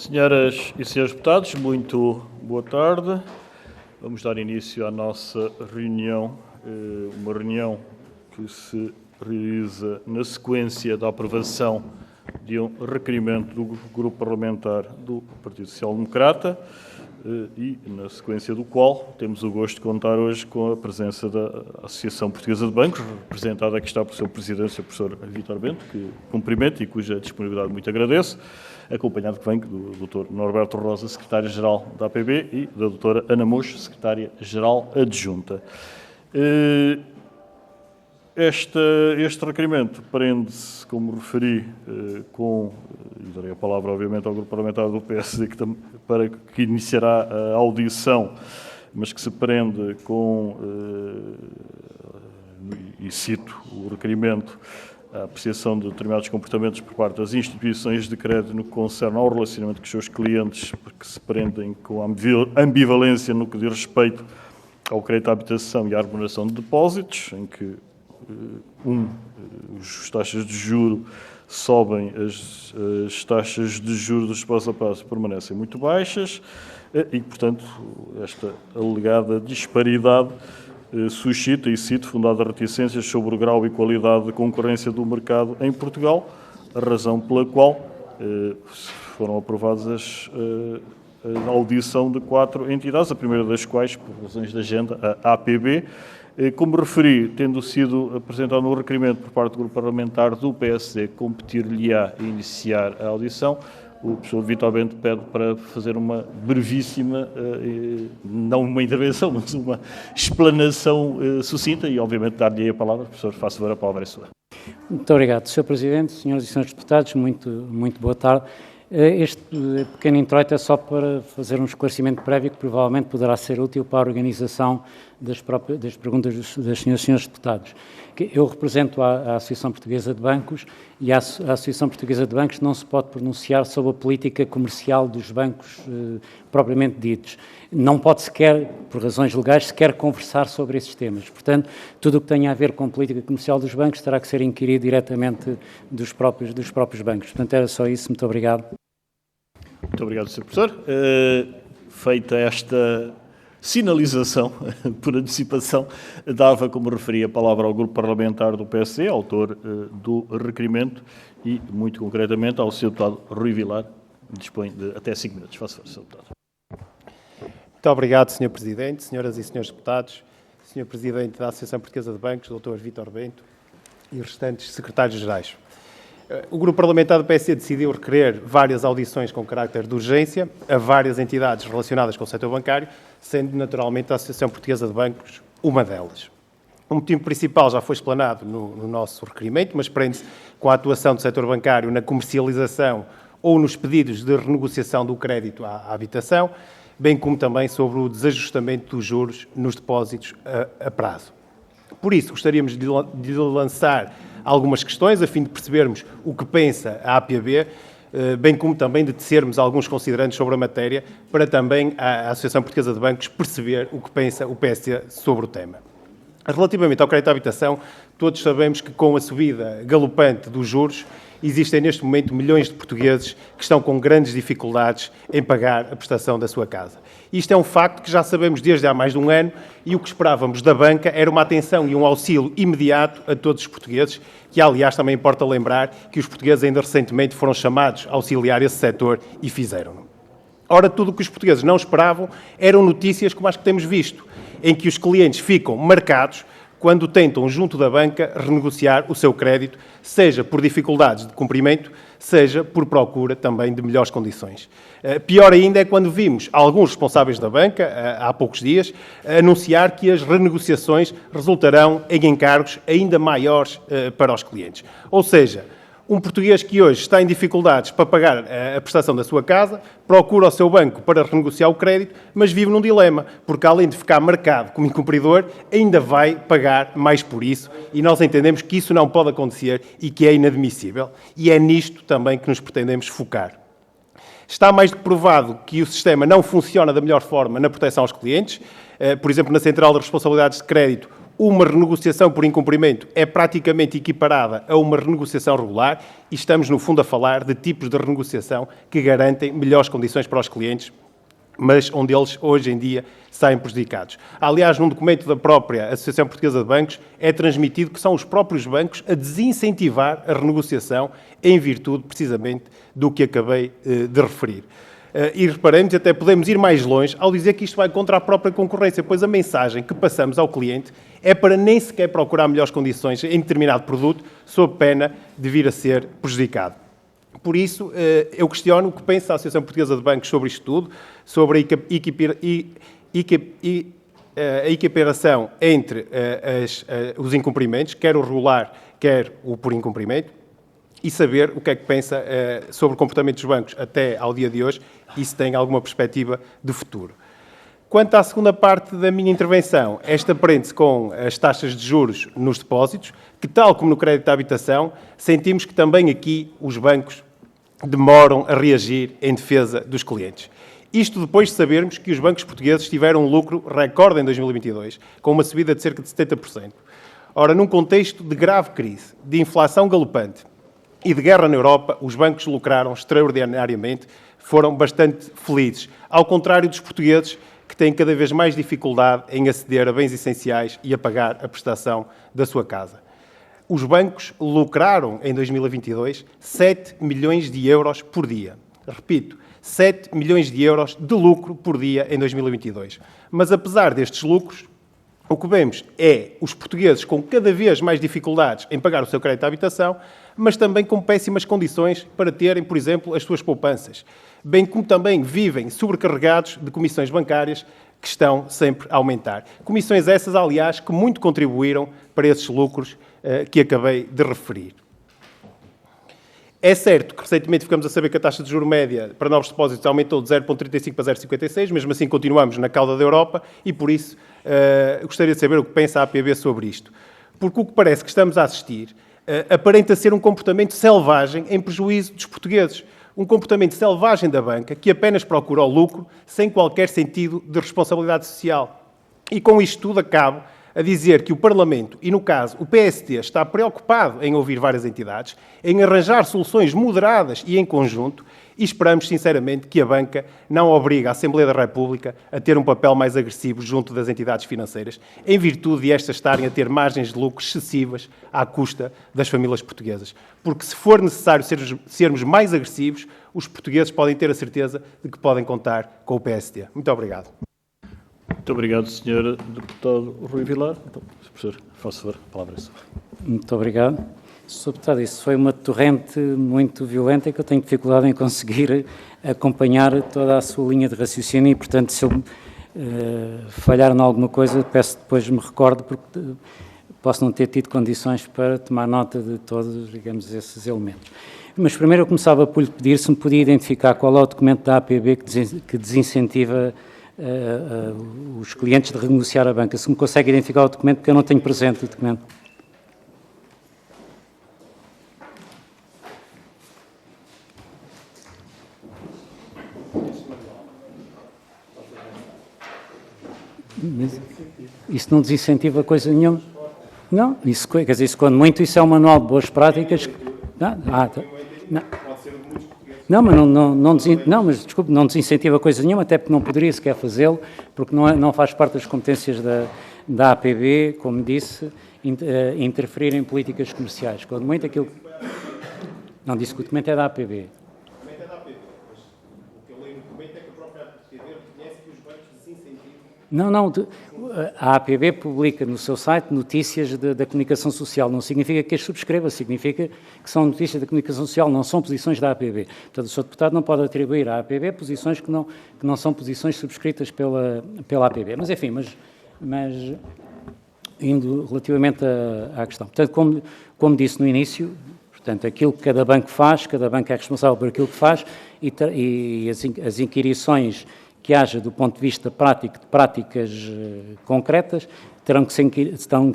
Senhoras e senhores deputados, muito boa tarde. Vamos dar início à nossa reunião, uma reunião que se realiza na sequência da aprovação de um requerimento do Grupo Parlamentar do Partido Social Democrata e na sequência do qual temos o gosto de contar hoje com a presença da Associação Portuguesa de Bancos, representada aqui está por seu Presidente, o professor Vítor Bento, que cumprimento e cuja disponibilidade muito agradeço, acompanhado que vem do Dr. Norberto Rosa, Secretário-Geral da APB, e da Dra. Ana Mocho, Secretária-Geral Adjunta. Este requerimento prende-se, como referi, e darei a palavra, obviamente, ao Grupo Parlamentar do PSD, para que iniciará a audição, mas que se prende com, e cito o requerimento, a apreciação de determinados comportamentos por parte das instituições de crédito no que concerne ao relacionamento com os seus clientes, porque se prendem com a ambivalência no que diz respeito ao crédito à habitação e à remuneração de depósitos, em que as taxas de juro sobem, as taxas de juros dos espaços a prazo permanecem muito baixas e, portanto, esta alegada disparidade suscita, e cito, fundadas reticências sobre o grau e qualidade de concorrência do mercado em Portugal, a razão pela qual foram aprovadas a audição de 4 entidades, a primeira das quais, por razões de agenda, a APB. Como referi, tendo sido apresentado um requerimento por parte do Grupo Parlamentar do PSD, competir-lhe-á iniciar a audição, o professor Vítor Bento pede para fazer uma brevíssima, não uma intervenção, mas uma explanação sucinta e, obviamente, dar-lhe a palavra. Professor, faça favor, a palavra é sua. Muito obrigado, Sr. Presidente, senhoras e senhores deputados, muito boa tarde. Este pequeno introito é só para fazer um esclarecimento prévio que provavelmente poderá ser útil para a organização das perguntas das senhoras e senhores deputados. Eu represento a Associação Portuguesa de Bancos e a Associação Portuguesa de Bancos não se pode pronunciar sobre a política comercial dos bancos propriamente ditos. Não pode sequer, por razões legais, sequer conversar sobre esses temas. Portanto, tudo o que tenha a ver com a política comercial dos bancos terá que ser inquirido diretamente dos próprios bancos. Portanto, era só isso. Muito obrigado. Muito obrigado, Sr. Professor. Feita esta sinalização, por antecipação, dava, como referi, a palavra ao Grupo Parlamentar do PSD, autor do requerimento, e, muito concretamente, ao Sr. Deputado Rui Vilar, dispõe de até 5 minutos. Faça favor, Sr. Deputado. Muito obrigado, Sr. Presidente, senhoras e senhores deputados, Sr. Presidente da Associação Portuguesa de Bancos, Dr. Vítor Bento e os restantes secretários-gerais. O Grupo Parlamentar do PSD decidiu requerer várias audições com carácter de urgência a várias entidades relacionadas com o setor bancário, sendo naturalmente a Associação Portuguesa de Bancos uma delas. O motivo principal já foi explanado no nosso requerimento, mas prende-se com a atuação do setor bancário na comercialização ou nos pedidos de renegociação do crédito à habitação, bem como também sobre o desajustamento dos juros nos depósitos a prazo. Por isso, gostaríamos de lançar algumas questões, a fim de percebermos o que pensa a APB, bem como também de tecermos alguns considerandos sobre a matéria, para também a Associação Portuguesa de Bancos perceber o que pensa o PSD sobre o tema. Relativamente ao crédito à habitação, todos sabemos que com a subida galopante dos juros, existem neste momento milhões de portugueses que estão com grandes dificuldades em pagar a prestação da sua casa. Isto é um facto que já sabemos desde há mais de um ano e o que esperávamos da banca era uma atenção e um auxílio imediato a todos os portugueses, que aliás também importa lembrar que os portugueses ainda recentemente foram chamados a auxiliar esse setor e fizeram-no. Ora, tudo o que os portugueses não esperavam eram notícias como as que temos visto, em que os clientes ficam marcados quando tentam, junto da banca, renegociar o seu crédito, seja por dificuldades de cumprimento, seja por procura também de melhores condições. Pior ainda é quando vimos alguns responsáveis da banca, há poucos dias, anunciar que as renegociações resultarão em encargos ainda maiores para os clientes. Ou seja, um português que hoje está em dificuldades para pagar a prestação da sua casa, procura o seu banco para renegociar o crédito, mas vive num dilema, porque além de ficar marcado como incumpridor, ainda vai pagar mais por isso, e nós entendemos que isso não pode acontecer e que é inadmissível, e é nisto também que nos pretendemos focar. Está mais do que provado que o sistema não funciona da melhor forma na proteção aos clientes. Por exemplo, na Central de Responsabilidades de Crédito, uma renegociação por incumprimento é praticamente equiparada a uma renegociação regular e estamos, no fundo, a falar de tipos de renegociação que garantem melhores condições para os clientes, mas onde eles, hoje em dia, saem prejudicados. Aliás, num documento da própria Associação Portuguesa de Bancos, é transmitido que são os próprios bancos a desincentivar a renegociação em virtude, precisamente, do que acabei de referir. E reparemos, até podemos ir mais longe ao dizer que isto vai contra a própria concorrência, pois a mensagem que passamos ao cliente é para nem sequer procurar melhores condições em determinado produto, sob pena de vir a ser prejudicado. Por isso, eu questiono o que pensa a Associação Portuguesa de Bancos sobre isto tudo, sobre a equiparação entre os incumprimentos, quer o regular, quer o por incumprimento, e saber o que é que pensa sobre o comportamento dos bancos até ao dia de hoje e se tem alguma perspectiva de futuro. Quanto à segunda parte da minha intervenção, esta prende-se com as taxas de juros nos depósitos, que, tal como no crédito à habitação, sentimos que também aqui os bancos demoram a reagir em defesa dos clientes. Isto depois de sabermos que os bancos portugueses tiveram um lucro recorde em 2022, com uma subida de cerca de 70%. Ora, num contexto de grave crise, de inflação galopante e de guerra na Europa, os bancos lucraram extraordinariamente, foram bastante felizes, ao contrário dos portugueses, que têm cada vez mais dificuldade em aceder a bens essenciais e a pagar a prestação da sua casa. Os bancos lucraram, em 2022, 7 milhões de euros por dia. Repito, 7 milhões de euros de lucro por dia em 2022. Mas, apesar destes lucros, o que vemos é os portugueses com cada vez mais dificuldades em pagar o seu crédito à habitação, mas também com péssimas condições para terem, por exemplo, as suas poupanças, bem como também vivem sobrecarregados de comissões bancárias que estão sempre a aumentar. Comissões essas, aliás, que muito contribuíram para esses lucros que acabei de referir. É certo que recentemente ficamos a saber que a taxa de juro média para novos depósitos aumentou de 0,35 para 0,56, mesmo assim continuamos na cauda da Europa e, por isso, gostaria de saber o que pensa a APB sobre isto. Porque o que parece que estamos a assistir aparenta ser um comportamento selvagem em prejuízo dos portugueses. Um comportamento selvagem da banca que apenas procura o lucro sem qualquer sentido de responsabilidade social. E com isto tudo acabo a dizer que o Parlamento, e no caso o PST, está preocupado em ouvir várias entidades, em arranjar soluções moderadas e em conjunto, e esperamos sinceramente que a banca não obrigue a Assembleia da República a ter um papel mais agressivo junto das entidades financeiras, em virtude de estas estarem a ter margens de lucro excessivas à custa das famílias portuguesas. Porque se for necessário sermos mais agressivos, os portugueses podem ter a certeza de que podem contar com o PST. Muito obrigado. Muito obrigado, Sr. Deputado Rui Vilar. Então, professor, faça favor, a palavra é sua. Muito obrigado. Sr. Deputado, isso foi uma torrente muito violenta e que eu tenho dificuldade em conseguir acompanhar toda a sua linha de raciocínio e, portanto, se eu falhar em alguma coisa, peço que depois me recorde, porque posso não ter tido condições para tomar nota de todos, digamos, esses elementos. Mas primeiro eu começava por lhe pedir se me podia identificar qual é o documento da APB que desincentiva os clientes de renegociar a banca. Se me consegue identificar o documento, porque eu não tenho presente o documento. Isso não desincentiva coisa nenhuma. Não, isso, quer dizer, isso quando muito, isso é um manual de boas práticas. Não, mas desculpe, não desincentiva coisa nenhuma, até porque não poderia sequer fazê-lo, porque não faz parte das competências da APB, como disse, interferir em políticas comerciais. Quando muito aquilo... Não, disse que o documento é da APB. Não, a APB publica no seu site notícias da comunicação social. Não significa que as subscreva, significa que são notícias da comunicação social, não são posições da APB. Portanto, o Sr. Deputado não pode atribuir à APB posições que não são posições subscritas pela APB. Mas, enfim, mas indo relativamente à questão. Portanto, como disse no início, portanto, aquilo que cada banco faz, cada banco é responsável por aquilo que faz e as inquirições que haja do ponto de vista prático, de práticas concretas, terão que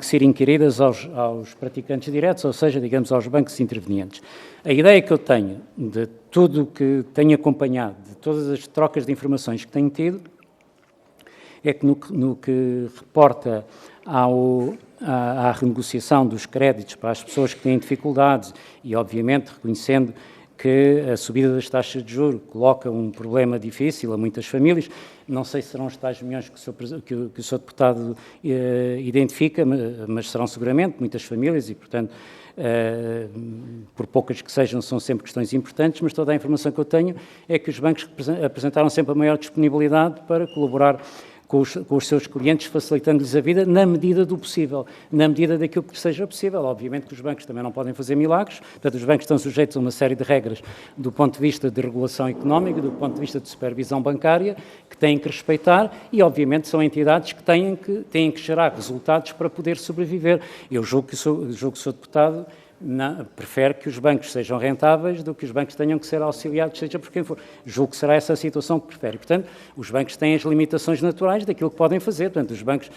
ser inquiridas aos praticantes diretos, ou seja, digamos, aos bancos intervenientes. A ideia que eu tenho de tudo o que tenho acompanhado, de todas as trocas de informações que tenho tido, é que no que reporta à renegociação dos créditos para as pessoas que têm dificuldades e, obviamente, reconhecendo que a subida das taxas de juros coloca um problema difícil a muitas famílias. Não sei se serão os tais milhões que o Sr. Deputado identifica, mas serão seguramente muitas famílias e, portanto, por poucas que sejam, são sempre questões importantes, mas toda a informação que eu tenho é que os bancos apresentaram sempre a maior disponibilidade para colaborar com os seus clientes, facilitando-lhes a vida na medida do possível, na medida daquilo que seja possível. Obviamente que os bancos também não podem fazer milagres, portanto, os bancos estão sujeitos a uma série de regras do ponto de vista de regulação económica, do ponto de vista de supervisão bancária, que têm que respeitar e, obviamente, são entidades que têm que gerar resultados para poder sobreviver. Eu julgo que o Sr. Deputado prefere que os bancos sejam rentáveis do que os bancos tenham que ser auxiliados, seja por quem for. Julgo que será essa a situação que prefere. Portanto, os bancos têm as limitações naturais daquilo que podem fazer. Portanto, os bancos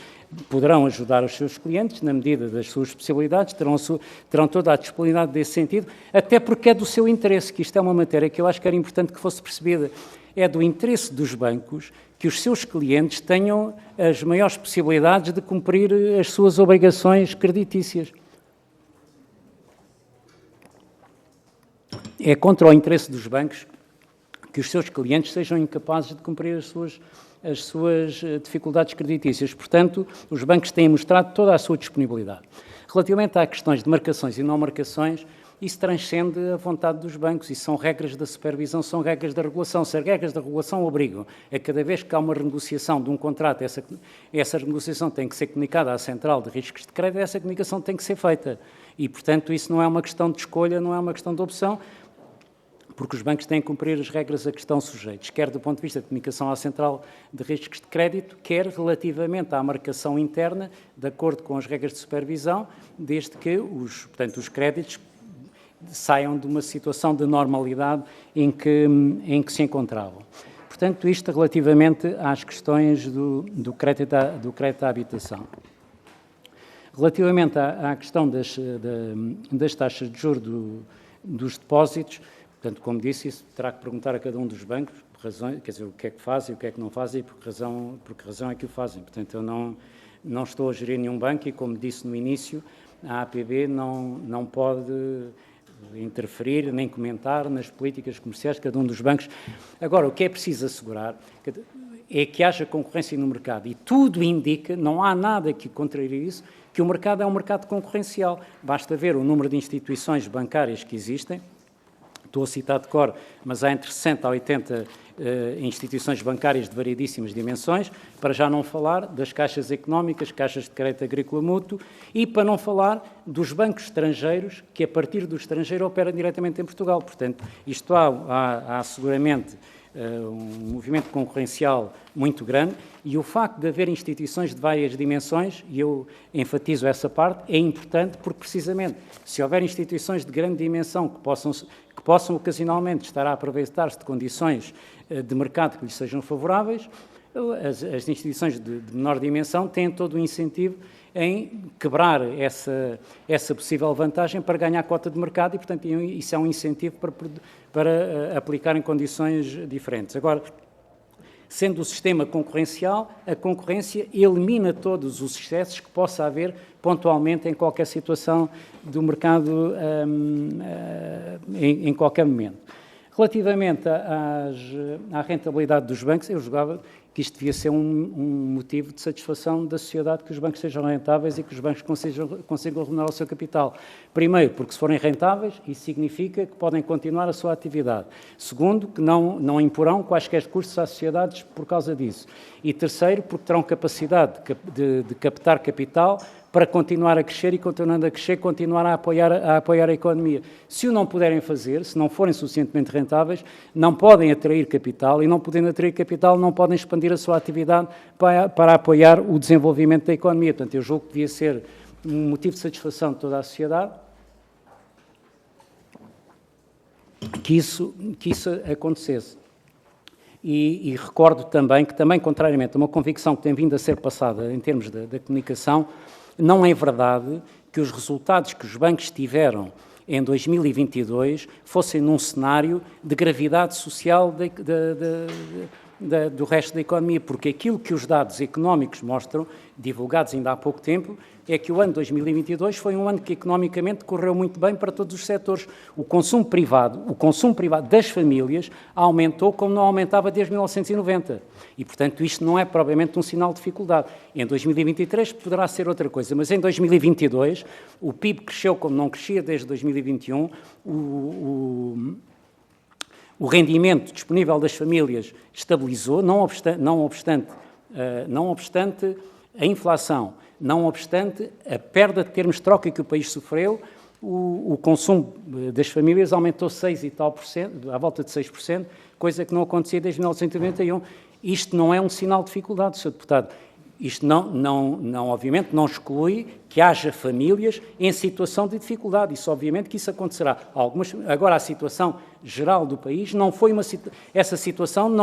poderão ajudar os seus clientes na medida das suas possibilidades, terão toda a disponibilidade desse sentido, até porque é do seu interesse, que isto é uma matéria que eu acho que era importante que fosse percebida. É do interesse dos bancos que os seus clientes tenham as maiores possibilidades de cumprir as suas obrigações creditícias. É contra o interesse dos bancos que os seus clientes sejam incapazes de cumprir as suas dificuldades creditícias. Portanto, os bancos têm mostrado toda a sua disponibilidade. Relativamente a questões de marcações e não marcações, isso transcende a vontade dos bancos e são regras da supervisão, são regras da regulação. Se as regras da regulação obrigam a cada vez que há uma renegociação de um contrato, essa renegociação tem que ser comunicada à Central de Riscos de Crédito, essa comunicação tem que ser feita. E, portanto, isso não é uma questão de escolha, não é uma questão de opção, porque os bancos têm que cumprir as regras a que estão sujeitos, quer do ponto de vista de comunicação à Central de Riscos de Crédito, quer relativamente à marcação interna, de acordo com as regras de supervisão, desde que os créditos saiam de uma situação de normalidade em que se encontravam. Portanto, isto relativamente às questões do crédito à habitação. Relativamente à questão das taxas de juros dos depósitos, portanto, como disse, isso terá que perguntar a cada um dos bancos, por razões, quer dizer, o que é que fazem, o que é que não fazem e por que razão é que o fazem. Portanto, eu não estou a gerir nenhum banco e, como disse no início, a APB não pode interferir nem comentar nas políticas comerciais de cada um dos bancos. Agora, o que é preciso assegurar é que haja concorrência no mercado e tudo indica, não há nada que contrarie isso, que o mercado é um mercado concorrencial. Basta ver o número de instituições bancárias que existem. Estou a citar de cor, mas há entre 60 a 80 instituições bancárias de variedíssimas dimensões, para já não falar das caixas económicas, caixas de crédito agrícola mútuo, e para não falar dos bancos estrangeiros, que a partir do estrangeiro operam diretamente em Portugal. Portanto, isto há seguramente um movimento concorrencial muito grande e o facto de haver instituições de várias dimensões, e eu enfatizo essa parte, é importante porque, precisamente, se houver instituições de grande dimensão que possam ocasionalmente estar a aproveitar-se de condições de mercado que lhes sejam favoráveis, as instituições de menor dimensão têm todo o incentivo em quebrar essa possível vantagem para ganhar cota de mercado e, portanto, isso é um incentivo para aplicar em condições diferentes. Agora, sendo o sistema concorrencial, a concorrência elimina todos os excessos que possa haver pontualmente em qualquer situação do mercado em qualquer momento. Relativamente à rentabilidade dos bancos, eu julgava que isto devia ser um motivo de satisfação da sociedade, que os bancos sejam rentáveis e que os bancos consigam remunerar o seu capital. Primeiro, porque se forem rentáveis, isso significa que podem continuar a sua atividade. Segundo, que não imporão quaisquer custos às sociedades por causa disso. E terceiro, porque terão capacidade de captar capital para continuar a crescer e, continuando a crescer, continuar a apoiar a economia. Se o não puderem fazer, se não forem suficientemente rentáveis, não podem atrair capital e, não podendo atrair capital, não podem expandir a sua atividade para apoiar o desenvolvimento da economia. Portanto, eu julgo que devia ser um motivo de satisfação de toda a sociedade que isso acontecesse. E recordo também que, contrariamente a uma convicção que tem vindo a ser passada em termos da comunicação, não é verdade que os resultados que os bancos tiveram em 2022 fossem num cenário de gravidade social do resto da economia, porque aquilo que os dados económicos mostram, divulgados ainda há pouco tempo, é que o ano 2022 foi um ano que economicamente correu muito bem para todos os setores. O consumo privado das famílias aumentou como não aumentava desde 1990. E, portanto, isto não é propriamente um sinal de dificuldade. Em 2023 poderá ser outra coisa, mas em 2022 o PIB cresceu como não crescia desde 2021, o rendimento disponível das famílias estabilizou, não obstante a inflação, não obstante a perda de termos de troca que o país sofreu, o consumo das famílias aumentou 6 e tal por cento, à volta de 6%, coisa que não acontecia desde 1991. Isto não é um sinal de dificuldade, Sr. Deputado. Isto obviamente, não exclui que haja famílias em situação de dificuldade. Isso, obviamente, que isso acontecerá. Agora, a situação geral do país não foi essa situação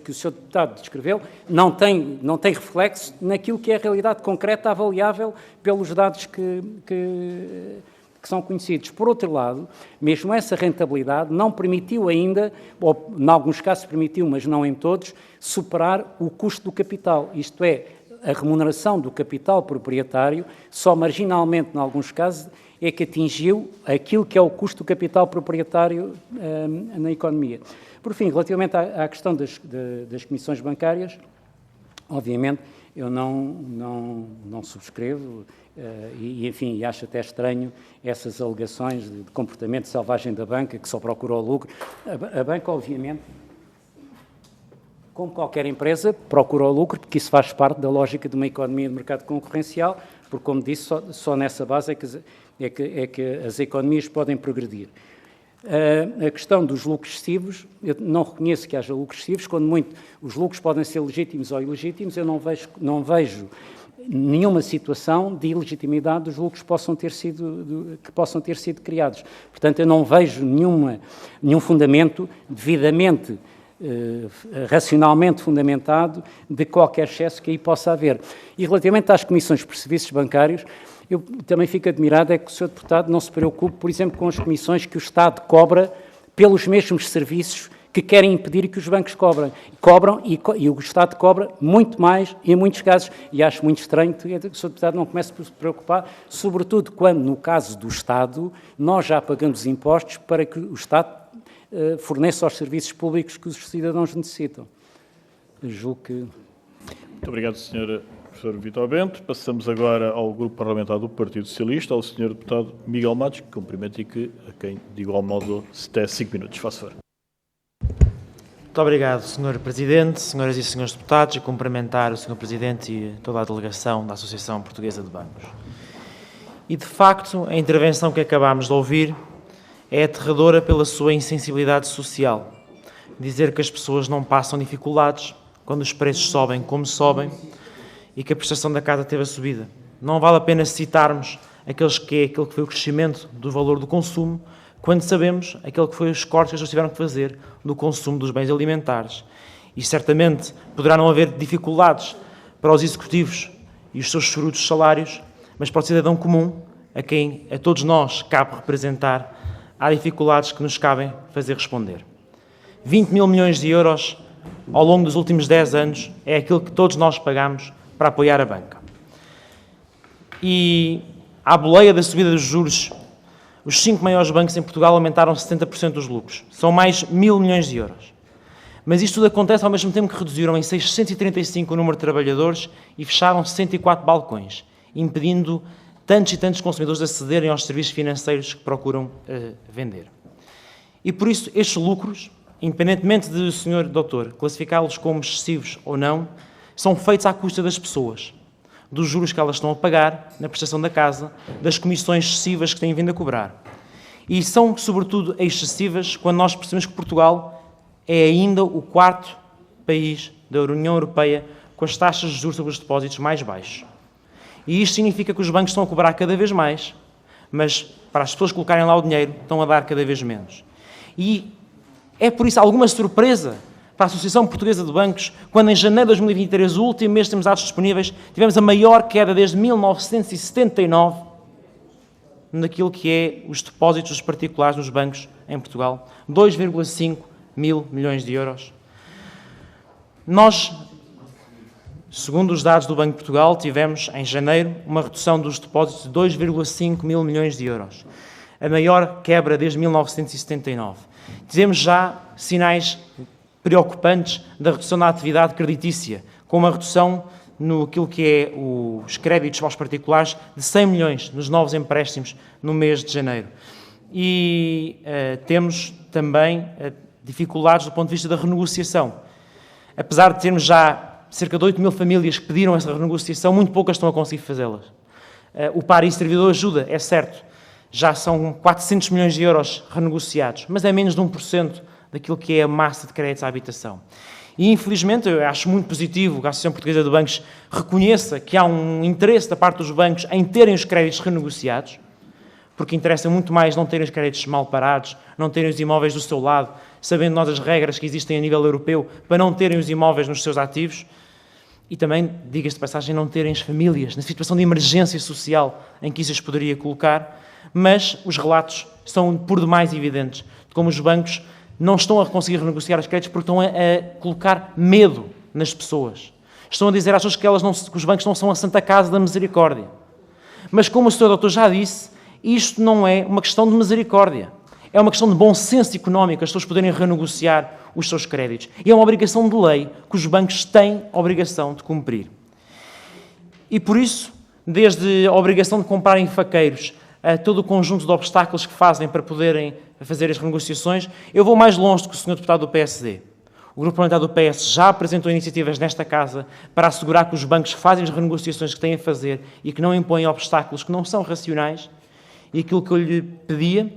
que o Sr. Deputado descreveu não tem reflexo naquilo que é a realidade concreta avaliável pelos dados que são conhecidos. Por outro lado, mesmo essa rentabilidade não permitiu ainda, ou em alguns casos permitiu, mas não em todos, superar o custo do capital. Isto é, a remuneração do capital proprietário, só marginalmente, em alguns casos, é que atingiu aquilo que é o custo do capital proprietário na economia. Por fim, relativamente à questão das comissões bancárias, obviamente, eu não subscrevo enfim, acho até estranho essas alegações de comportamento selvagem da banca, que só procura o lucro. A banca, obviamente, como qualquer empresa, procura o lucro, porque isso faz parte da lógica de uma economia de mercado concorrencial, porque, como disse, só nessa base é que as economias podem progredir. A questão dos lucros excessivos, eu não reconheço que haja lucros excessivos, quando muito os lucros podem ser legítimos ou ilegítimos, eu não vejo nenhuma situação de ilegitimidade dos lucros que possam ter sido criados. Portanto, eu não vejo nenhum fundamento devidamente racionalmente fundamentado de qualquer excesso que aí possa haver. E relativamente às comissões por serviços bancários, eu também fico admirado é que o Sr. Deputado não se preocupe, por exemplo, com as comissões que o Estado cobra pelos mesmos serviços que querem impedir que os bancos cobram e o Estado cobra muito mais em muitos casos. E acho muito estranho que o Sr. Deputado não comece por se preocupar, sobretudo quando, no caso do Estado, nós já pagamos impostos para que o Estado forneça os serviços públicos que os cidadãos necessitam. Eu julgo que... Muito obrigado, Sr. Professor Vítor Bento. Passamos agora ao Grupo Parlamentar do Partido Socialista, ao Sr. Deputado Miguel Matos, que cumprimento e que, a quem, de igual modo, se até 5 minutos. Faça favor. Muito obrigado, Sr. Presidente, senhoras e senhores deputados, e cumprimentar o Sr. Presidente e toda a delegação da Associação Portuguesa de Bancos. E, de facto, a intervenção que acabámos de ouvir é aterradora pela sua insensibilidade social. Dizer que as pessoas não passam dificuldades quando os preços sobem como sobem e que a prestação da casa teve a subida. Não vale a pena citarmos aquilo que foi o crescimento do valor do consumo, quando sabemos aquele que foi os cortes que eles tiveram que fazer no consumo dos bens alimentares. E certamente poderá não haver dificuldades para os executivos e os seus chorudos salários, mas para o cidadão comum, a quem a todos nós cabe representar, há dificuldades que nos cabem fazer responder. 20 mil milhões de euros ao longo dos últimos 10 anos é aquilo que todos nós pagamos para apoiar a banca. E à boleia da subida dos juros, os 5 maiores bancos em Portugal aumentaram 70% dos lucros. São mais 1.000 milhões de euros. Mas isto tudo acontece ao mesmo tempo que reduziram em 635 o número de trabalhadores e fecharam 64 balcões, impedindo tantos e tantos consumidores de acederem aos serviços financeiros que procuram vender. E por isso estes lucros, independentemente de o Sr. Doutor classificá-los como excessivos ou não, são feitos à custa das pessoas, dos juros que elas estão a pagar na prestação da casa, das comissões excessivas que têm vindo a cobrar. E são, sobretudo, excessivas quando nós percebemos que Portugal é ainda o 4º país da União Europeia com as taxas de juros sobre os depósitos mais baixos. E isto significa que os bancos estão a cobrar cada vez mais, mas para as pessoas colocarem lá o dinheiro, estão a dar cada vez menos. E é por isso alguma surpresa para a Associação Portuguesa de Bancos, quando em janeiro de 2023, o último mês que temos dados disponíveis, tivemos a maior queda desde 1979 naquilo que é os depósitos dos particulares nos bancos em Portugal. 2,5 mil milhões de euros. Nós, segundo os dados do Banco de Portugal, tivemos em janeiro uma redução dos depósitos de 2,5 mil milhões de euros, a maior quebra desde 1979. Tivemos já sinais preocupantes da redução da atividade creditícia, com uma redução naquilo que é os créditos aos particulares de 100 milhões nos novos empréstimos no mês de janeiro. E temos também dificuldades do ponto de vista da renegociação. Apesar de termos já cerca de 8 mil famílias que pediram essa renegociação, muito poucas estão a conseguir fazê-las. O PAR e servidor ajuda, é certo, já são 400 milhões de euros renegociados, mas é menos de 1% daquilo que é a massa de créditos à habitação. E, infelizmente, eu acho muito positivo que a Associação Portuguesa de Bancos reconheça que há um interesse da parte dos bancos em terem os créditos renegociados, porque interessa muito mais não terem os créditos mal parados, não terem os imóveis do seu lado, sabendo nós as regras que existem a nível europeu para não terem os imóveis nos seus ativos, e também, diga-se de passagem, não terem as famílias na situação de emergência social em que isso as poderia colocar, mas os relatos são por demais evidentes de como os bancos não estão a conseguir renegociar os créditos porque estão a colocar medo nas pessoas. Estão a dizer às pessoas que os bancos não são a Santa Casa da Misericórdia. Mas, como o Sr. Doutor já disse, isto não é uma questão de misericórdia. É uma questão de bom senso económico, as pessoas poderem renegociar os seus créditos. E é uma obrigação de lei que os bancos têm a obrigação de cumprir. E por isso, desde a obrigação de comprarem faqueiros a todo o conjunto de obstáculos que fazem para poderem fazer as renegociações, eu vou mais longe do que o Sr. Deputado do PSD. O Grupo Parlamentar do PS já apresentou iniciativas nesta Casa para assegurar que os bancos fazem as renegociações que têm a fazer e que não impõem obstáculos que não são racionais. E aquilo que eu lhe pedia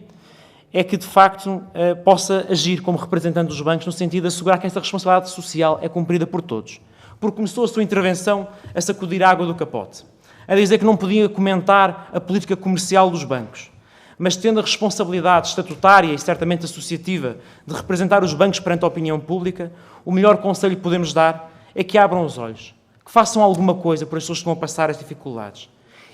é que, de facto, possa agir como representante dos bancos no sentido de assegurar que esta responsabilidade social é cumprida por todos. Porque começou a sua intervenção a sacudir a água do capote, a dizer que não podia comentar a política comercial dos bancos, mas tendo a responsabilidade estatutária e certamente associativa de representar os bancos perante a opinião pública, o melhor conselho que podemos dar é que abram os olhos, que façam alguma coisa por as pessoas que estão a passar as dificuldades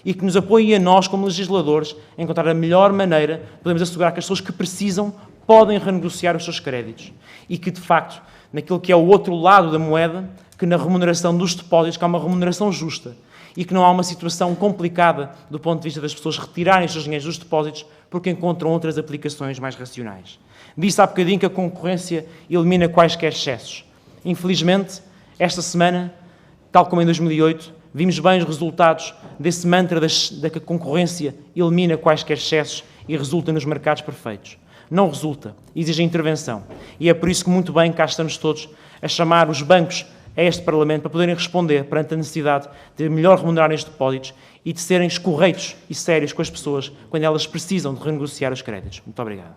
e que nos apoiem a nós, como legisladores, a encontrar a melhor maneira de podermos assegurar que as pessoas que precisam podem renegociar os seus créditos e que, de facto, naquilo que é o outro lado da moeda, que na remuneração dos depósitos, que há uma remuneração justa e que não há uma situação complicada do ponto de vista das pessoas retirarem os seus dinheiros dos depósitos porque encontram outras aplicações mais racionais. Disse há bocadinho que a concorrência elimina quaisquer excessos. Infelizmente, esta semana, tal como em 2008, vimos bem os resultados desse mantra da que a concorrência elimina quaisquer excessos e resulta nos mercados perfeitos. Não resulta, exige intervenção. E é por isso que muito bem cá estamos todos a chamar os bancos a este Parlamento para poderem responder perante a necessidade de melhor remunerarem os depósitos e de serem escorreitos e sérios com as pessoas quando elas precisam de renegociar os créditos. Muito obrigado.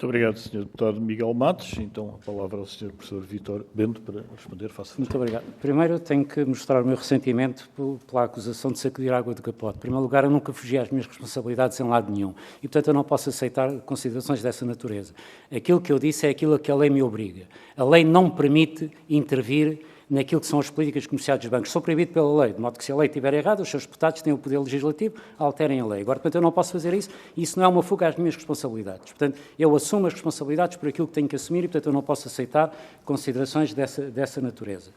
Muito obrigado, Sr. Deputado Miguel Matos. Então, a palavra ao Sr. Professor Vítor Bento para responder. Faça favor. Muito obrigado. Primeiro, eu tenho que mostrar o meu ressentimento pela acusação de sacudir água do capote. Em primeiro lugar, eu nunca fugi às minhas responsabilidades em lado nenhum e, portanto, eu não posso aceitar considerações dessa natureza. Aquilo que eu disse é aquilo a que a lei me obriga. A lei não me permite intervir naquilo que são as políticas comerciais dos bancos. Sou proibido pela lei, de modo que se a lei estiver errada, os seus deputados têm o poder legislativo, alterem a lei. Agora, portanto, eu não posso fazer isso e isso não é uma fuga às minhas responsabilidades. Portanto, eu assumo as responsabilidades por aquilo que tenho que assumir e, portanto, eu não posso aceitar considerações dessa natureza.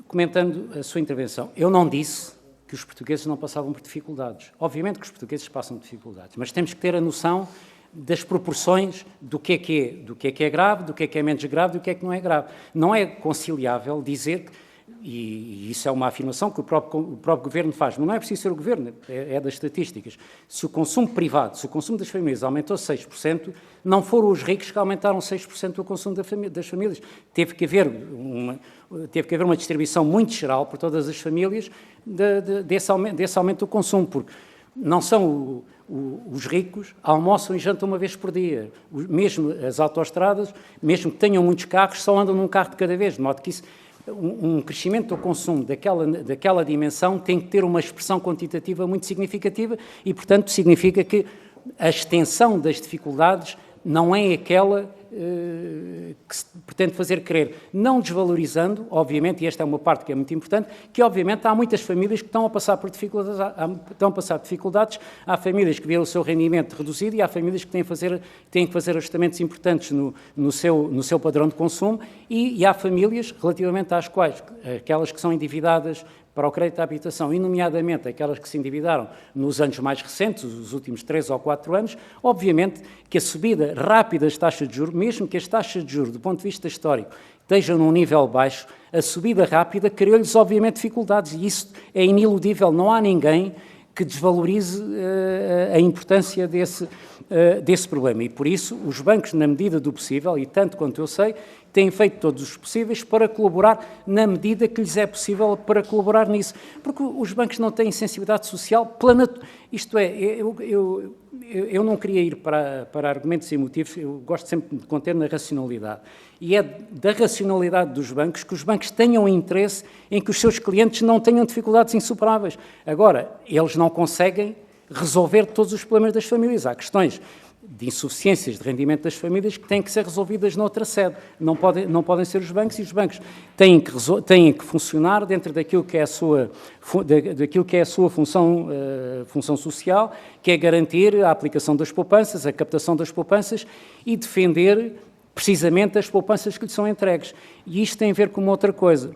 Comentando a sua intervenção, eu não disse que os portugueses não passavam por dificuldades. Obviamente que os portugueses passam dificuldades, mas temos que ter a noção das proporções do que é grave, do que é menos grave, do que não é grave. Não é conciliável dizer, e isso é uma afirmação que o próprio Governo faz, mas não é preciso ser o Governo, é das estatísticas. Se o consumo privado, se o consumo das famílias aumentou 6%, não foram os ricos que aumentaram 6% o consumo das famílias. Teve que haver uma distribuição muito geral por todas as famílias desse aumento do consumo, porque não são os ricos almoçam e jantam uma vez por dia. Mesmo as autoestradas, mesmo que tenham muitos carros, só andam num carro de cada vez, de modo que isso, um crescimento do consumo daquela dimensão tem que ter uma expressão quantitativa muito significativa e, portanto, significa que a extensão das dificuldades não é aquela que se pretende fazer crer, não desvalorizando, obviamente, e esta é uma parte que é muito importante, que obviamente há muitas famílias que estão a passar por dificuldades, há famílias que viram o seu rendimento reduzido e há famílias que têm que fazer ajustamentos importantes no seu padrão de consumo e há famílias, relativamente às quais, aquelas que são endividadas para o crédito à habitação, e nomeadamente aquelas que se endividaram nos anos mais recentes, os últimos 3 ou 4 anos, obviamente que a subida rápida das taxas de juros, mesmo que as taxas de juros, do ponto de vista histórico, estejam num nível baixo, a subida rápida criou-lhes, obviamente, dificuldades, e isso é iniludível, não há ninguém que desvalorize a importância desse problema. E, por isso, os bancos, na medida do possível, e tanto quanto eu sei, têm feito todos os possíveis para colaborar na medida que lhes é possível para colaborar nisso. Porque os bancos não têm sensibilidade social, isto é, eu não queria ir para argumentos emotivos, eu gosto sempre de conter na racionalidade. E é da racionalidade dos bancos que os bancos tenham interesse em que os seus clientes não tenham dificuldades insuperáveis. Agora, eles não conseguem resolver todos os problemas das famílias. Há questões de insuficiências de rendimento das famílias que têm que ser resolvidas noutra sede. Não podem ser os bancos, e os bancos têm que funcionar dentro daquilo que é a sua função social, que é garantir a aplicação das poupanças, a captação das poupanças e defender precisamente as poupanças que lhes são entregues. E isto tem a ver com uma outra coisa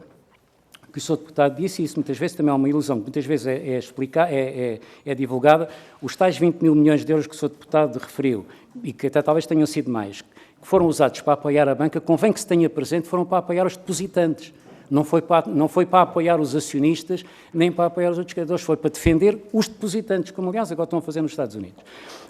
que o Sr. Deputado disse, e isso muitas vezes também é uma ilusão, que muitas vezes é divulgada, os tais 20 mil milhões de euros que o Sr. Deputado referiu, e que até talvez tenham sido mais, que foram usados para apoiar a banca, convém que se tenha presente, foram para apoiar os depositantes. Não foi para apoiar os acionistas, nem para apoiar os outros credores, foi para defender os depositantes, como aliás agora estão a fazer nos Estados Unidos.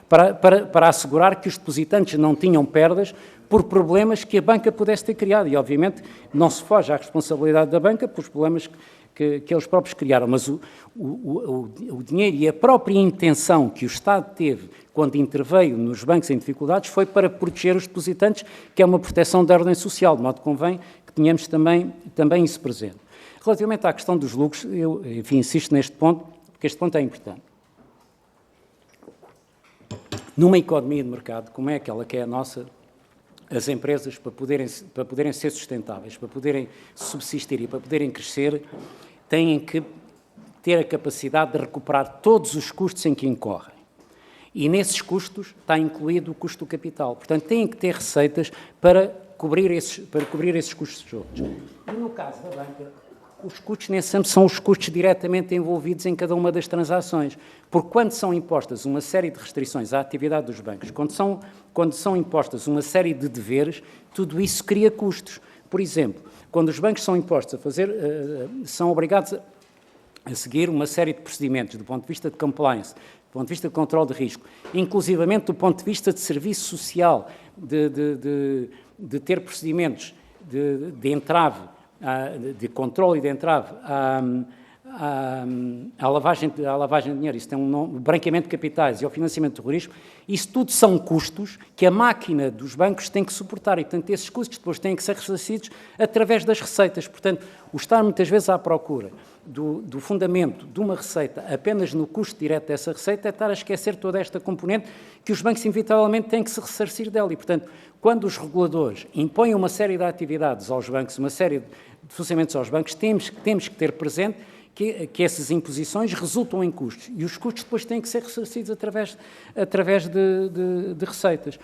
Para assegurar que os depositantes não tinham perdas por problemas que a banca pudesse ter criado. E, obviamente, não se foge à responsabilidade da banca por problemas que eles próprios criaram. Mas o dinheiro e a própria intenção que o Estado teve quando interveio nos bancos em dificuldades foi para proteger os depositantes, que é uma proteção da ordem social, de modo que convém que tenhamos também isso presente. Relativamente à questão dos lucros, eu, enfim, insisto neste ponto, porque este ponto é importante. Numa economia de mercado, como é aquela que é a nossa, as empresas, para poderem ser sustentáveis, para poderem subsistir e para poderem crescer, têm que ter a capacidade de recuperar todos os custos em que incorrem. E nesses custos está incluído o custo do capital. Portanto, têm que ter receitas para cobrir esses custos todos. E no caso da banca, os custos nem sempre são os custos diretamente envolvidos em cada uma das transações, porque quando são impostas uma série de restrições à atividade dos bancos, quando são impostas uma série de deveres, tudo isso cria custos. Por exemplo, quando os bancos são impostos são obrigados a seguir uma série de procedimentos do ponto de vista de compliance, do ponto de vista de controle de risco, inclusivamente do ponto de vista de serviço social, de ter procedimentos de entrave, de controle e de entrave à lavagem de dinheiro, isso tem um nome, o branqueamento de capitais e ao financiamento do terrorismo, isso tudo são custos que a máquina dos bancos tem que suportar e, portanto, esses custos depois têm que ser ressarcidos através das receitas. Portanto, o estar muitas vezes à procura do fundamento de uma receita apenas no custo direto dessa receita é estar a esquecer toda esta componente que os bancos inevitavelmente têm que se ressarcir dela e, portanto, quando os reguladores impõem uma série de atividades aos bancos, uma série de funcionamentos aos bancos, temos que ter presente que essas imposições resultam em custos e os custos depois têm que ser ressarcidos através de receitas.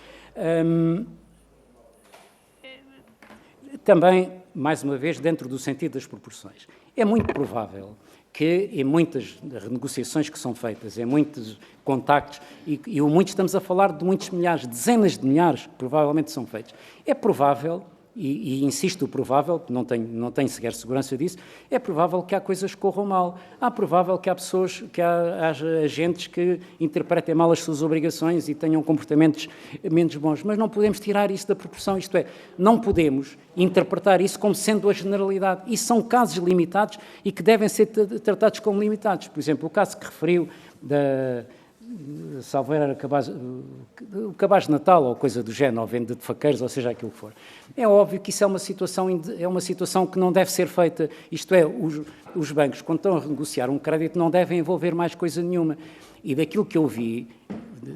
Também, mais uma vez, dentro do sentido das proporções. É muito provável que em muitas renegociações que são feitas, em muitos contactos, e muitos estamos a falar de muitos milhares, dezenas de milhares, que provavelmente são feitos, é provável, e insisto o provável, não tenho sequer segurança disso, é provável que há coisas que corram mal, é provável que haja agentes que interpretem mal as suas obrigações e tenham comportamentos menos bons, mas não podemos tirar isso da proporção, isto é, não podemos interpretar isso como sendo a generalidade, e são casos limitados e que devem ser tratados como limitados. Por exemplo, o caso que referiu salvo era o cabaz de Natal ou coisa do género, ou venda de faqueiros, ou seja, aquilo que for. É óbvio que isso é uma situação que não deve ser feita, isto é, os bancos, quando estão a renegociar um crédito, não devem envolver mais coisa nenhuma. E daquilo que eu vi,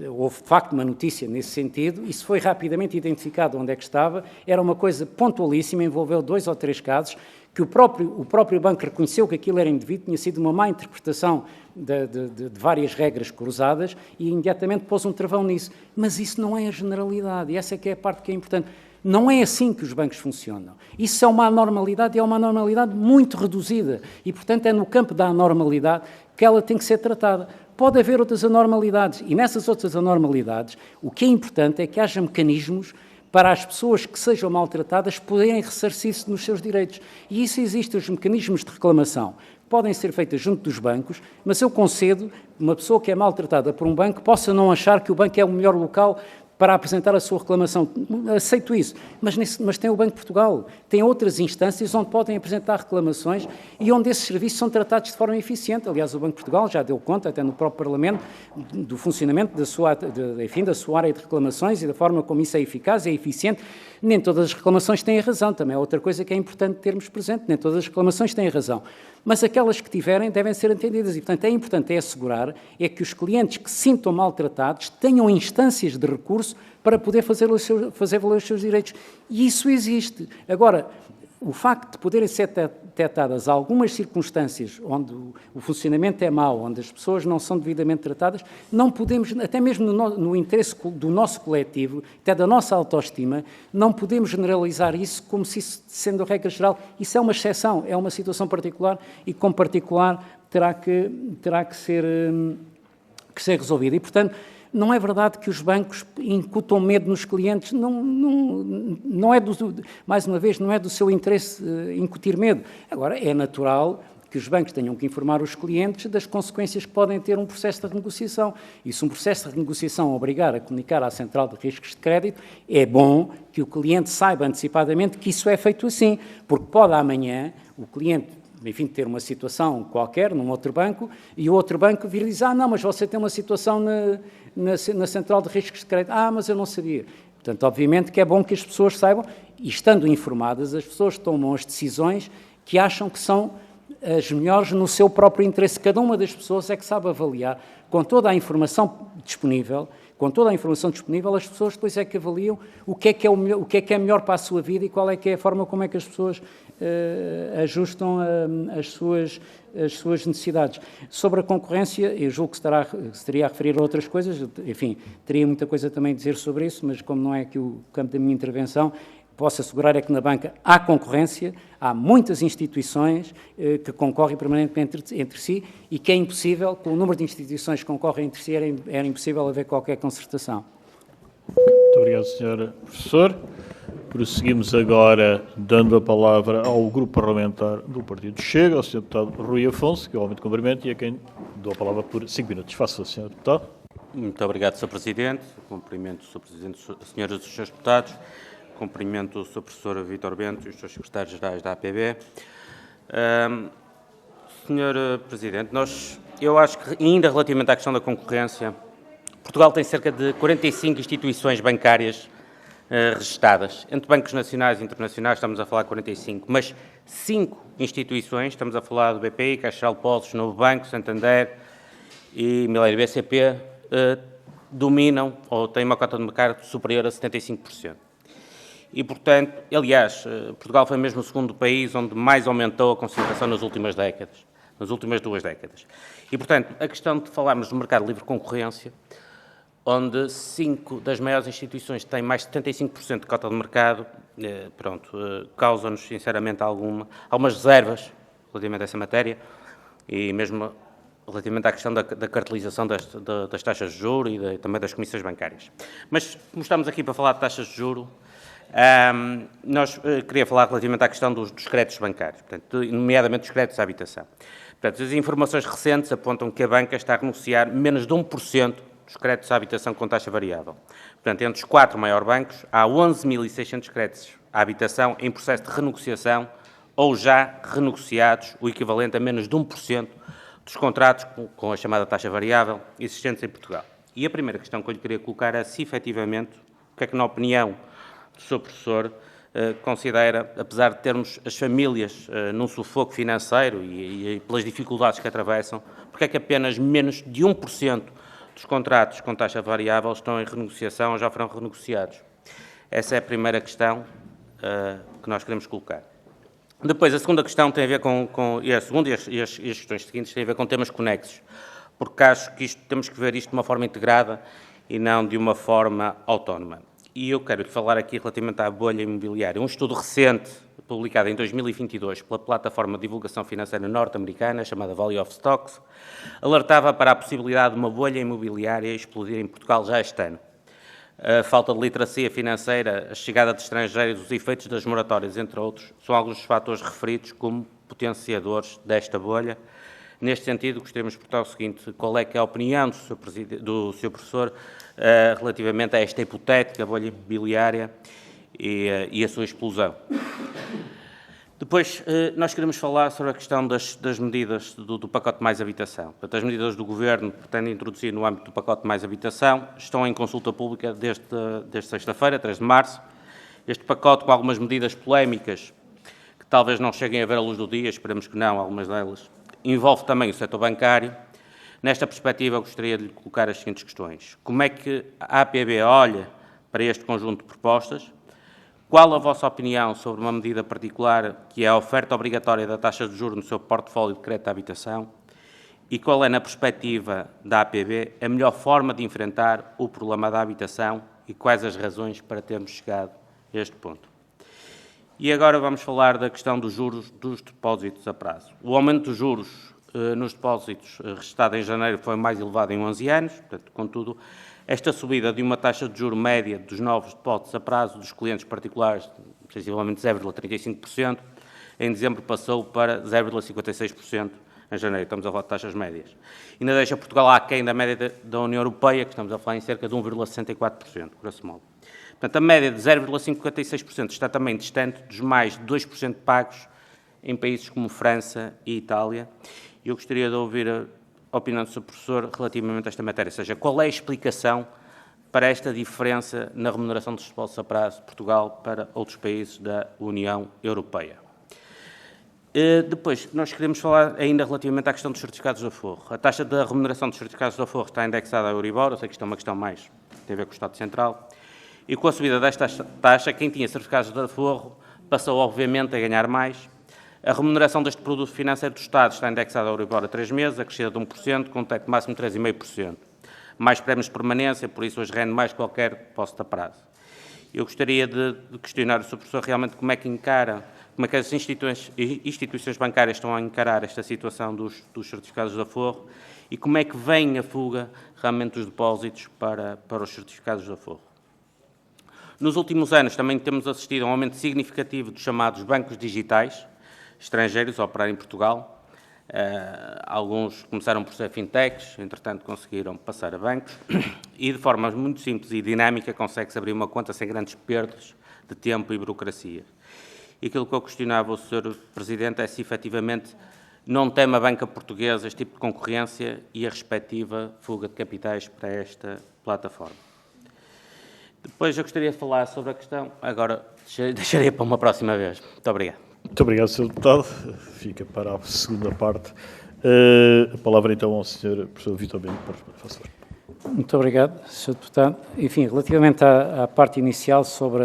houve de facto uma notícia nesse sentido, isso foi rapidamente identificado onde é que estava, era uma coisa pontualíssima, envolveu 2 ou 3 casos, que o próprio banco reconheceu que aquilo era indevido, tinha sido uma má interpretação de várias regras cruzadas e imediatamente pôs um travão nisso. Mas isso não é a generalidade, e essa é que é a parte que é importante. Não é assim que os bancos funcionam. Isso é uma anormalidade, e é uma anormalidade muito reduzida, e, portanto, é no campo da anormalidade que ela tem que ser tratada. Pode haver outras anormalidades, e nessas outras anormalidades, o que é importante é que haja mecanismos para as pessoas que sejam maltratadas poderem ressarcir-se nos seus direitos. E isso existe, os mecanismos de reclamação podem ser feitos junto dos bancos, mas eu concedo que uma pessoa que é maltratada por um banco possa não achar que o banco é o melhor local para apresentar a sua reclamação. Aceito isso, mas tem o Banco de Portugal, tem outras instâncias onde podem apresentar reclamações e onde esses serviços são tratados de forma eficiente. Aliás, o Banco de Portugal já deu conta, até no próprio Parlamento, do funcionamento da sua área de reclamações e da forma como isso é eficaz e é eficiente. Nem todas as reclamações têm razão, também é outra coisa que é importante termos presente, nem todas as reclamações têm razão. Mas aquelas que tiverem devem ser atendidas e, portanto, é importante assegurar que os clientes que se sintam maltratados tenham instâncias de recurso para poder fazer valer os seus direitos. E isso existe. Agora, o facto de poderem ser detectadas algumas circunstâncias onde o funcionamento é mau, onde as pessoas não são devidamente tratadas, não podemos, até mesmo no interesse do nosso coletivo, até da nossa autoestima, não podemos generalizar isso como se isso, sendo a regra geral, isso é uma exceção, é uma situação particular e, como particular, terá que ser resolvida. E, portanto, não é verdade que os bancos incutam medo nos clientes, não é mais uma vez, não é do seu interesse incutir medo. Agora, é natural que os bancos tenham que informar os clientes das consequências que podem ter um processo de renegociação. E se um processo de renegociação obrigar a comunicar à Central de Riscos de Crédito, é bom que o cliente saiba antecipadamente que isso é feito assim, porque pode amanhã o cliente, enfim, ter uma situação qualquer num outro banco e o outro banco vir e dizer, não, mas você tem uma situação na Central de Riscos de Crédito. Mas eu não sabia. Portanto, obviamente que é bom que as pessoas saibam, e estando informadas, as pessoas tomam as decisões que acham que são as melhores no seu próprio interesse. Cada uma das pessoas é que sabe avaliar, com toda a informação disponível, as pessoas depois é que avaliam o que é melhor para a sua vida e qual é que é a forma como é que as pessoas ajustam as suas necessidades. Sobre a concorrência, eu julgo que se estaria a referir a outras coisas, enfim, teria muita coisa também a dizer sobre isso, mas como não é aqui o campo da minha intervenção, posso assegurar é que na banca há concorrência, há muitas instituições que concorrem permanentemente entre si e que é impossível, com o número de instituições que concorrem entre si, era impossível haver qualquer concertação. Muito obrigado, Sr. Professor. Prosseguimos agora dando a palavra ao Grupo Parlamentar do Partido Chega, ao Sr. Deputado Rui Afonso, que eu realmente cumprimento, e a quem dou a palavra por 5 minutos. Faça, Sr. Deputado. Muito obrigado, Sr. Presidente. Cumprimento o Sr. Presidente, senhoras e senhores deputados. Cumprimento o Sr. Professor Vítor Bento e os seus secretários-gerais da APB. Sr. Presidente, eu acho que, ainda relativamente à questão da concorrência, Portugal tem cerca de 45 instituições bancárias registadas. Entre bancos nacionais e internacionais estamos a falar de 45, mas 5 instituições, estamos a falar do BPI, Caixa Geral de Depósitos, Novo Banco, Santander e Millennium BCP, dominam ou têm uma cota de mercado superior a 75%. E, portanto, aliás, Portugal foi mesmo o segundo país onde mais aumentou a concentração nas últimas 2 décadas. E, portanto, a questão de falarmos do mercado de livre concorrência, onde 5 das maiores instituições têm mais de 75% de cota de mercado, causa-nos, sinceramente, algumas reservas relativamente a essa matéria e mesmo relativamente à questão da cartelização das taxas de juros e também das comissões bancárias. Mas, como estamos aqui para falar de taxas de juros, queria falar relativamente à questão dos créditos bancários, portanto, nomeadamente dos créditos à habitação. Portanto, as informações recentes apontam que a banca está a negociar menos de 1% dos créditos à habitação com taxa variável. Portanto, entre os 4 maiores bancos, há 11.600 créditos à habitação em processo de renegociação ou já renegociados, o equivalente a menos de 1% dos contratos com a chamada taxa variável existentes em Portugal. E a primeira questão que eu lhe queria colocar é se, efetivamente, o que é que, na opinião do Sr. Professor, considera, apesar de termos as famílias num sufoco financeiro e pelas dificuldades que atravessam, porque é que apenas menos de 1% dos contratos com taxa variável estão em renegociação ou já foram renegociados. Essa é a primeira questão que nós queremos colocar. Depois, a segunda questão tem a ver e a segunda e as questões seguintes têm a ver com temas conexos, porque acho que temos que ver isto de uma forma integrada e não de uma forma autónoma. E eu quero falar aqui relativamente à bolha imobiliária. Um estudo recente, publicado em 2022 pela plataforma de divulgação financeira norte-americana, chamada Value of Stocks, alertava para a possibilidade de uma bolha imobiliária explodir em Portugal já este ano. A falta de literacia financeira, a chegada de estrangeiros, os efeitos das moratórias, entre outros, são alguns dos fatores referidos como potenciadores desta bolha. Neste sentido, gostaríamos de perguntar o seguinte: qual é que é a opinião do Sr. Professor relativamente a esta hipotética bolha imobiliária e a sua explosão? Depois, nós queremos falar sobre a questão das medidas do pacote Mais Habitação. Portanto, as medidas do Governo que pretende introduzir no âmbito do pacote Mais Habitação estão em consulta pública desde sexta-feira, 3 de março. Este pacote, com algumas medidas polémicas, que talvez não cheguem a ver a luz do dia, esperemos que não, algumas delas, envolve também o setor bancário. Nesta perspectiva, eu gostaria de lhe colocar as seguintes questões. Como é que a APB olha para este conjunto de propostas? Qual a vossa opinião sobre uma medida particular, que é a oferta obrigatória da taxa de juros no seu portfólio de crédito de habitação? E qual é, na perspectiva da APB, a melhor forma de enfrentar o problema da habitação e quais as razões para termos chegado a este ponto? E agora vamos falar da questão dos juros dos depósitos a prazo. O aumento dos juros nos depósitos registrado em janeiro foi mais elevado em 11 anos, portanto, contudo, esta subida de uma taxa de juro média dos novos depósitos a prazo dos clientes particulares, sensivelmente 0,35%, em dezembro passou para 0,56% em janeiro. Estamos a falar de taxas médias. Ainda deixa Portugal aquém da média da União Europeia, que estamos a falar em cerca de 1,64%, grosso modo. Portanto, a média de 0,56% está também distante dos mais de 2% pagos em países como França e Itália. Eu gostaria de ouvir a opinião do Sr. Professor relativamente a esta matéria, ou seja, qual é a explicação para esta diferença na remuneração dos depósitos a prazo de Portugal para outros países da União Europeia? Depois, nós queremos falar ainda relativamente à questão dos certificados de aforro. A taxa da remuneração dos certificados de aforro está indexada ao Euribor, eu sei que isto é uma questão mais tem a ver com o Estado Central, e com a subida desta taxa, quem tinha certificados de aforro passou, obviamente, a ganhar mais. A remuneração deste produto financeiro do Estado está indexada ao Euribor a 3 meses, acrescida de 1%, com um teto máximo de 3,5%. Mais prémios de permanência, por isso hoje rende mais que qualquer depósito a prazo. Eu gostaria de questionar o Sr. Professor realmente como é que encara, como é que as instituições bancárias estão a encarar esta situação dos certificados de aforro e como é que vem a fuga realmente dos depósitos para os certificados de aforro. Nos últimos anos também temos assistido a um aumento significativo dos chamados bancos digitais estrangeiros a operar em Portugal. Alguns começaram por ser fintechs, entretanto conseguiram passar a bancos e de forma muito simples e dinâmica consegue-se abrir uma conta sem grandes perdas de tempo e burocracia. E aquilo que eu questionava ao Sr. Presidente é se efetivamente não teme a banca portuguesa este tipo de concorrência e a respectiva fuga de capitais para esta plataforma. Depois eu gostaria de falar sobre a questão, agora deixaria para uma próxima vez. Muito obrigado. Muito obrigado, Sr. Deputado. Fica para a segunda parte. A palavra então ao Sr. Professor Vítor Bento, por favor. Muito obrigado, Sr. Deputado. Enfim, relativamente à parte inicial sobre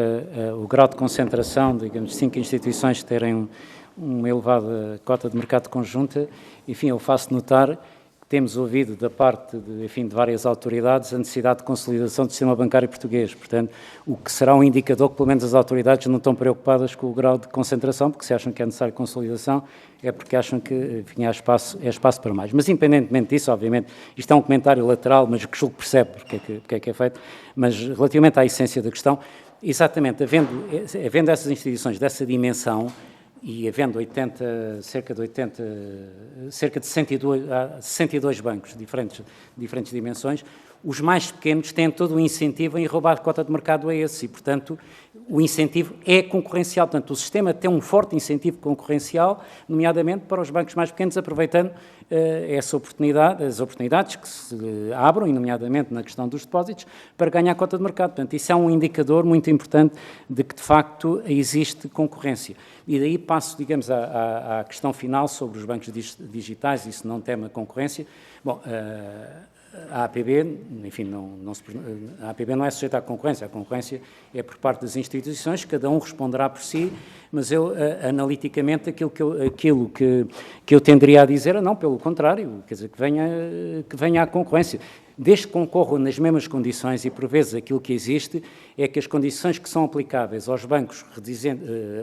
o grau de concentração, digamos, 5 instituições que terem uma elevada cota de mercado conjunta, enfim, eu faço notar que temos ouvido da parte de várias autoridades a necessidade de consolidação do sistema bancário português. Portanto, o que será um indicador que, pelo menos, as autoridades não estão preocupadas com o grau de concentração, porque se acham que é necessária consolidação, é porque acham que, enfim, há espaço para mais. Mas, independentemente disso, obviamente, isto é um comentário lateral, mas que julgo que percebe porque é que é feito, mas relativamente à essência da questão, exatamente, havendo essas instituições dessa dimensão, e havendo cerca de 62 bancos de diferentes dimensões, os mais pequenos têm todo o incentivo em roubar a cota de mercado a esses e, portanto, o incentivo é concorrencial. Portanto, o sistema tem um forte incentivo concorrencial, nomeadamente para os bancos mais pequenos, aproveitando as oportunidades que se abram, e nomeadamente na questão dos depósitos, para ganhar a cota de mercado. Portanto, isso é um indicador muito importante de que, de facto, existe concorrência. E daí passo, digamos, à questão final sobre os bancos digitais, isso não tema concorrência. Bom, a APB, enfim, a APB não é sujeita à concorrência, a concorrência é por parte das instituições, cada um responderá por si, mas eu, analiticamente, aquilo que eu tenderia a dizer, não, pelo contrário, quer dizer, que venha a concorrência. Desde que concorram nas mesmas condições, e por vezes aquilo que existe é que as condições que são aplicáveis aos bancos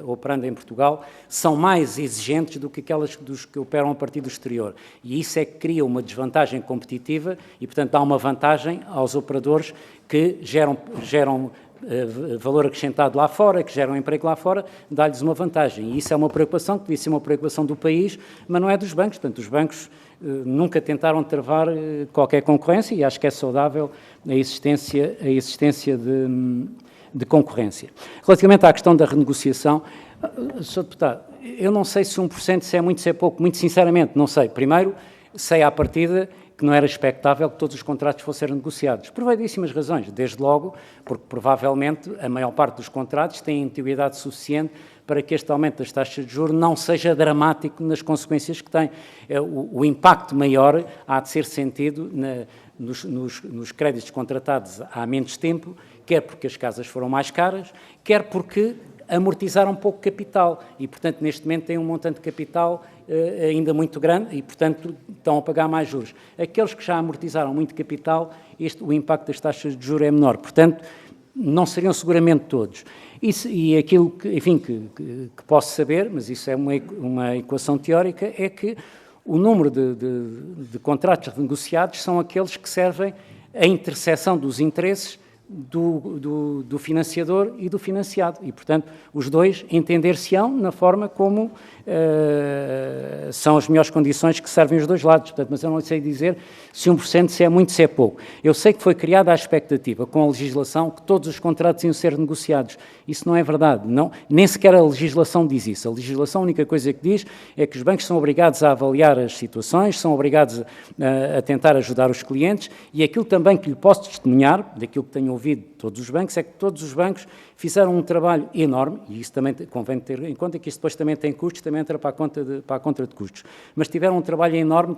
operando em Portugal são mais exigentes do que aquelas dos que operam a partir do exterior. E isso é que cria uma desvantagem competitiva e, portanto, dá uma vantagem aos operadores que geram valor acrescentado lá fora, que geram emprego lá fora, dá-lhes uma vantagem. E isso é uma preocupação, que devia ser uma preocupação do país, mas não é dos bancos. Portanto, os bancos nunca tentaram travar qualquer concorrência e acho que é saudável a existência de concorrência. Relativamente à questão da renegociação, Sr. Deputado, eu não sei se 1% se é muito, se é pouco, muito sinceramente, não sei. Primeiro, sei à partida que não era expectável que todos os contratos fossem negociados, por variedíssimas razões, desde logo, porque provavelmente a maior parte dos contratos tem antiguidade suficiente para que este aumento das taxas de juros não seja dramático nas consequências que tem. O impacto maior há de ser sentido nos créditos contratados há menos tempo, quer porque as casas foram mais caras, quer porque amortizaram pouco capital e, portanto, neste momento têm um montante de capital ainda muito grande e, portanto, estão a pagar mais juros. Aqueles que já amortizaram muito capital, o impacto das taxas de juros é menor. Portanto, não seriam seguramente todos. E aquilo que, enfim, que posso saber, mas isso é uma equação teórica, é que o número de contratos renegociados são aqueles que servem à interseção dos interesses do financiador e do financiado. E, portanto, os dois entender-se-ão na forma como são as melhores condições que servem os dois lados. Portanto, mas eu não sei dizer se 1%, se é muito, se é pouco. Eu sei que foi criada a expectativa, com a legislação, que todos os contratos iam ser negociados. Isso não é verdade. Não, nem sequer a legislação diz isso. A legislação, a única coisa que diz é que os bancos são obrigados a avaliar as situações, são obrigados a tentar ajudar os clientes, e aquilo também que lhe posso testemunhar, daquilo que tenho ouvido de todos os bancos, é que todos os bancos fizeram um trabalho enorme, e isso também convém ter em conta, que isso depois também tem custos, também entra para a conta de custos, mas tiveram um trabalho enorme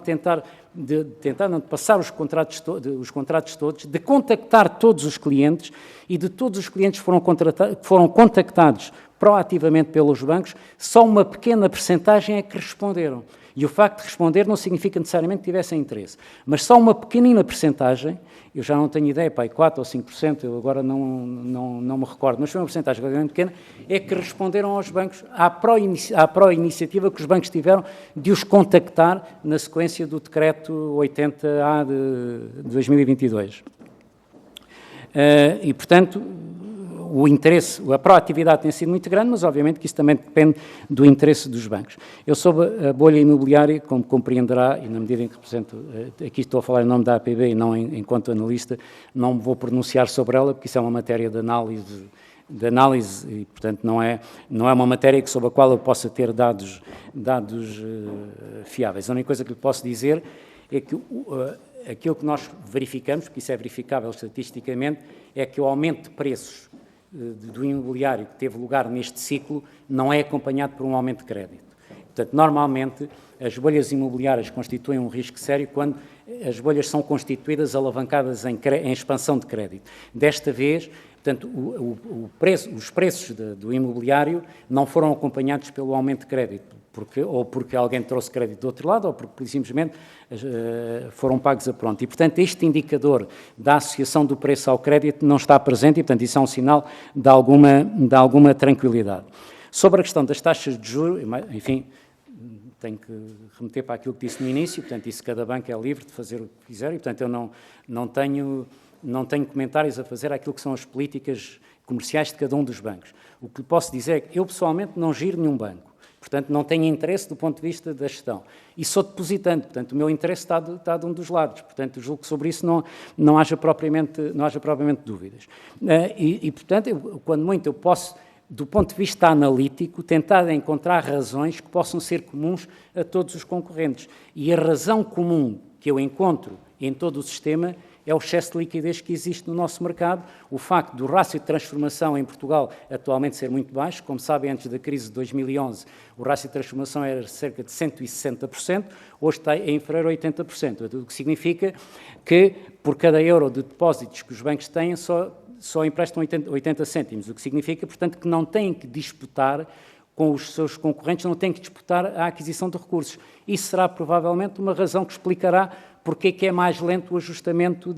de passar os contratos todos, de contactar todos os clientes, e de todos os clientes que foram contactados proativamente pelos bancos, só uma pequena percentagem é que responderam. E o facto de responder não significa necessariamente que tivessem interesse, mas só uma pequenina percentagem, eu já não tenho ideia, 4 ou 5%, eu agora não me recordo, mas foi uma percentagem relativamente pequena, é que responderam aos bancos, à pró-iniciativa que os bancos tiveram de os contactar na sequência do decreto 80A de 2022. E, portanto, o interesse, a proatividade tem sido muito grande, mas obviamente que isso também depende do interesse dos bancos. Eu sobre a bolha imobiliária, como compreenderá, e na medida em que represento, aqui estou a falar em nome da APB e não enquanto analista, não me vou pronunciar sobre ela, porque isso é uma matéria de análise e, portanto, não é uma matéria sobre a qual eu possa ter dados fiáveis. A única coisa que lhe posso dizer é que aquilo que nós verificamos, porque isso é verificável estatisticamente, é que o aumento de preços do imobiliário que teve lugar neste ciclo não é acompanhado por um aumento de crédito. Portanto, normalmente, as bolhas imobiliárias constituem um risco sério quando as bolhas são constituídas alavancadas em expansão de crédito. Desta vez, portanto, os preços do imobiliário não foram acompanhados pelo aumento de crédito, porque alguém trouxe crédito do outro lado, ou porque simplesmente foram pagos a pronto. E, portanto, este indicador da associação do preço ao crédito não está presente e, portanto, isso é um sinal de alguma tranquilidade. Sobre a questão das taxas de juros, enfim, tenho que remeter para aquilo que disse no início, portanto, isso cada banco é livre de fazer o que quiser e, portanto, eu não tenho comentários a fazer àquilo que são as políticas comerciais de cada um dos bancos. O que lhe posso dizer é que eu, pessoalmente, não giro nenhum banco. Portanto, não tenho interesse do ponto de vista da gestão. E sou depositante, portanto, o meu interesse está de um dos lados. Portanto, julgo que sobre isso não haja propriamente dúvidas. Portanto, quando muito, eu posso, do ponto de vista analítico, tentar encontrar razões que possam ser comuns a todos os concorrentes. E a razão comum que eu encontro em todo o sistema é o excesso de liquidez que existe no nosso mercado, o facto do rácio de transformação em Portugal atualmente ser muito baixo. Como sabem, antes da crise de 2011, o rácio de transformação era cerca de 160%, hoje está inferior a 80%, o que significa que, por cada euro de depósitos que os bancos têm, só emprestam 80 cêntimos, o que significa, portanto, que não têm que disputar com os seus concorrentes, não têm que disputar a aquisição de recursos. Isso será provavelmente uma razão que explicará porque é que é mais lento o ajustamento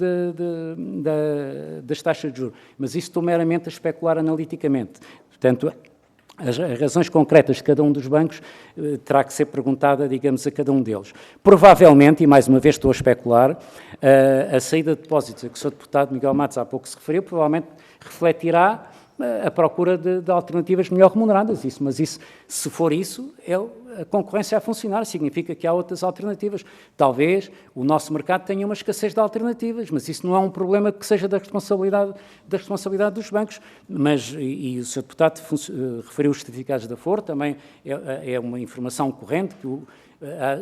das taxas de juros. Mas isso estou meramente a especular analiticamente. Portanto, as razões concretas de cada um dos bancos terá que ser perguntada, digamos, a cada um deles. Provavelmente, e mais uma vez estou a especular, a saída de depósitos a que o Sr. Deputado Miguel Matos há pouco se referiu, provavelmente refletirá a procura de alternativas melhor remuneradas. Mas isso, se for isso, a concorrência a funcionar, significa que há outras alternativas. Talvez o nosso mercado tenha uma escassez de alternativas, mas isso não é um problema que seja da responsabilidade dos bancos. E o Sr. Deputado referiu os certificados da Aforo, também é uma informação corrente, que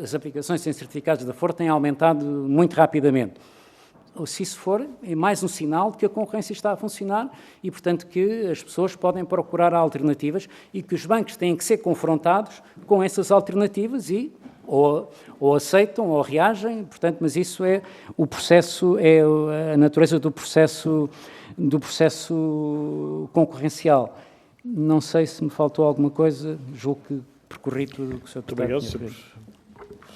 as aplicações em certificados da Aforo têm aumentado muito rapidamente. Se isso for, é mais um sinal de que a concorrência está a funcionar e, portanto, que as pessoas podem procurar alternativas e que os bancos têm que ser confrontados com essas alternativas e ou aceitam ou reagem, portanto, mas isso é o processo, é a natureza do processo concorrencial. Não sei se me faltou alguma coisa, julgo que percorri tudo o que o Sr. Deputado tinha Obrigado, feito.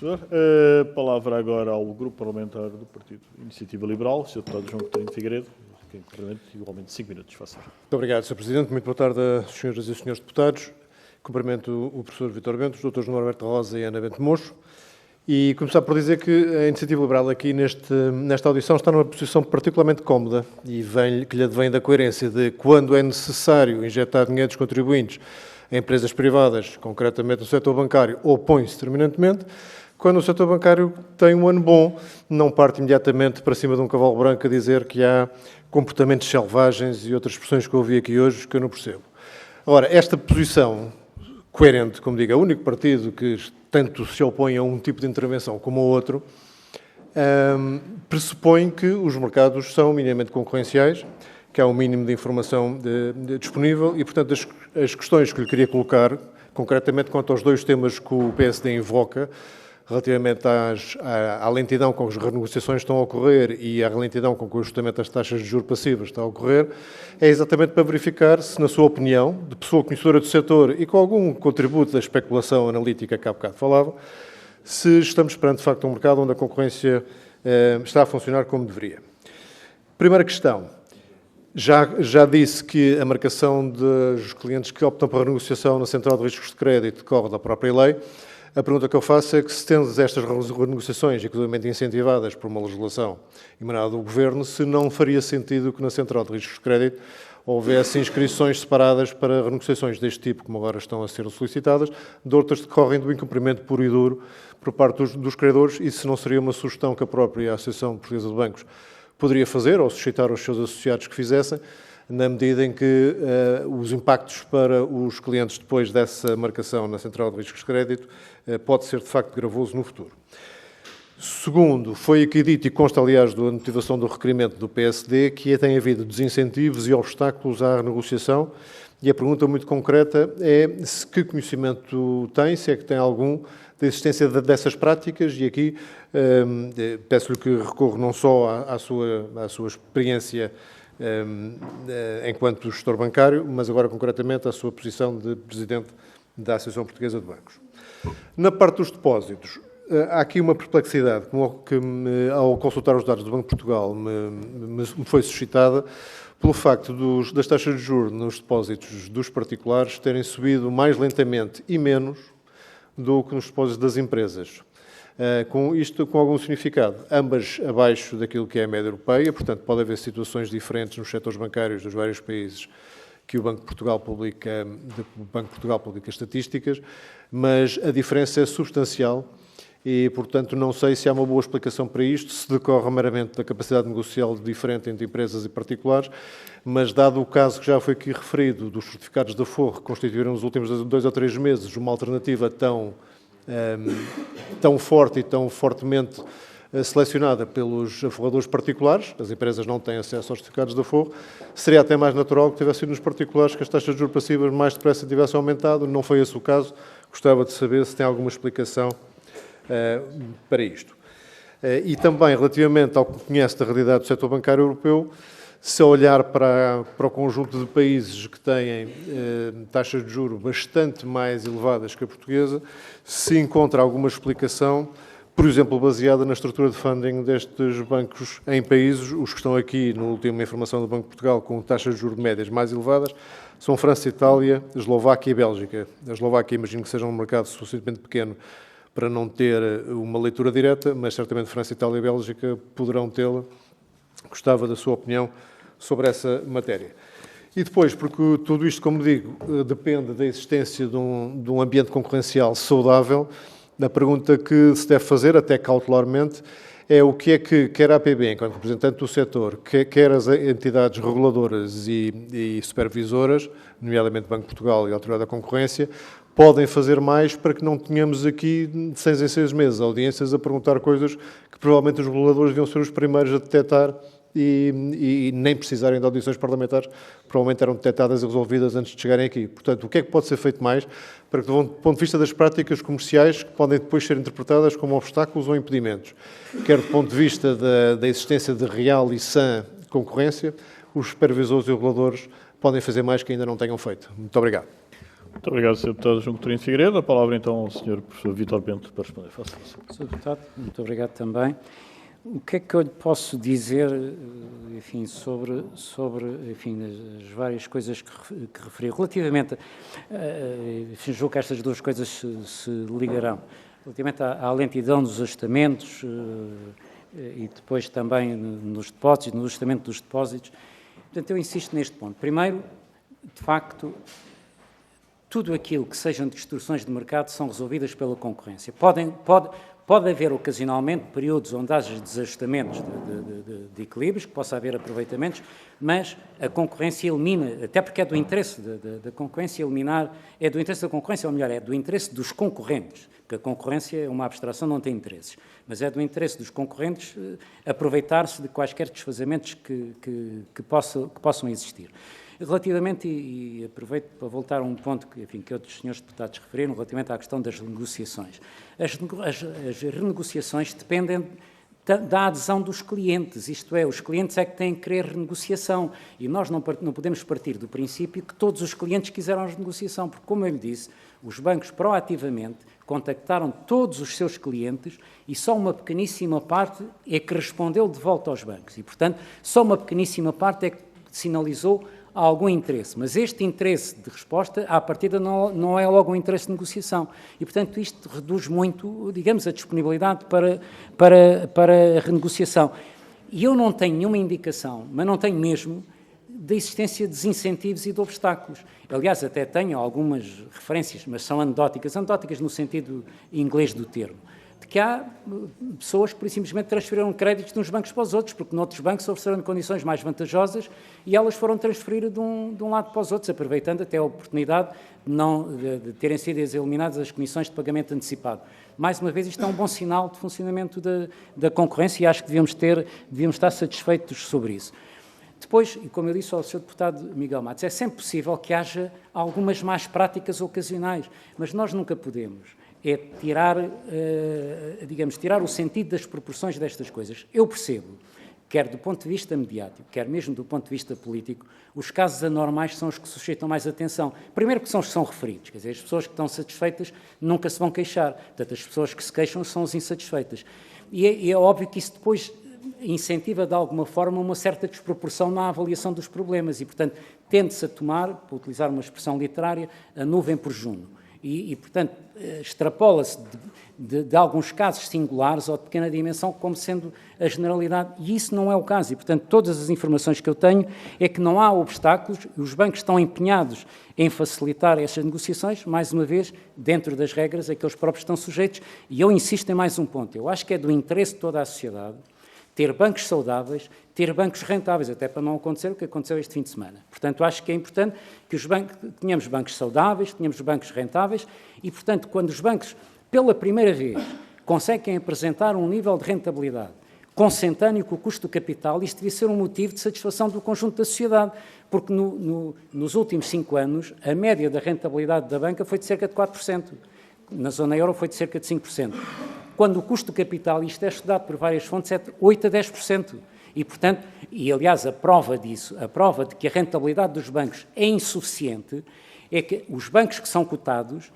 A palavra agora ao Grupo Parlamentar do Partido Iniciativa Liberal, Sr. Deputado João Coutinho Figueiredo, que tem igualmente 5 minutos, faça. Muito obrigado, Sr. Presidente. Muito boa tarde às senhoras e senhores deputados. Cumprimento o professor Vítor Bento, os doutores Norberto Rosa e Ana Bento Mocho. E começar por dizer que a Iniciativa Liberal aqui nesta audição está numa posição particularmente cómoda e que lhe advém da coerência de quando é necessário injetar dinheiro dos contribuintes em empresas privadas, concretamente no setor bancário, opõe-se terminantemente. Quando o setor bancário tem um ano bom, não parte imediatamente para cima de um cavalo branco a dizer que há comportamentos selvagens e outras expressões que eu ouvi aqui hoje que eu não percebo. Ora, esta posição coerente, como digo, é o único partido que tanto se opõe a um tipo de intervenção como ao outro, pressupõe que os mercados são minimamente concorrenciais, que há um mínimo de informação disponível e, portanto, as questões que lhe queria colocar, concretamente quanto aos dois temas que o PSD invoca, relativamente à lentidão com que as renegociações estão a ocorrer e à lentidão com que o ajustamento das taxas de juros passivas está a ocorrer, é exatamente para verificar se, na sua opinião, de pessoa conhecedora do setor e com algum contributo da especulação analítica que há bocado falava, se estamos perante, de facto, um mercado onde a concorrência está a funcionar como deveria. Primeira questão. Já disse que a marcação dos clientes que optam pela renegociação na Central de Riscos de Crédito decorre da própria lei. A pergunta que eu faço é que, se tendo estas renegociações, inclusive incentivadas por uma legislação emanada do Governo, se não faria sentido que na Central de Riscos de Crédito houvesse inscrições separadas para renegociações deste tipo, como agora estão a ser solicitadas, de outras que decorrem do incumprimento puro e duro por parte dos credores, e se não seria uma sugestão que a própria Associação Portuguesa de Bancos poderia fazer, ou suscitar aos seus associados que fizessem, na medida em que os impactos para os clientes depois dessa marcação na Central de Riscos de Crédito pode ser, de facto, gravoso no futuro. Segundo, foi aqui dito, e consta, aliás, da motivação do requerimento do PSD, que tem havido desincentivos e obstáculos à renegociação, e a pergunta muito concreta é se que conhecimento tem, se é que tem algum, da existência dessas práticas, e aqui peço-lhe que recorra não só à sua experiência enquanto gestor bancário, mas agora concretamente à sua posição de Presidente da Associação Portuguesa de Bancos. Na parte dos depósitos, há aqui uma perplexidade que ao consultar os dados do Banco de Portugal, me foi suscitada pelo facto das taxas de juros nos depósitos dos particulares terem subido mais lentamente e menos do que nos depósitos das empresas. Com algum significado, ambas abaixo daquilo que é a média europeia, portanto pode haver situações diferentes nos setores bancários dos vários países que o Banco de Portugal publica estatísticas, mas a diferença é substancial e, portanto, não sei se há uma boa explicação para isto, se decorre meramente da capacidade negocial diferente entre empresas e particulares, mas dado o caso que já foi aqui referido dos certificados da Aforo, que constituíram nos últimos 2 ou 3 meses uma alternativa tão forte e tão fortemente selecionada pelos aforradores particulares, as empresas não têm acesso aos certificados de aforro, seria até mais natural que tivesse sido nos particulares que as taxas de juros passivas mais depressa tivessem aumentado. Não foi esse o caso. Gostava de saber se tem alguma explicação para isto. E também, relativamente ao que conhece da realidade do setor bancário europeu, se olhar para o conjunto de países que têm taxas de juros bastante mais elevadas que a portuguesa, se encontra alguma explicação, por exemplo, baseada na estrutura de funding destes bancos em países, os que estão aqui, na última informação do Banco de Portugal, com taxas de juros médias mais elevadas, são França, Itália, Eslováquia e Bélgica. A Eslováquia, imagino que seja um mercado suficientemente pequeno para não ter uma leitura direta, mas certamente França, Itália e Bélgica poderão tê-la. Gostava da sua opinião sobre essa matéria. E depois, porque tudo isto, como digo, depende da existência de um ambiente concorrencial saudável, a pergunta que se deve fazer, até cautelarmente, é o que é que quer a APB, enquanto representante do setor, quer as entidades reguladoras e supervisoras, nomeadamente Banco de Portugal e a Autoridade da Concorrência, podem fazer mais para que não tenhamos aqui, de 6 em 6 meses, audiências a perguntar coisas que provavelmente os reguladores deviam ser os primeiros a detectar e nem precisarem de audições parlamentares, provavelmente eram detectadas e resolvidas antes de chegarem aqui. Portanto, o que é que pode ser feito mais para que, do ponto de vista das práticas comerciais, que podem depois ser interpretadas como obstáculos ou impedimentos, quer do ponto de vista da existência de real e sã concorrência, os supervisores e reguladores podem fazer mais que ainda não tenham feito. Muito obrigado. Muito obrigado, Sr. Deputado João Coutinho de Figueiredo. A palavra, então, ao Sr. Professor Vítor Bento para responder. Faça isso. Sr. Deputado, muito obrigado também. O que é que eu lhe posso dizer, enfim, sobre enfim, as várias coisas que referiu? Relativamente, enfim, julgo que estas duas coisas se ligarão. Relativamente à lentidão dos ajustamentos e depois também nos depósitos, no ajustamento dos depósitos. Portanto, eu insisto neste ponto. Primeiro, de facto, tudo aquilo que sejam distorções de mercado são resolvidas pela concorrência. Pode haver ocasionalmente períodos onde haja desajustamentos de equilíbrios, que possa haver aproveitamentos, mas a concorrência elimina, até porque é do interesse da concorrência eliminar, é do interesse da concorrência, ou melhor, é do interesse dos concorrentes, porque a concorrência é uma abstração, não tem interesses, mas é do interesse dos concorrentes aproveitar-se de quaisquer desfazamentos que possam existir. Relativamente, e aproveito para voltar a um ponto que outros senhores deputados referiram, relativamente à questão das negociações. As renegociações dependem da adesão dos clientes, isto é, os clientes é que têm que querer renegociação e nós não podemos partir do princípio que todos os clientes quiseram a renegociação, porque, como eu lhe disse, os bancos proativamente contactaram todos os seus clientes e só uma pequeníssima parte é que respondeu de volta aos bancos e, portanto, só uma pequeníssima parte é que sinalizou algum interesse, mas este interesse de resposta, à partida, não é logo um interesse de negociação. E, portanto, isto reduz muito, digamos, a disponibilidade para a renegociação. E eu não tenho nenhuma indicação, mas não tenho mesmo, da existência de desincentivos e de obstáculos. Aliás, até tenho algumas referências, mas são anedóticas no sentido inglês do termo, de que há pessoas que, por simplesmente, transferiram créditos de uns bancos para os outros, porque noutros bancos ofereceram condições mais vantajosas e elas foram transferir de um lado para os outros, aproveitando até a oportunidade de terem sido eliminadas as comissões de pagamento antecipado. Mais uma vez, isto é um bom sinal de funcionamento da concorrência e acho que devíamos estar satisfeitos sobre isso. Depois, e como eu disse ao Sr. Deputado Miguel Matos, é sempre possível que haja algumas más práticas ocasionais, mas nós nunca podemos tirar o sentido das proporções destas coisas. Eu percebo, quer do ponto de vista mediático, quer mesmo do ponto de vista político, os casos anormais são os que suscitam mais atenção. Primeiro que são os que são referidos, quer dizer, as pessoas que estão satisfeitas nunca se vão queixar, portanto, as pessoas que se queixam são as insatisfeitas. E é óbvio que isso depois incentiva, de alguma forma, uma certa desproporção na avaliação dos problemas e, portanto, tende-se a tomar, para utilizar uma expressão literária, a nuvem por junho. E portanto, extrapola-se de alguns casos singulares ou de pequena dimensão como sendo a generalidade, e isso não é o caso. E, portanto, todas as informações que eu tenho é que não há obstáculos, os bancos estão empenhados em facilitar essas negociações, mais uma vez, dentro das regras a que eles próprios estão sujeitos, e eu insisto em mais um ponto. Eu acho que é do interesse de toda a sociedade ter bancos saudáveis, ter bancos rentáveis, até para não acontecer o que aconteceu este fim de semana. Portanto, acho que é importante que tenhamos bancos saudáveis, tenhamos bancos rentáveis e, portanto, quando os bancos, pela primeira vez, conseguem apresentar um nível de rentabilidade consentâneo com o custo do capital, isto devia ser um motivo de satisfação do conjunto da sociedade, porque nos últimos 5 anos a média da rentabilidade da banca foi de cerca de 4%, na zona euro foi de cerca de 5%, quando o custo do capital, isto é estudado por várias fontes, é de 8% a 10%. E, portanto, aliás, a prova disso, a prova de que a rentabilidade dos bancos é insuficiente, é que os bancos que são cotados,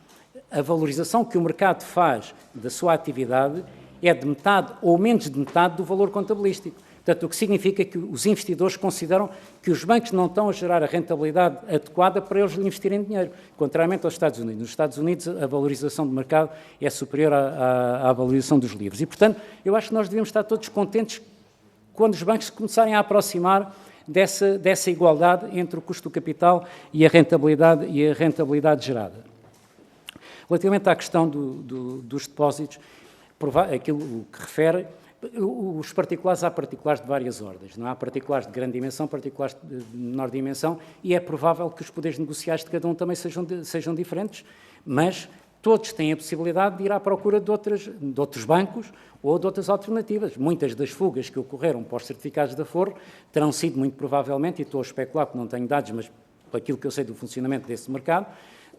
a valorização que o mercado faz da sua atividade é de metade ou menos de metade do valor contabilístico. Portanto, o que significa que os investidores consideram que os bancos não estão a gerar a rentabilidade adequada para eles investirem dinheiro, contrariamente aos Estados Unidos. Nos Estados Unidos, a valorização do mercado é superior à valorização dos livros. E, portanto, eu acho que nós devemos estar todos contentes quando os bancos começarem a aproximar dessa igualdade entre o custo do capital e a rentabilidade gerada. Relativamente à questão dos depósitos, aquilo que refere, os particulares, há particulares de várias ordens, não há particulares de grande dimensão, particulares de menor dimensão, e é provável que os poderes negociais de cada um também sejam diferentes, mas todos têm a possibilidade de ir à procura de outros bancos ou de outras alternativas. Muitas das fugas que ocorreram para os certificados de aforro terão sido, muito provavelmente, e estou a especular porque não tenho dados, mas por aquilo que eu sei do funcionamento desse mercado,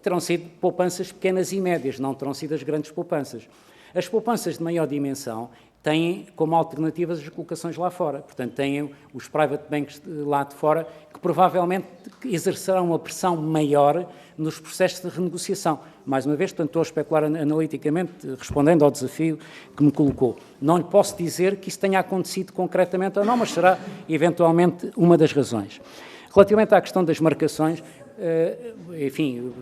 terão sido poupanças pequenas e médias, não terão sido as grandes poupanças. As poupanças de maior dimensão têm como alternativas as colocações lá fora. Portanto, têm os private banks lá de fora que provavelmente exercerão uma pressão maior nos processos de renegociação. Mais uma vez, portanto, estou a especular analiticamente, respondendo ao desafio que me colocou. Não lhe posso dizer que isso tenha acontecido concretamente ou não, mas será eventualmente uma das razões. Relativamente à questão das marcações, enfim,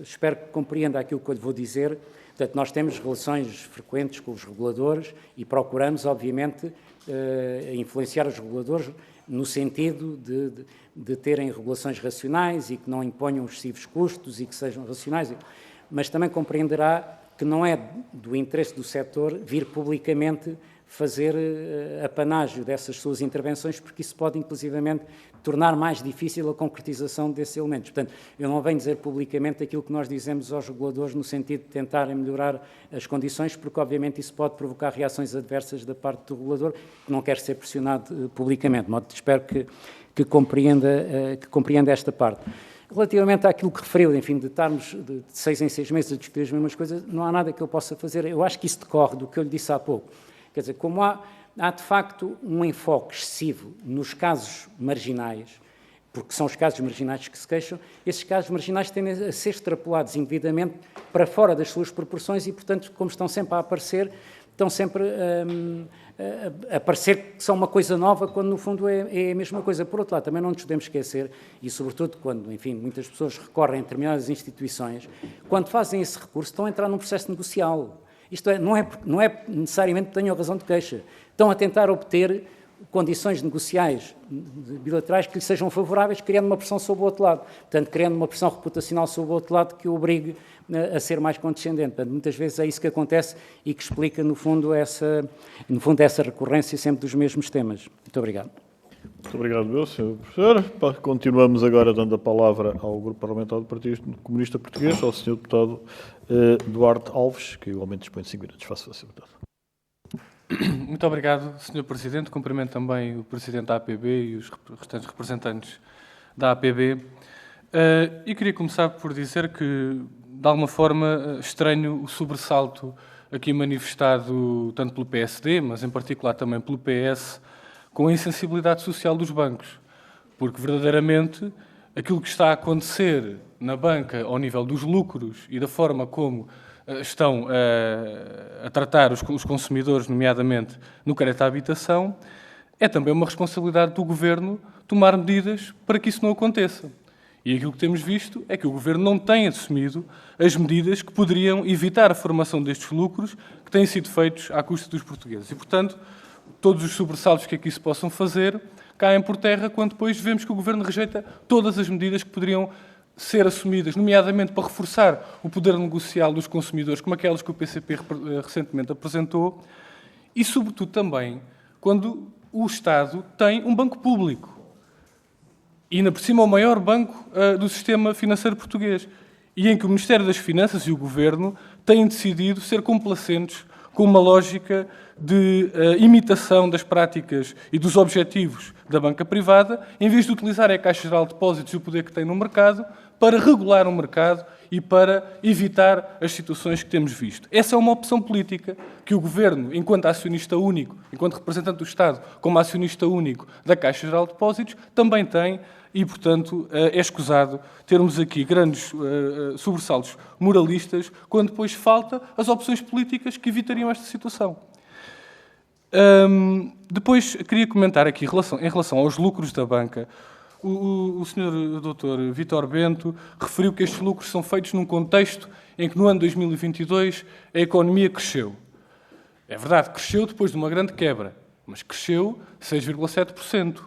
espero que compreenda aquilo que eu lhe vou dizer. Portanto, nós temos relações frequentes com os reguladores e procuramos, obviamente, influenciar os reguladores no sentido de terem regulações racionais e que não imponham excessivos custos e que sejam racionais. Mas também compreenderá que não é do interesse do setor vir publicamente fazer apanágio dessas suas intervenções, porque isso pode, inclusivamente, tornar mais difícil a concretização desses elementos. Portanto, eu não venho dizer publicamente aquilo que nós dizemos aos reguladores no sentido de tentarem melhorar as condições, porque, obviamente, isso pode provocar reações adversas da parte do regulador, que não quer ser pressionado publicamente. De modo que espero que compreenda esta parte. Relativamente àquilo que referiu, enfim, de estarmos de 6 em 6 meses a discutir as mesmas coisas, não há nada que eu possa fazer. Eu acho que isso decorre do que eu lhe disse há pouco. Quer dizer, como há de facto um enfoque excessivo nos casos marginais, porque são os casos marginais que se queixam, esses casos marginais tendem a ser extrapolados indevidamente para fora das suas proporções e, portanto, como estão sempre a aparecer, estão sempre a parecer que são uma coisa nova, quando no fundo é a mesma coisa. Por outro lado, também não nos podemos esquecer, e sobretudo quando, enfim, muitas pessoas recorrem a determinadas instituições, quando fazem esse recurso estão a entrar num processo negocial. Isto é, não é necessariamente que tenham razão de queixa. Estão a tentar obter condições negociais bilaterais que lhe sejam favoráveis, criando uma pressão sobre o outro lado. Portanto, criando uma pressão reputacional sobre o outro lado que o obrigue a ser mais condescendente. Portanto, muitas vezes é isso que acontece e que explica, no fundo, essa recorrência sempre dos mesmos temas. Muito obrigado. Muito obrigado, meu Sr. Professor. Continuamos agora dando a palavra ao Grupo Parlamentar do Partido Comunista Português, ao Sr. Deputado Duarte Alves, que igualmente dispõe de 5 minutos. Faça-se, Sr. Deputado. Muito obrigado, Sr. Presidente. Cumprimento também o Presidente da APB e os restantes representantes da APB. E queria começar por dizer que, de alguma forma, estranho o sobressalto aqui manifestado tanto pelo PSD, mas em particular também pelo PS, com a insensibilidade social dos bancos, porque verdadeiramente aquilo que está a acontecer na banca ao nível dos lucros e da forma como estão a tratar os consumidores, nomeadamente no crédito à habitação, é também uma responsabilidade do Governo tomar medidas para que isso não aconteça. E aquilo que temos visto é que o Governo não tem assumido as medidas que poderiam evitar a formação destes lucros que têm sido feitos à custa dos portugueses. E, portanto, todos os sobressaltos que aqui se possam fazer caem por terra quando depois vemos que o Governo rejeita todas as medidas que poderiam ser assumidas, nomeadamente para reforçar o poder negocial dos consumidores, como aquelas que o PCP recentemente apresentou, e, sobretudo, também quando o Estado tem um banco público. E, ainda por cima, o maior banco do sistema financeiro português, e em que o Ministério das Finanças e o Governo têm decidido ser complacentes com uma lógica de imitação das práticas e dos objetivos da banca privada, em vez de utilizar a Caixa Geral de Depósitos e o poder que tem no mercado para regular o mercado e para evitar as situações que temos visto. Essa é uma opção política que o Governo, enquanto acionista único, enquanto representante do Estado, como acionista único da Caixa Geral de Depósitos, também tem e, portanto, é escusado termos aqui grandes sobressaltos moralistas quando depois falta as opções políticas que evitariam esta situação. Depois, queria comentar aqui, em relação aos lucros da banca, o Sr. Dr. Vítor Bento referiu que estes lucros são feitos num contexto em que, no ano 2022, a economia cresceu. É verdade, cresceu depois de uma grande quebra, mas cresceu 6,7%.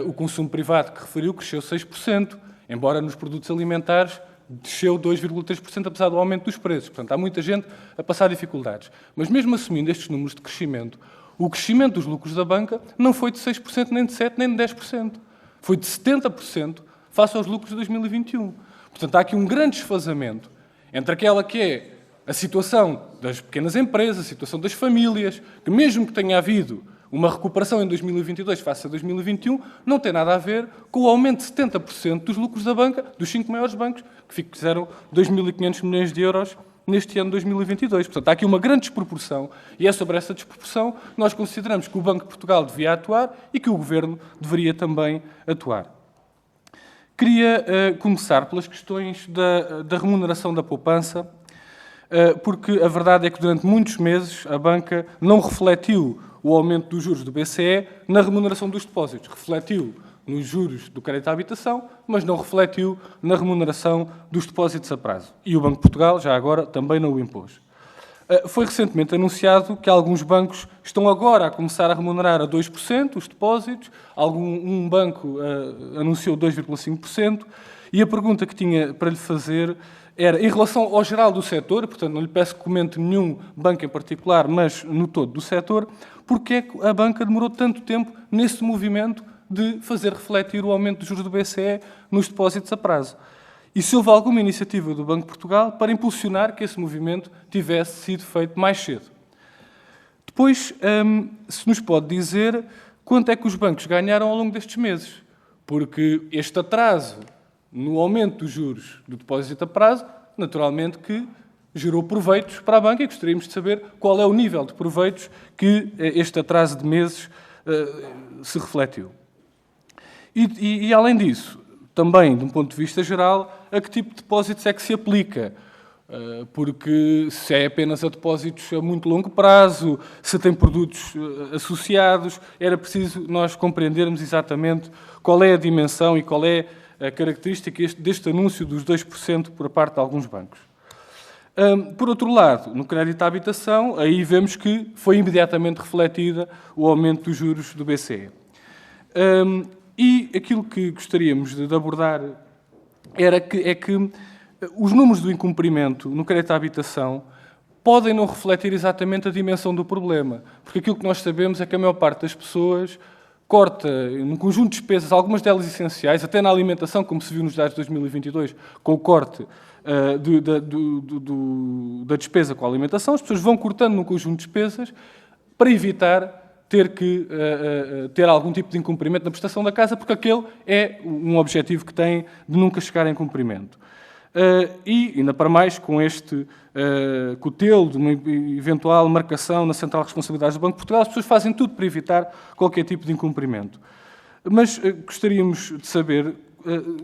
O consumo privado que referiu cresceu 6%, embora nos produtos alimentares desceu 2,3%, apesar do aumento dos preços. Portanto, há muita gente a passar dificuldades. Mas mesmo assumindo estes números de crescimento, o crescimento dos lucros da banca não foi de 6%, nem de 7%, nem de 10%. Foi de 70% face aos lucros de 2021. Portanto, há aqui um grande desfazamento entre aquela que é a situação das pequenas empresas, a situação das famílias, que mesmo que tenha havido uma recuperação em 2022 face a 2021, não tem nada a ver com o aumento de 70% dos lucros da banca, dos 5 maiores bancos, que fizeram 2.500 milhões de euros neste ano de 2022. Portanto, há aqui uma grande desproporção, e é sobre essa desproporção que nós consideramos que o Banco de Portugal devia atuar e que o Governo deveria também atuar. Queria começar pelas questões da remuneração da poupança, porque a verdade é que durante muitos meses a banca não refletiu o aumento dos juros do BCE na remuneração dos depósitos. Refletiu nos juros do crédito à habitação, mas não refletiu na remuneração dos depósitos a prazo. E o Banco de Portugal, já agora, também não o impôs. Foi recentemente anunciado que alguns bancos estão agora a começar a remunerar a 2% os depósitos, um banco anunciou 2,5%, e a pergunta que tinha para lhe fazer era, em relação ao geral do setor, portanto não lhe peço que comente nenhum banco em particular, mas no todo do setor, porque é que a banca demorou tanto tempo nesse movimento de fazer refletir o aumento dos juros do BCE nos depósitos a prazo? E se houve alguma iniciativa do Banco de Portugal para impulsionar que esse movimento tivesse sido feito mais cedo? Depois, se nos pode dizer quanto é que os bancos ganharam ao longo destes meses, porque este atraso no aumento dos juros do depósito a prazo, naturalmente que gerou proveitos para a banca e gostaríamos de saber qual é o nível de proveitos que este atraso de meses se refletiu. E além disso, também, de um ponto de vista geral, a que tipo de depósitos é que se aplica? Porque se é apenas a depósitos a muito longo prazo, se tem produtos associados, era preciso nós compreendermos exatamente qual é a dimensão e qual é a característica deste anúncio dos 2% por parte de alguns bancos. Por outro lado, no crédito à habitação, aí vemos que foi imediatamente refletida o aumento dos juros do BCE. E aquilo que gostaríamos de abordar é que os números do incumprimento no crédito à habitação podem não refletir exatamente a dimensão do problema, porque aquilo que nós sabemos é que a maior parte das pessoas corta num conjunto de despesas, algumas delas essenciais, até na alimentação, como se viu nos dados de 2022, com o corte da despesa com a alimentação, as pessoas vão cortando num conjunto de despesas para evitar ter algum tipo de incumprimento na prestação da casa, porque aquele é um objetivo que têm de nunca chegar em cumprimento. E, ainda para mais, com este cutelo de uma eventual marcação na Central de Responsabilidades do Banco de Portugal, as pessoas fazem tudo para evitar qualquer tipo de incumprimento. Mas gostaríamos de saber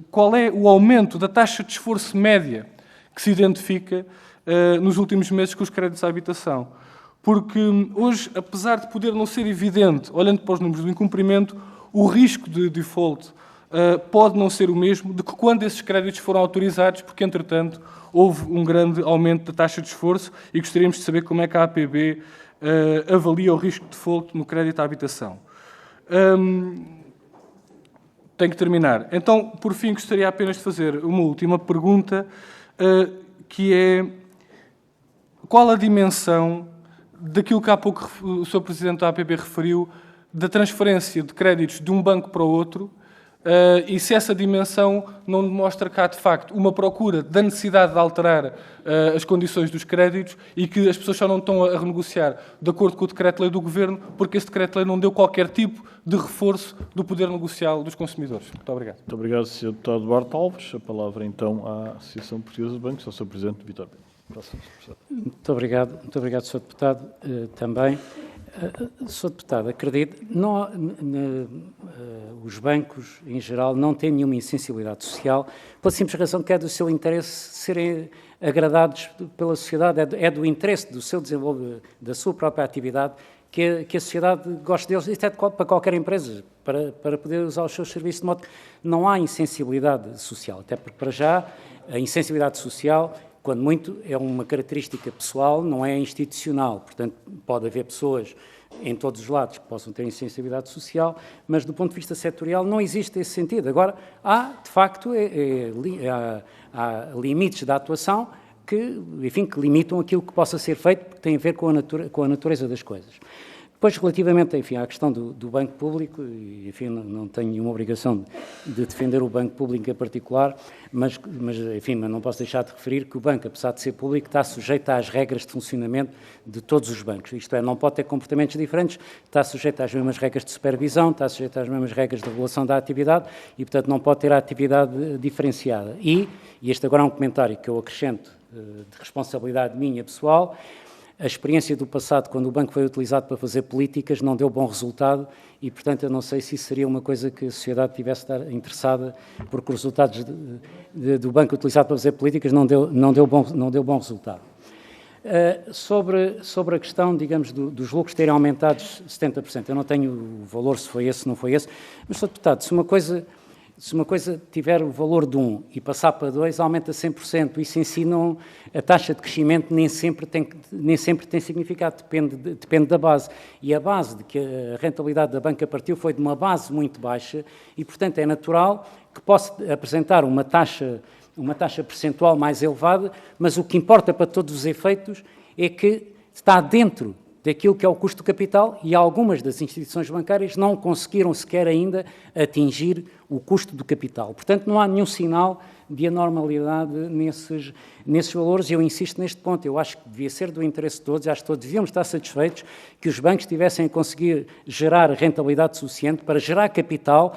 qual é o aumento da taxa de esforço média que se identifica nos últimos meses com os créditos à habitação. Porque hoje, apesar de poder não ser evidente, olhando para os números do incumprimento, o risco de default pode não ser o mesmo de que quando esses créditos foram autorizados, porque, entretanto, houve um grande aumento da taxa de esforço e gostaríamos de saber como é que a APB avalia o risco de default no crédito à habitação. Tenho que terminar. Então, por fim, gostaria apenas de fazer uma última pergunta, que é qual a dimensão daquilo que há pouco o Sr. Presidente da APB referiu, da transferência de créditos de um banco para o outro, E se essa dimensão não demonstra cá, de facto, uma procura da necessidade de alterar as condições dos créditos e que as pessoas só não estão a renegociar de acordo com o decreto-lei do Governo, porque esse decreto-lei não deu qualquer tipo de reforço do poder negocial dos consumidores. Muito obrigado. Muito obrigado, Sr. Deputado Duarte Alves. A palavra, então, à Associação Portuguesa de Bancos, ao Sr. Presidente Vítor Bento. Muito obrigado, Sr. Deputado, também. Sr. Deputado, acredito, os bancos, em geral, não têm nenhuma insensibilidade social, pela simples razão que é do seu interesse serem agradados pela sociedade, é do interesse do seu desenvolvimento, da sua própria atividade, que a sociedade goste deles. Isto é para qualquer empresa, para poder usar os seus serviços, de modo que não há insensibilidade social, até porque, para já, a insensibilidade social, quando muito, é uma característica pessoal, não é institucional. Portanto, pode haver pessoas em todos os lados que possam ter insensibilidade social, mas do ponto de vista setorial não existe esse sentido. Agora, há, de facto, há limites da atuação que limitam aquilo que possa ser feito, porque tem a ver com a natureza das coisas. Depois, relativamente, enfim, à questão do banco público, e, enfim, não tenho nenhuma obrigação de defender o banco público em particular, mas enfim, não posso deixar de referir que o banco, apesar de ser público, está sujeito às regras de funcionamento de todos os bancos. Isto é, não pode ter comportamentos diferentes, está sujeito às mesmas regras de supervisão, está sujeito às mesmas regras de regulação da atividade e, portanto, não pode ter a atividade diferenciada. E este agora é um comentário que eu acrescento de responsabilidade minha pessoal. A experiência do passado, quando o banco foi utilizado para fazer políticas, não deu bom resultado e, portanto, eu não sei se isso seria uma coisa que a sociedade tivesse de estar interessada, porque os resultados do banco utilizado para fazer políticas não deu bom resultado. Sobre a questão, digamos, dos lucros terem aumentado 70%, eu não tenho o valor, se foi esse, se não foi esse, mas, Sr. Deputado, se uma coisa tiver o valor de 1 e passar para 2, aumenta 100%. Isso em si não, a taxa de crescimento nem sempre tem significado, depende da base. E a base de que a rentabilidade da banca partiu foi de uma base muito baixa e, portanto, é natural que possa apresentar uma taxa percentual mais elevada, mas o que importa para todos os efeitos é que está dentro daquilo que é o custo do capital e algumas das instituições bancárias não conseguiram sequer ainda atingir o custo do capital. Portanto, não há nenhum sinal de anormalidade nesses valores e eu insisto neste ponto. Eu acho que devia ser do interesse de todos, acho que todos devíamos estar satisfeitos que os bancos tivessem a conseguir gerar rentabilidade suficiente para gerar capital,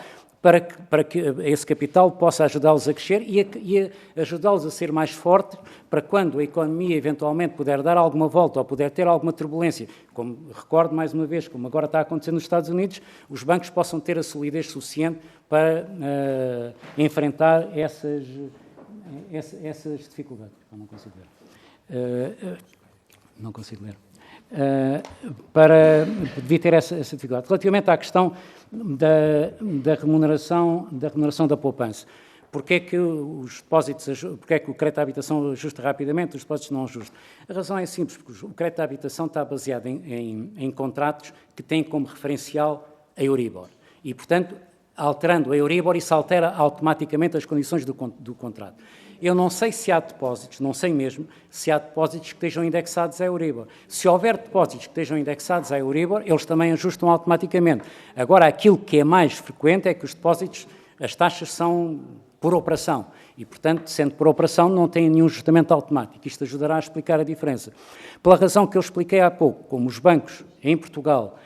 para que esse capital possa ajudá-los a crescer e ajudá-los a ser mais fortes para quando a economia eventualmente puder dar alguma volta ou puder ter alguma turbulência, como recordo mais uma vez, como agora está a acontecer nos Estados Unidos, os bancos possam ter a solidez suficiente para enfrentar essas dificuldades. Não consigo ler. Devia ter essa dificuldade. Relativamente à questão da remuneração da poupança, porque é que os depósitos, porque é que o crédito à habitação ajusta rapidamente, os depósitos não ajustam? A razão é simples, porque o crédito à habitação está baseado em contratos que têm como referencial a Euribor. E, portanto, alterando a Euribor, isso altera automaticamente as condições do contrato. Eu não sei se há depósitos, não sei mesmo, se há depósitos que estejam indexados à Euribor. Se houver depósitos que estejam indexados à Euribor, eles também ajustam automaticamente. Agora, aquilo que é mais frequente é que os depósitos, as taxas são por operação e, portanto, sendo por operação, não têm nenhum ajustamento automático. Isto ajudará a explicar a diferença. Pela razão que eu expliquei há pouco, como os bancos em Portugal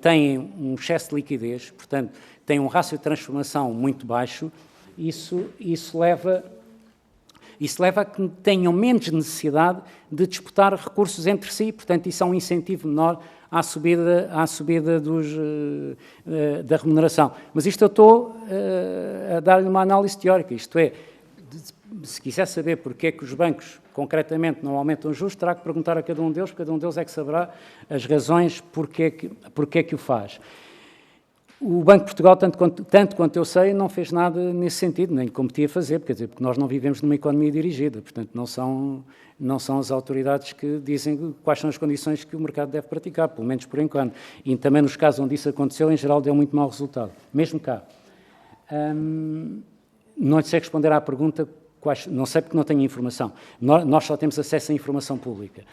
têm um excesso de liquidez, portanto, têm um rácio de transformação muito baixo, isso leva a que tenham menos necessidade de disputar recursos entre si, portanto, isso é um incentivo menor à subida da remuneração. Mas isto eu estou a dar-lhe uma análise teórica, isto é, se quiser saber porque é que os bancos concretamente não aumentam os juros, terá que perguntar a cada um deles, porque cada um deles é que saberá as razões porque é que o faz. O Banco de Portugal, tanto quanto eu sei, não fez nada nesse sentido, nem competia fazer, porque nós não vivemos numa economia dirigida, portanto não são as autoridades que dizem quais são as condições que o mercado deve praticar, pelo menos por enquanto. E também nos casos onde isso aconteceu, em geral, deu muito mau resultado, mesmo cá. Não lhe sei responder à pergunta não sei porque não tenho informação. Nós só temos acesso à informação pública.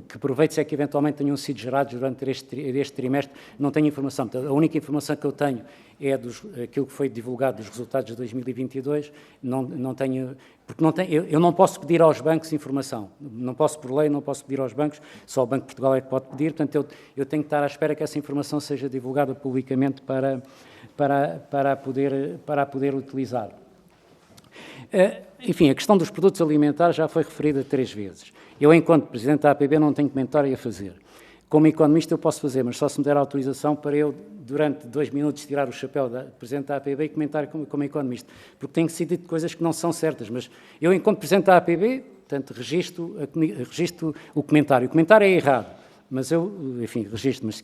Que proveitos é que eventualmente tenham sido gerados durante este trimestre, não tenho informação. A única informação que eu tenho é aquilo que foi divulgado dos resultados de 2022, não tenho, porque eu não posso pedir aos bancos informação, não posso por lei, não posso pedir aos bancos, só o Banco de Portugal é que pode pedir, portanto eu tenho que estar à espera que essa informação seja divulgada publicamente para a poder utilizar. Enfim, a questão dos produtos alimentares já foi referida 3 vezes. Eu, enquanto Presidente da APB, não tenho comentário a fazer. Como economista eu posso fazer, mas só se me der autorização para eu, durante 2 minutos, tirar o chapéu da Presidente da APB e comentar como economista. Porque tenho sido dito coisas que não são certas, mas eu, enquanto Presidente da APB, portanto, registro o comentário. O comentário é errado, mas eu, enfim, registro, mas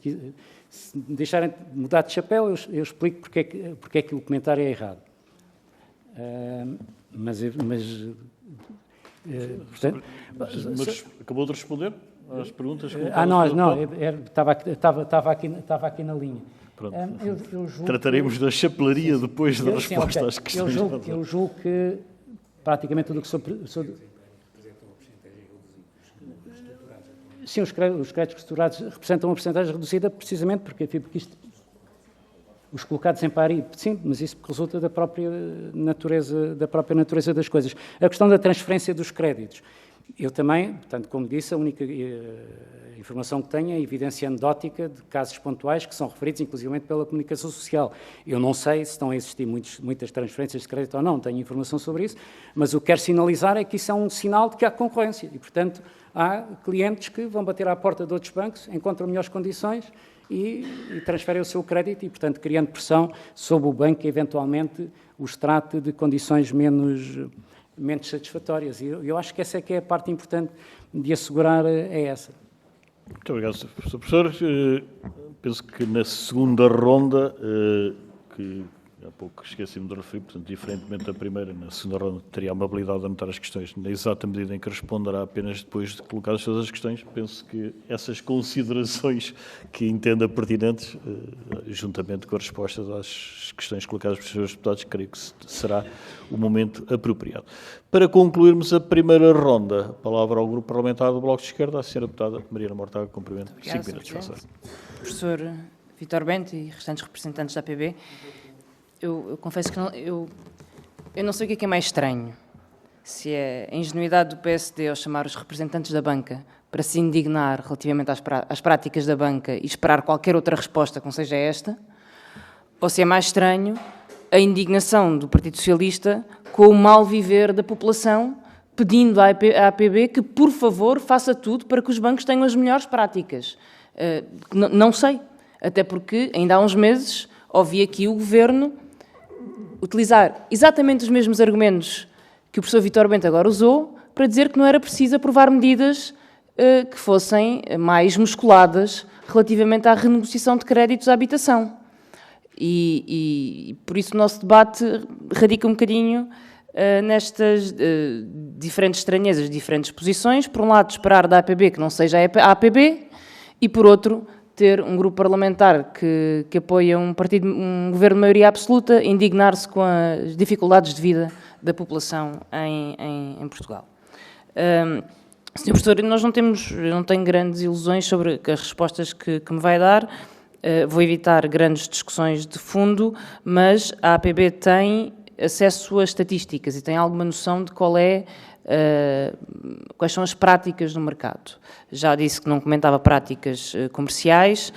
se me deixarem mudar de chapéu, eu explico porque é que o comentário é errado. Portanto, mas acabou de responder às perguntas? Estava aqui na linha. Pronto. Trataremos da chapelaria depois da resposta às questões. Eu julgo que praticamente tudo o que Sim, os créditos estruturados representam uma porcentagem reduzida precisamente porque isto, os colocados em pari, sim, mas isso resulta da própria natureza das coisas. A questão da transferência dos créditos. Eu também, portanto, como disse, a única informação que tenho é a evidência anedótica de casos pontuais que são referidos, inclusivamente, pela comunicação social. Eu não sei se estão a existir muitas transferências de crédito ou não tenho informação sobre isso, mas o que quero sinalizar é que isso é um sinal de que há concorrência e, portanto, há clientes que vão bater à porta de outros bancos, encontram melhores condições e transferem o seu crédito e, portanto, criando pressão sobre o banco que, eventualmente, os trate de condições menos satisfatórias. E eu acho que essa é que é a parte importante de assegurar essa. Muito obrigado, Sr. Professor. Penso que na segunda ronda, que há pouco esqueci-me de referir, portanto, diferentemente da primeira, na segunda ronda teria a amabilidade de anotar as questões na exata medida em que responderá apenas depois de colocadas todas as questões. Penso que essas considerações que entenda pertinentes, juntamente com as respostas às questões colocadas pelos senhores deputados, creio que será o momento apropriado. Para concluirmos a primeira ronda, a palavra ao Grupo Parlamentar do Bloco de Esquerda, à senhora deputada Mariana Mortágua, cumprimento. 5 minutos, Professor Vítor Bento e restantes representantes da APB, eu confesso que eu não sei o que é mais estranho. Se é a ingenuidade do PSD ao chamar os representantes da banca para se indignar relativamente às práticas da banca e esperar qualquer outra resposta que não seja esta, ou se é mais estranho a indignação do Partido Socialista com o mal viver da população, pedindo à APB que, por favor, faça tudo para que os bancos tenham as melhores práticas. Não sei, até porque ainda há uns meses ouvi aqui o Governo utilizar exatamente os mesmos argumentos que o professor Vítor Bento agora usou para dizer que não era preciso aprovar medidas que fossem mais musculadas relativamente à renegociação de créditos à habitação. E por isso o nosso debate radica um bocadinho nestas diferentes estranhezas, diferentes posições. Por um lado, esperar da APB que não seja a APB e, por outro, ter um grupo parlamentar que apoia um governo de maioria absoluta, indignar-se com as dificuldades de vida da população em Portugal. Sr. Professor, eu não tenho grandes ilusões sobre as respostas que me vai dar. Vou evitar grandes discussões de fundo, mas a APB tem acesso a estatísticas e tem alguma noção de quais são as práticas no mercado. Já disse que não comentava práticas comerciais.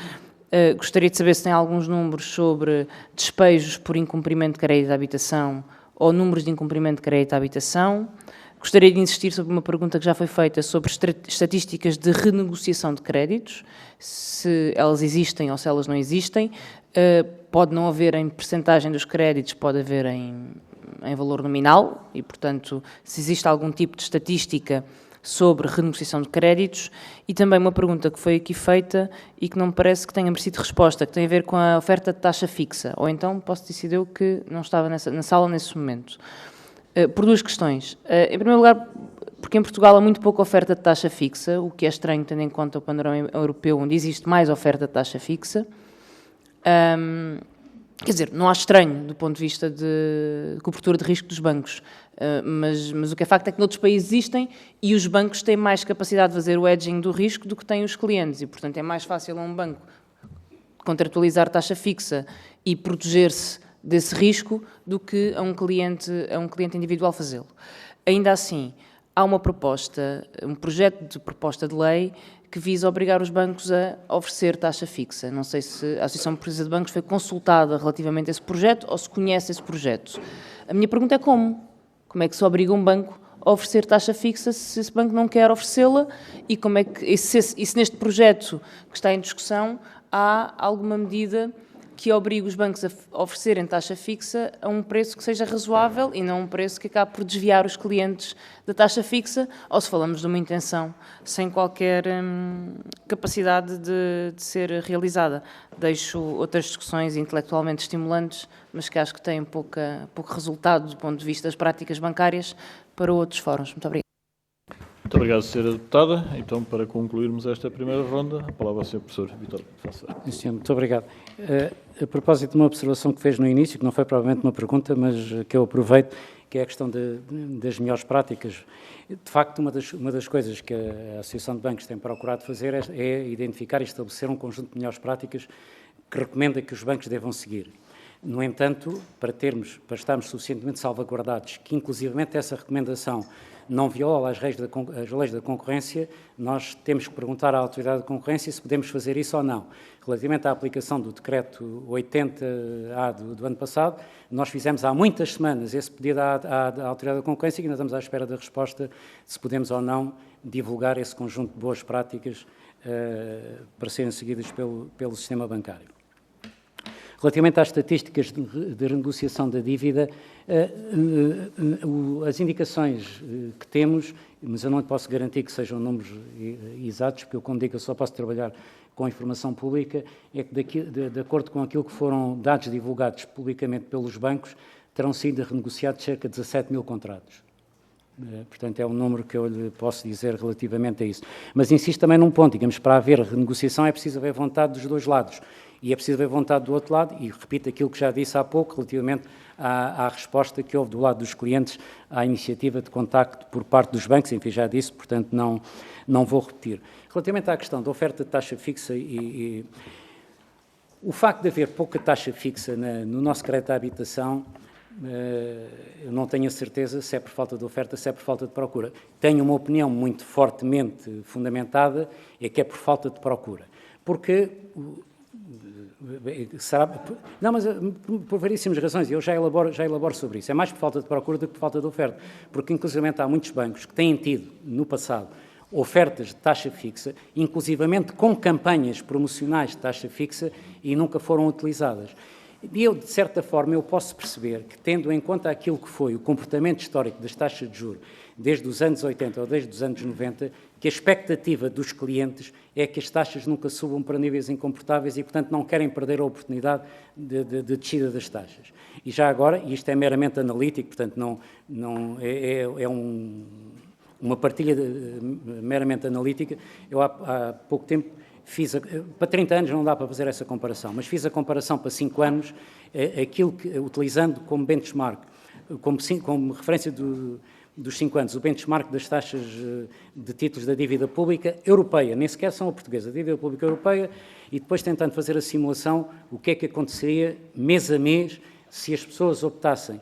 Gostaria de saber se tem alguns números sobre despejos por incumprimento de crédito de habitação ou números de incumprimento de crédito de habitação. Gostaria de insistir sobre uma pergunta que já foi feita sobre estatísticas de renegociação de créditos, se elas existem ou se elas não existem. Pode não haver em percentagem dos créditos, pode haver em valor nominal e, portanto, se existe algum tipo de estatística sobre renegociação de créditos. E também uma pergunta que foi aqui feita e que não me parece que tenha merecido resposta, que tem a ver com a oferta de taxa fixa. Ou então, posso decidir eu que não estava na sala nesse momento. Por 2 questões. Em primeiro lugar, porque em Portugal há muito pouca oferta de taxa fixa, o que é estranho tendo em conta o panorama europeu, onde existe mais oferta de taxa fixa. Quer dizer, não acho estranho do ponto de vista de cobertura de risco dos bancos, mas o que é facto é que noutros países existem e os bancos têm mais capacidade de fazer o hedging do risco do que têm os clientes e, portanto, é mais fácil a um banco contratualizar taxa fixa e proteger-se desse risco do que a um cliente individual fazê-lo. Ainda assim, há uma proposta, um projeto de proposta de lei que visa obrigar os bancos a oferecer taxa fixa. Não sei se a Associação Portuguesa de Bancos foi consultada relativamente a esse projeto ou se conhece esse projeto. A minha pergunta é como? Como é que se obriga um banco a oferecer taxa fixa se esse banco não quer oferecê-la e como é que, e se neste projeto que está em discussão há alguma medida que obrigue os bancos a oferecerem taxa fixa a um preço que seja razoável e não um preço que acabe por desviar os clientes da taxa fixa, ou se falamos de uma intenção sem qualquer capacidade de ser realizada. Deixo outras discussões intelectualmente estimulantes, mas que acho que têm pouco resultado do ponto de vista das práticas bancárias para outros fóruns. Muito obrigada. Muito obrigado, Sra. Deputada. Então, para concluirmos esta primeira ronda, a palavra ao Sr. Professor Vítor. Sim, senhor, muito obrigado. A propósito de uma observação que fez no início, que não foi provavelmente uma pergunta, mas que eu aproveito, que é a questão das melhores práticas. De facto, uma das coisas que a Associação de Bancos tem procurado fazer é identificar e estabelecer um conjunto de melhores práticas que recomenda que os bancos devam seguir. No entanto, para estarmos suficientemente salvaguardados, que inclusivamente essa recomendação não viola as leis da concorrência, nós temos que perguntar à Autoridade de Concorrência se podemos fazer isso ou não. Relativamente à aplicação do Decreto 80A do ano passado, nós fizemos há muitas semanas esse pedido à Autoridade de Concorrência e ainda estamos à espera da resposta de se podemos ou não divulgar esse conjunto de boas práticas para serem seguidas pelo sistema bancário. Relativamente às estatísticas de renegociação da dívida, as indicações que temos, mas eu não posso garantir que sejam números exatos, porque eu, como digo, eu só posso trabalhar com a informação pública, é que de acordo com aquilo que foram dados divulgados publicamente pelos bancos, terão sido renegociados cerca de 17 mil contratos. Portanto, é um número que eu lhe posso dizer relativamente a isso. Mas insisto também num ponto, digamos, para haver renegociação é preciso haver vontade dos dois lados. E é preciso haver vontade do outro lado, e repito aquilo que já disse há pouco, relativamente à resposta que houve do lado dos clientes à iniciativa de contacto por parte dos bancos, enfim, já disse, portanto não vou repetir. Relativamente à questão da oferta de taxa fixa o facto de haver pouca taxa fixa no nosso crédito à habitação, eu não tenho a certeza se é por falta de oferta, se é por falta de procura. Tenho uma opinião muito fortemente fundamentada, é que é por falta de procura. Porque... Não, mas por variíssimas razões, eu já elaboro sobre isso. É mais por falta de procura do que por falta de oferta, porque inclusivamente há muitos bancos que têm tido, no passado, ofertas de taxa fixa, inclusivamente com campanhas promocionais de taxa fixa e nunca foram utilizadas. E eu, de certa forma, eu posso perceber que, tendo em conta aquilo que foi o comportamento histórico das taxas de juros desde os anos 80 ou desde os anos 90, que a expectativa dos clientes é que as taxas nunca subam para níveis incomportáveis e, portanto, não querem perder a oportunidade de descida das taxas. E já agora, e isto é meramente analítico, portanto, uma partilha meramente analítica, eu há pouco tempo para 30 anos não dá para fazer essa comparação, mas fiz a comparação para 5 anos, utilizando como benchmark, como referência dos 5 anos, o benchmark das taxas de títulos da dívida pública europeia, nem sequer são a portuguesa, a dívida pública europeia, e depois tentando fazer a simulação, o que é que aconteceria mês a mês se as pessoas optassem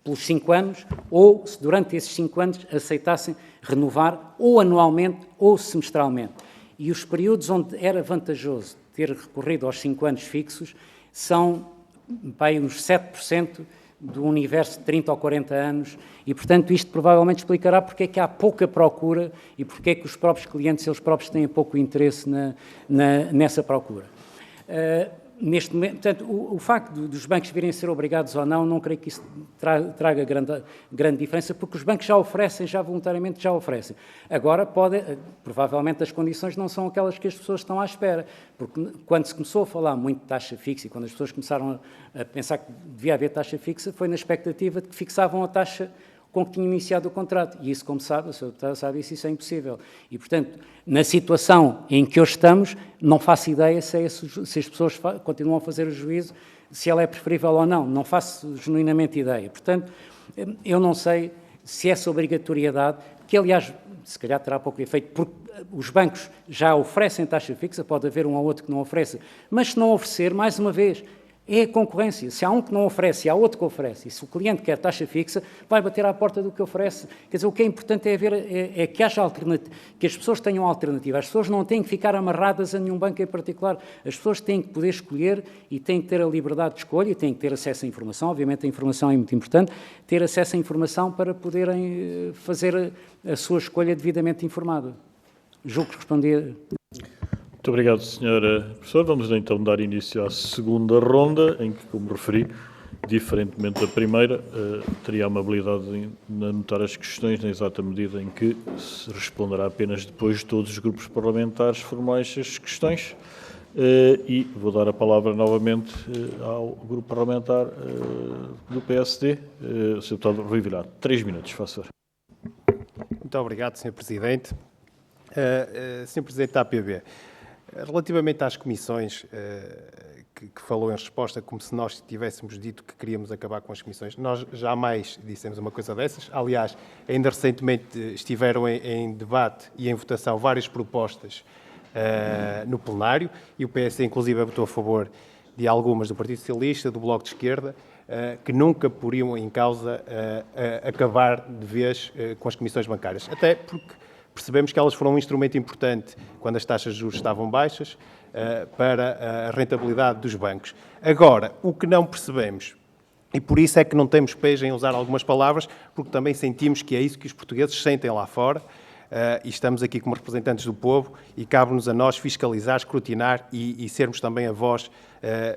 pelos 5 anos ou se durante esses 5 anos aceitassem renovar ou anualmente ou semestralmente. E os períodos onde era vantajoso ter recorrido aos 5 anos fixos são uns 7% do universo de 30 ou 40 anos e, portanto, isto provavelmente explicará porque é que há pouca procura e porque é que os próprios clientes, eles próprios têm pouco interesse nessa procura. Neste momento, portanto, o facto dos bancos virem a ser obrigados ou não creio que isso traga grande diferença, porque os bancos já voluntariamente já oferecem. Agora, provavelmente as condições não são aquelas que as pessoas estão à espera, porque quando se começou a falar muito de taxa fixa e quando as pessoas começaram a pensar que devia haver taxa fixa, foi na expectativa de que fixavam a taxa com que tinham iniciado o contrato. E isso, como sabe, a senhora deputada sabe isso é impossível. E, portanto, na situação em que hoje estamos, não faço ideia se as pessoas continuam a fazer o juízo se ela é preferível ou não. Não faço genuinamente ideia. Portanto, eu não sei se essa obrigatoriedade, que aliás, se calhar terá pouco efeito, porque os bancos já oferecem taxa fixa, pode haver um ou outro que não ofereça, mas se não oferecer, mais uma vez, é a concorrência. Se há um que não oferece e há outro que oferece, e se o cliente quer taxa fixa, vai bater à porta do que oferece. Quer dizer, o que é importante é que haja alternativa, que as pessoas tenham alternativa. As pessoas não têm que ficar amarradas a nenhum banco em particular. As pessoas têm que poder escolher e têm que ter a liberdade de escolha e têm que ter acesso à informação. Obviamente a informação é muito importante, ter acesso à informação para poderem fazer a sua escolha devidamente informada. Julgo que respondi. Muito obrigado, Sr. Professor. Vamos então dar início à segunda ronda, em que, como referi, diferentemente da primeira, teria a amabilidade de anotar as questões na exata medida em que se responderá apenas depois de todos os grupos parlamentares formais as questões. E vou dar a palavra novamente ao grupo parlamentar do PSD, o Sr. Deputado Rui Vilar. 3 minutos, faça favor. Muito obrigado, Sr. Presidente. Sr. Presidente da APB, relativamente às comissões que falou em resposta, como se nós tivéssemos dito que queríamos acabar com as comissões, nós jamais dissemos uma coisa dessas. Aliás, ainda recentemente estiveram em debate e em votação várias propostas no plenário, e o PSD inclusive votou a favor de algumas do Partido Socialista, do Bloco de Esquerda, que nunca poriam em causa acabar de vez com as comissões bancárias. Até porque percebemos que elas foram um instrumento importante quando as taxas de juros estavam baixas para a rentabilidade dos bancos. Agora, o que não percebemos, e por isso é que não temos pejo em usar algumas palavras, porque também sentimos que é isso que os portugueses sentem lá fora, e estamos aqui como representantes do povo e cabe-nos a nós fiscalizar, escrutinar e sermos também a voz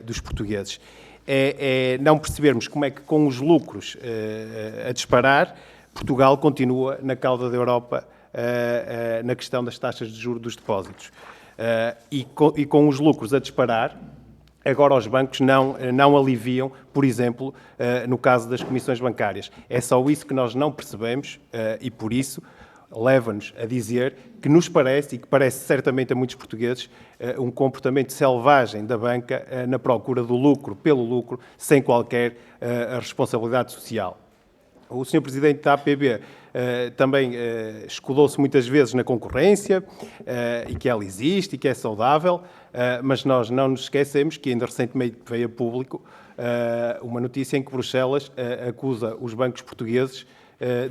dos portugueses. É não percebermos como é que com os lucros a disparar, Portugal continua na cauda da Europa na questão das taxas de juros dos depósitos. E com os lucros a disparar, agora os bancos não aliviam, por exemplo, no caso das comissões bancárias. É só isso que nós não percebemos e, por isso, leva-nos a dizer que nos parece, e que parece certamente a muitos portugueses, um comportamento selvagem da banca na procura do lucro, pelo lucro, sem qualquer responsabilidade social. O Sr. Presidente da APB também escudou-se muitas vezes na concorrência e que ela existe e que é saudável, mas nós não nos esquecemos que ainda recentemente veio a público uma notícia em que Bruxelas acusa os bancos portugueses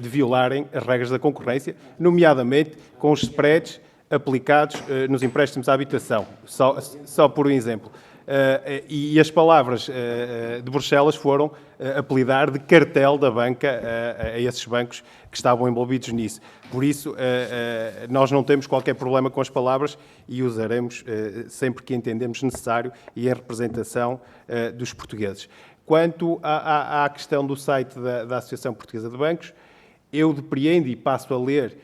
de violarem as regras da concorrência, nomeadamente com os spreads aplicados nos empréstimos à habitação, só por um exemplo. E as palavras de Bruxelas foram apelidar de cartel da banca a esses bancos que estavam envolvidos nisso. Por isso, nós não temos qualquer problema com as palavras e usaremos sempre que entendemos necessário e em representação dos portugueses. Quanto à questão do site da Associação Portuguesa de Bancos, eu depreendo e passo a ler,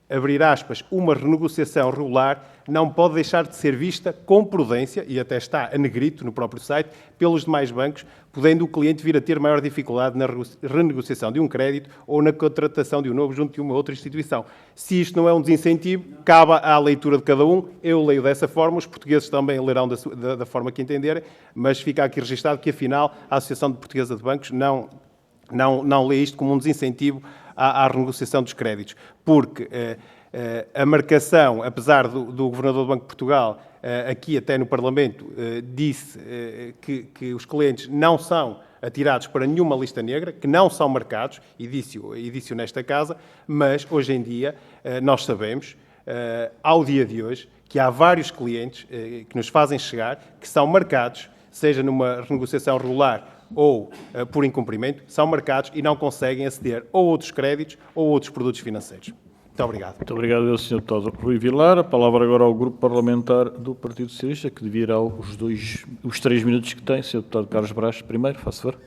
abrir aspas, uma renegociação regular não pode deixar de ser vista com prudência, e até está a negrito no próprio site, pelos demais bancos, podendo o cliente vir a ter maior dificuldade na renegociação de um crédito ou na contratação de um novo junto de uma outra instituição. Se isto não é um desincentivo, cabe à leitura de cada um. Eu leio dessa forma, os portugueses também lerão da forma que entenderem, mas fica aqui registado que, afinal, a Associação Portuguesa de Bancos não lê isto como um desincentivo à renegociação dos créditos, porque a marcação, apesar do Governador do Banco de Portugal, aqui até no Parlamento, disse que os clientes não são atirados para nenhuma lista negra, que não são marcados, e disse-o nesta casa, mas hoje em dia nós sabemos, ao dia de hoje, que há vários clientes que nos fazem chegar, que são marcados, seja numa renegociação regular ou por incumprimento, são marcados e não conseguem aceder a outros créditos ou outros produtos financeiros. Muito obrigado. Muito obrigado, Sr. Deputado Rui Vilar. A palavra agora ao Grupo Parlamentar do Partido Socialista, que dividirá os 3 minutos que tem. Sr. Deputado Carlos Brás, primeiro, faça favor.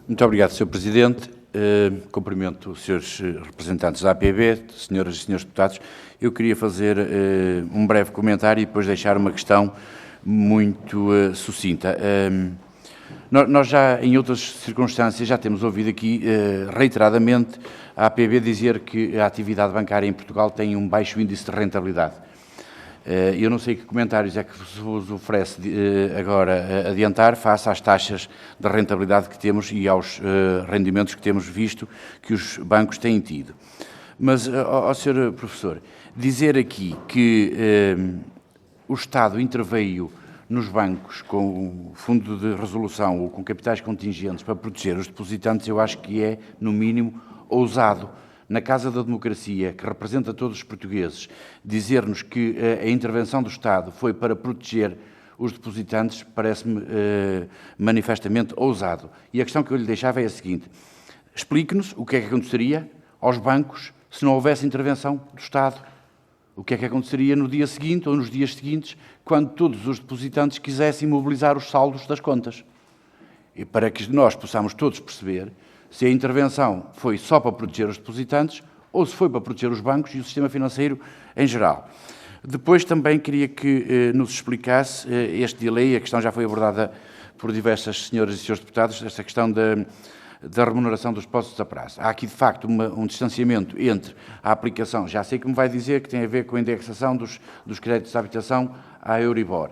Muito obrigado, Sr. Presidente. Cumprimento os senhores representantes da APB, senhoras e senhores deputados. Eu queria fazer um breve comentário e depois deixar uma questão muito sucinta. Nós já, em outras circunstâncias, já temos ouvido aqui reiteradamente a APB dizer que a atividade bancária em Portugal tem um baixo índice de rentabilidade. Eu não sei que comentários é que vos oferece agora adiantar face às taxas de rentabilidade que temos e aos rendimentos que temos visto que os bancos têm tido. Mas, ao Sr. Professor, dizer aqui que o Estado interveio nos bancos com o fundo de resolução ou com capitais contingentes para proteger os depositantes, eu acho que é, no mínimo, ousado. Na Casa da Democracia, que representa todos os portugueses, dizer-nos que a intervenção do Estado foi para proteger os depositantes parece-me manifestamente ousado. E a questão que eu lhe deixava é a seguinte: explique-nos o que é que aconteceria aos bancos se não houvesse intervenção do Estado. O que é que aconteceria no dia seguinte ou nos dias seguintes, quando todos os depositantes quisessem mobilizar os saldos das contas? E para que nós possamos todos perceber se a intervenção foi só para proteger os depositantes ou se foi para proteger os bancos e o sistema financeiro em geral. Depois também queria que nos explicasse este delay, a questão já foi abordada por diversas senhoras e senhores deputados, esta questão da remuneração dos depósitos a prazo. Há aqui, de facto, um distanciamento entre a aplicação, já sei que me vai dizer que tem a ver com a indexação dos créditos de habitação à Euribor.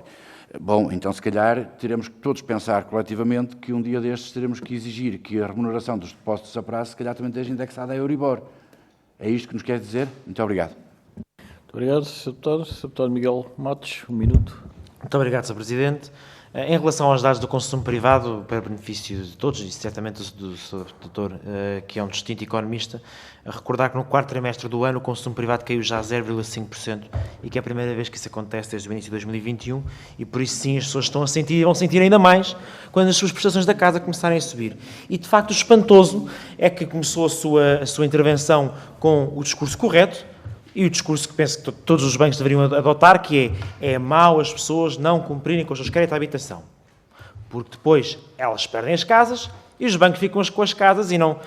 Bom, então se calhar teremos que todos pensar coletivamente que um dia destes teremos que exigir que a remuneração dos depósitos a prazo se calhar também esteja indexada à Euribor. É isto que nos quer dizer? Muito obrigado. Muito obrigado, Sr. Deputado. Sr. Deputado Miguel Matos, 1 minuto. Muito obrigado, Sr. Presidente. Em relação aos dados do consumo privado, para benefício de todos, e certamente do Sr. Doutor, que é um distinto economista, recordar que no quarto trimestre do ano o consumo privado caiu já a 0,5% e que é a primeira vez que isso acontece desde o início de 2021 e por isso sim as pessoas estão a sentir e vão sentir ainda mais quando as suas prestações da casa começarem a subir. E de facto o espantoso é que começou a sua intervenção com o discurso correto, e o discurso que penso que todos os bancos deveriam adotar, que é mau as pessoas não cumprirem com os seus créditos à habitação. Porque depois elas perdem as casas e os bancos ficam com as casas e não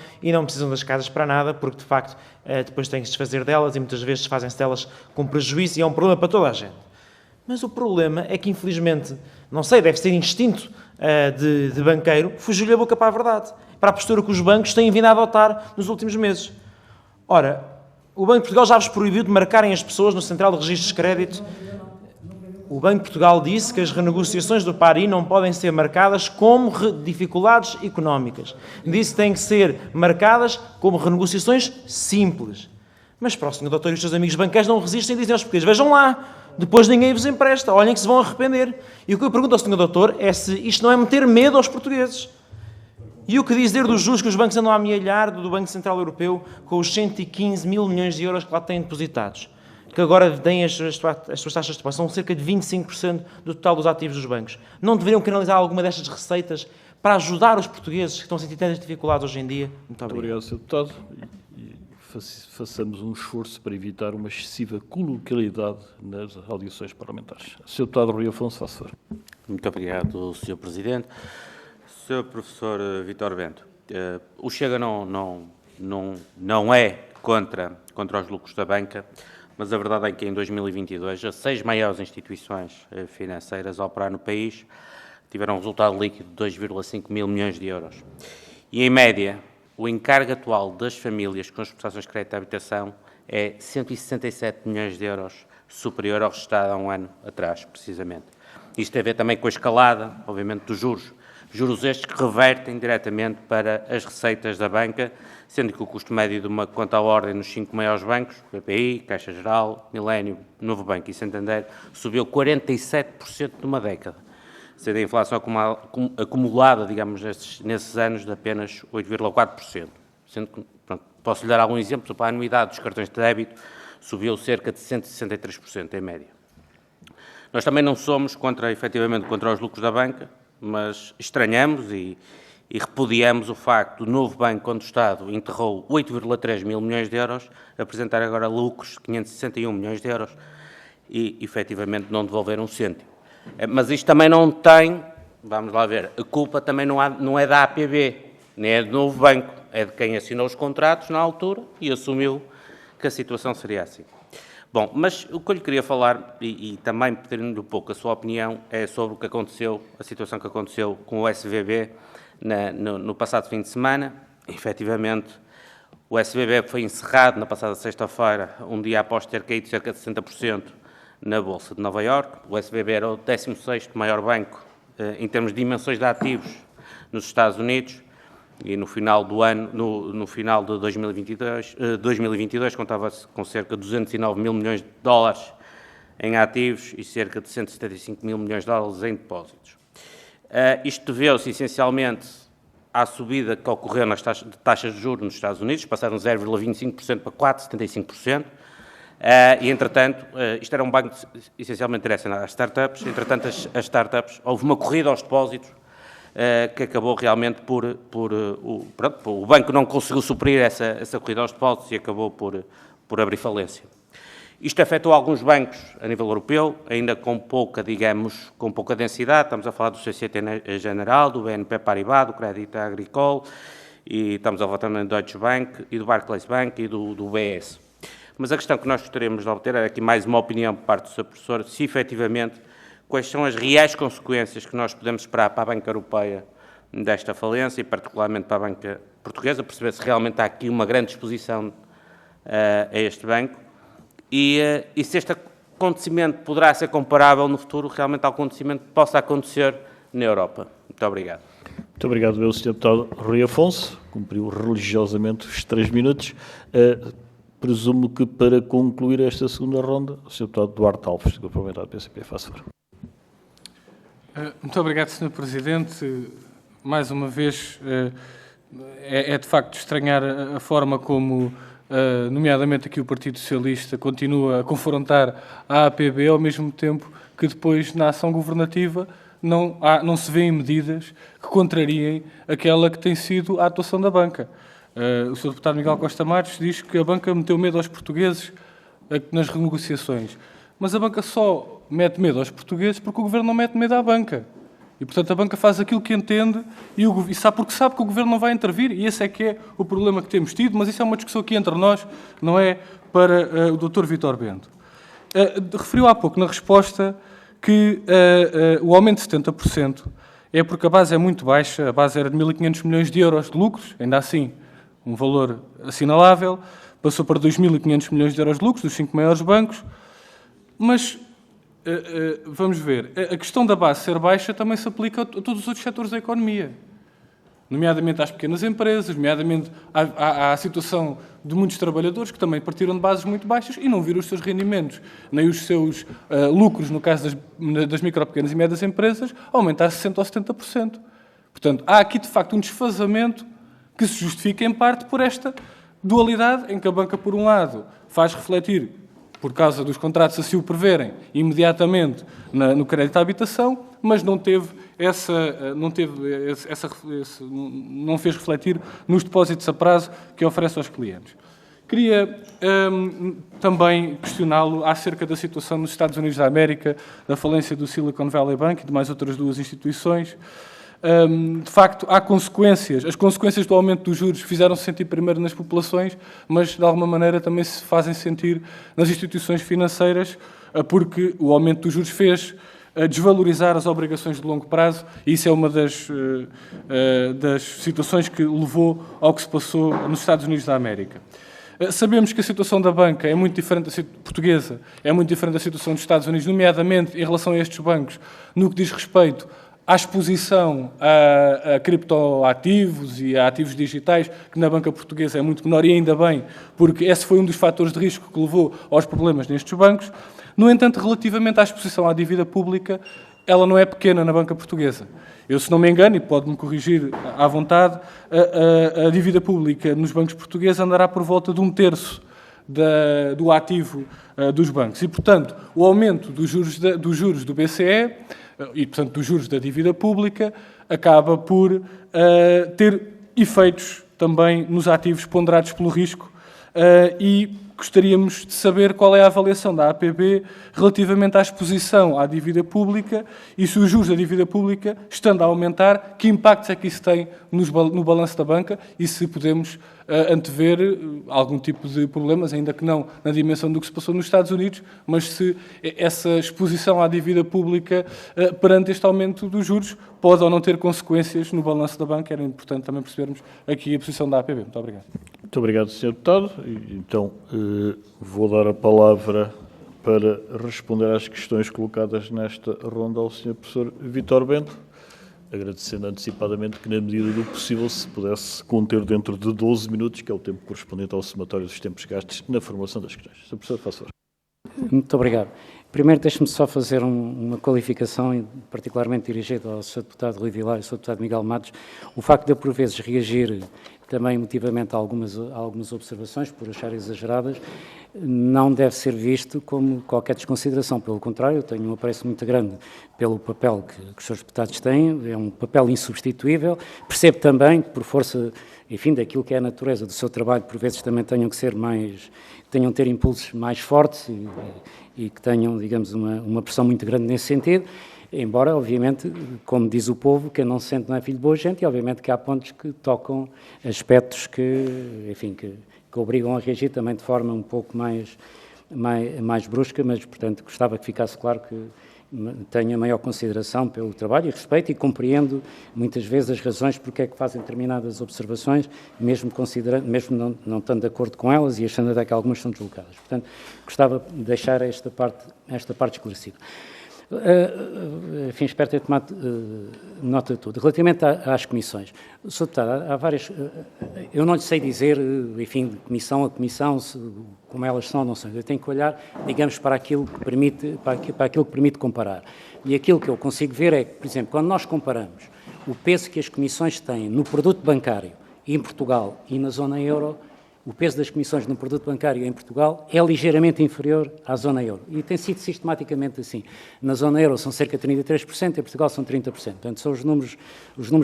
precisam das casas para nada, porque de facto depois têm que se desfazer delas e muitas vezes fazem-se delas com prejuízo e é um problema para toda a gente. Mas o problema é que infelizmente, não sei, deve ser instinto de banqueiro, fugiu-lhe a boca para a verdade, para a postura que os bancos têm vindo a adotar nos últimos meses. Ora, o Banco de Portugal já vos proibiu de marcarem as pessoas no Central de Registros de Crédito. O Banco de Portugal disse que as renegociações do PARI não podem ser marcadas como dificuldades económicas. Disse que têm que ser marcadas como renegociações simples. Mas para o Sr. Doutor e os seus amigos banqueiros não resistem e dizem aos portugueses: vejam lá, depois ninguém vos empresta, olhem que se vão arrepender. E o que eu pergunto ao Sr. Doutor é se isto não é meter medo aos portugueses. E o que dizer dos juros que os bancos andam a amealhar do Banco Central Europeu com os 115 mil milhões de euros que lá têm depositados? Que agora têm as suas taxas de depósito, são cerca de 25% do total dos ativos dos bancos. Não deveriam canalizar alguma destas receitas para ajudar os portugueses que estão a sentir tantas dificuldades hoje em dia? Muito obrigado. Muito obrigado, Sr. Deputado. E façamos um esforço para evitar uma excessiva coloquialidade nas audições parlamentares. Sr. Deputado Rui Afonso, faça favor. Muito obrigado, Sr. Presidente. Sr. Professor Vítor Bento, o Chega não é contra os lucros da banca, mas a verdade é que em 2022 as 6 maiores instituições financeiras a operar no país tiveram um resultado líquido de 2,5 mil milhões de euros. E, em média, o encargo atual das famílias com as prestações de crédito de habitação é 167 milhões de euros superior ao registrado há um ano atrás, precisamente. Isto tem a ver também com a escalada, obviamente, dos juros. Juros estes que revertem diretamente para as receitas da banca, sendo que o custo médio de uma conta à ordem nos 5 maiores bancos, BPI, Caixa Geral, Milênio, Novo Banco e Santander, subiu 47% numa década, sendo a inflação acumulada, digamos, nesses anos de apenas 8,4%. Sendo que, pronto, posso lhe dar algum exemplo, a anuidade dos cartões de débito subiu cerca de 163% em média. Nós também não somos efetivamente contra os lucros da banca, mas estranhamos e repudiamos o facto do Novo Banco, quando o Estado enterrou 8,3 mil milhões de euros, apresentar agora lucros de 561 milhões de euros e, efetivamente, não devolver um cêntimo. Mas isto também não tem, vamos lá ver, a culpa também não é da APB, nem é do Novo Banco, é de quem assinou os contratos na altura e assumiu que a situação seria assim. Bom, mas o que eu lhe queria falar, e também pedir-lhe um pouco a sua opinião, é sobre o que aconteceu, a situação que aconteceu com o SVB no passado fim de semana. Efetivamente, o SVB foi encerrado na passada sexta-feira, um dia após ter caído cerca de 60% na Bolsa de Nova Iorque. O SVB era o 16º maior banco em termos de dimensões de ativos nos Estados Unidos e no final do ano, no final de 2022 contava-se com cerca de 209 mil milhões de dólares em ativos e cerca de 175 mil milhões de dólares em depósitos. Isto deveu-se essencialmente à subida que ocorreu nas taxas de juros nos Estados Unidos, passaram de 0,25% para 4,75%, e, entretanto, isto era um banco essencialmente direcionado às startups, entretanto, as startups, houve uma corrida aos depósitos que acabou realmente o banco não conseguiu suprir essa corrida aos depósitos e acabou por abrir falência. Isto afetou alguns bancos a nível europeu, ainda com pouca densidade. Estamos a falar do Société Générale, do BNP Paribas, do Crédit Agricole, e estamos a falar também do Deutsche Bank e do Barclays Bank e do BS. Mas a questão que nós gostaríamos de obter era aqui mais uma opinião por parte do Sr. Professor, se efetivamente quais são as reais consequências que nós podemos esperar para a banca europeia desta falência e particularmente para a banca portuguesa, perceber se realmente há aqui uma grande exposição a este banco. E se este acontecimento poderá ser comparável no futuro realmente ao acontecimento que possa acontecer na Europa. Muito obrigado. Muito obrigado, meu Sr. Deputado Rui Afonso. Cumpriu religiosamente os 3 minutos. Presumo que para concluir esta segunda ronda, o Sr. Deputado Duarte Alves, do Parlamentar do PCP, faz favor. Muito obrigado, Sr. Presidente. Mais uma vez, é de facto estranhar a forma como, nomeadamente aqui o Partido Socialista, continua a confrontar a APB, ao mesmo tempo que depois, na ação governativa, não se vêem medidas que contrariem aquela que tem sido a atuação da banca. O Sr. Deputado Miguel Costa Matos diz que a banca meteu medo aos portugueses nas renegociações. Mas a banca só mete medo aos portugueses porque o Governo não mete medo à banca. E, portanto, a banca faz aquilo que entende e sabe porque sabe que o Governo não vai intervir. E esse é que é o problema que temos tido, mas isso é uma discussão aqui entre nós, não é para o Dr. Vítor Bento. Referiu há pouco na resposta que o aumento de 70% é porque a base é muito baixa, a base era de 1.500 milhões de euros de lucros, ainda assim um valor assinalável, passou para 2.500 milhões de euros de lucros dos 5 maiores bancos, mas vamos ver, a questão da base ser baixa também se aplica a todos os outros setores da economia, nomeadamente às pequenas empresas, nomeadamente à situação de muitos trabalhadores que também partiram de bases muito baixas e não viram os seus rendimentos, nem os seus lucros, no caso das micro, pequenas e médias empresas, aumentar 60% ou 70%. Portanto, há aqui, de facto, um desfazamento que se justifica, em parte, por esta dualidade em que a banca, por um lado, faz refletir, por causa dos contratos assim o preverem, imediatamente no crédito à habitação, mas não fez refletir nos depósitos a prazo que oferece aos clientes. Queria também questioná-lo acerca da situação nos Estados Unidos da América, da falência do Silicon Valley Bank e de mais outras 2 instituições. De facto, há consequências. As consequências do aumento dos juros fizeram-se sentir primeiro nas populações, mas, de alguma maneira, também se fazem sentir nas instituições financeiras, porque o aumento dos juros fez desvalorizar as obrigações de longo prazo e isso é uma das situações que levou ao que se passou nos Estados Unidos da América. Sabemos que a situação da banca é muito diferente da portuguesa, é muito diferente da situação dos Estados Unidos, nomeadamente em relação a estes bancos, no que diz respeito à exposição a criptoativos e a ativos digitais, que na banca portuguesa é muito menor, e ainda bem, porque esse foi um dos fatores de risco que levou aos problemas nestes bancos. No entanto, relativamente à exposição à dívida pública, ela não é pequena na banca portuguesa. Eu, se não me engano, e pode-me corrigir à vontade, a dívida pública nos bancos portugueses andará por volta de 1/3 do ativo dos bancos. E, portanto, o aumento dos juros do BCE e, portanto, dos juros da dívida pública, acaba por ter efeitos também nos ativos ponderados pelo risco e gostaríamos de saber qual é a avaliação da APB relativamente à exposição à dívida pública e se os juros da dívida pública, estando a aumentar, que impactos é que isso tem no balanço da banca e se podemos antever algum tipo de problemas, ainda que não na dimensão do que se passou nos Estados Unidos, mas se essa exposição à dívida pública perante este aumento dos juros pode ou não ter consequências no balanço da banca. Era importante também percebermos aqui a posição da APB. Muito obrigado. Muito obrigado, Sr. Deputado. Então, vou dar a palavra para responder às questões colocadas nesta ronda ao Sr. Professor Vítor Bento, agradecendo antecipadamente que, na medida do possível, se pudesse conter dentro de 12 minutos, que é o tempo correspondente ao somatório dos tempos gastos na formulação das questões. Sr. Professor, faça favor. Muito obrigado. Primeiro, deixe-me só fazer uma qualificação, particularmente dirigida ao Sr. Deputado Rui Vilar e ao Sr. Deputado Miguel Matos. O facto de eu, por vezes, reagir também emotivamente a algumas observações, por achar exageradas, não deve ser visto como qualquer desconsideração. Pelo contrário, eu tenho um apreço muito grande pelo papel que os seus deputados têm, é um papel insubstituível. Percebo também que, por força, enfim, daquilo que é a natureza do seu trabalho, por vezes também tenham que ser tenham de ter impulsos mais fortes e que tenham, digamos, uma pressão muito grande nesse sentido. Embora, obviamente, como diz o povo, quem não se sente não é filho de boa gente, e obviamente que há pontos que tocam aspectos que, enfim, que obrigam a reagir também de forma um pouco mais brusca, mas, portanto, gostava que ficasse claro que tenho a maior consideração pelo trabalho e respeito e compreendo muitas vezes as razões porque é que fazem determinadas observações, mesmo não estando de acordo com elas e achando até que algumas são deslocadas. Portanto, gostava de deixar esta parte esclarecida. Enfim, espero ter tomado nota de tudo. Relativamente às comissões, Sr. Deputado, há várias... Eu não lhe sei dizer, enfim, de comissão a comissão, como elas são ou não são. Eu tenho que olhar, digamos, para aquilo que permite comparar. E aquilo que eu consigo ver é que, por exemplo, quando nós comparamos o peso que as comissões têm no produto bancário em Portugal e na zona euro, o peso das comissões no produto bancário em Portugal é ligeiramente inferior à zona euro. E tem sido sistematicamente assim. Na zona euro são cerca de 33%, em Portugal são 30%. Portanto, são os números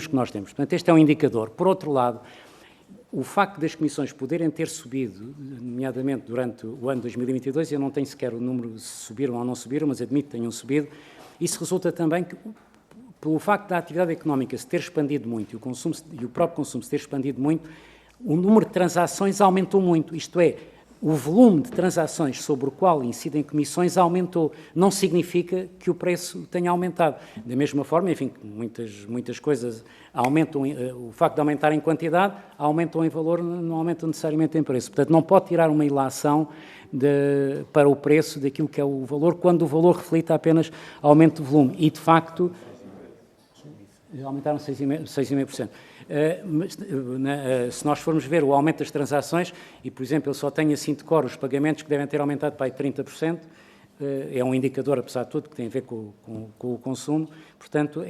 que nós temos. Portanto, este é um indicador. Por outro lado, o facto das comissões poderem ter subido, nomeadamente durante o ano 2022, eu não tenho sequer o número se subiram ou não subiram, mas admito que tenham subido, isso resulta também que, pelo facto da atividade económica se ter expandido muito e o próprio consumo se ter expandido muito, o número de transações aumentou muito, isto é, o volume de transações sobre o qual incidem comissões aumentou. Não significa que o preço tenha aumentado. Da mesma forma, enfim, muitas coisas aumentam, o facto de aumentar em quantidade, aumentam em valor, não aumentam necessariamente em preço. Portanto, não pode tirar uma ilação para o preço daquilo que é o valor, quando o valor reflita apenas aumento de volume. E, de facto, aumentaram 6,5%. Se nós formos ver o aumento das transações, e, por exemplo, eu só tenho assim de cor os pagamentos que devem ter aumentado para aí 30%, é um indicador, apesar de tudo, que tem a ver com o consumo. Portanto,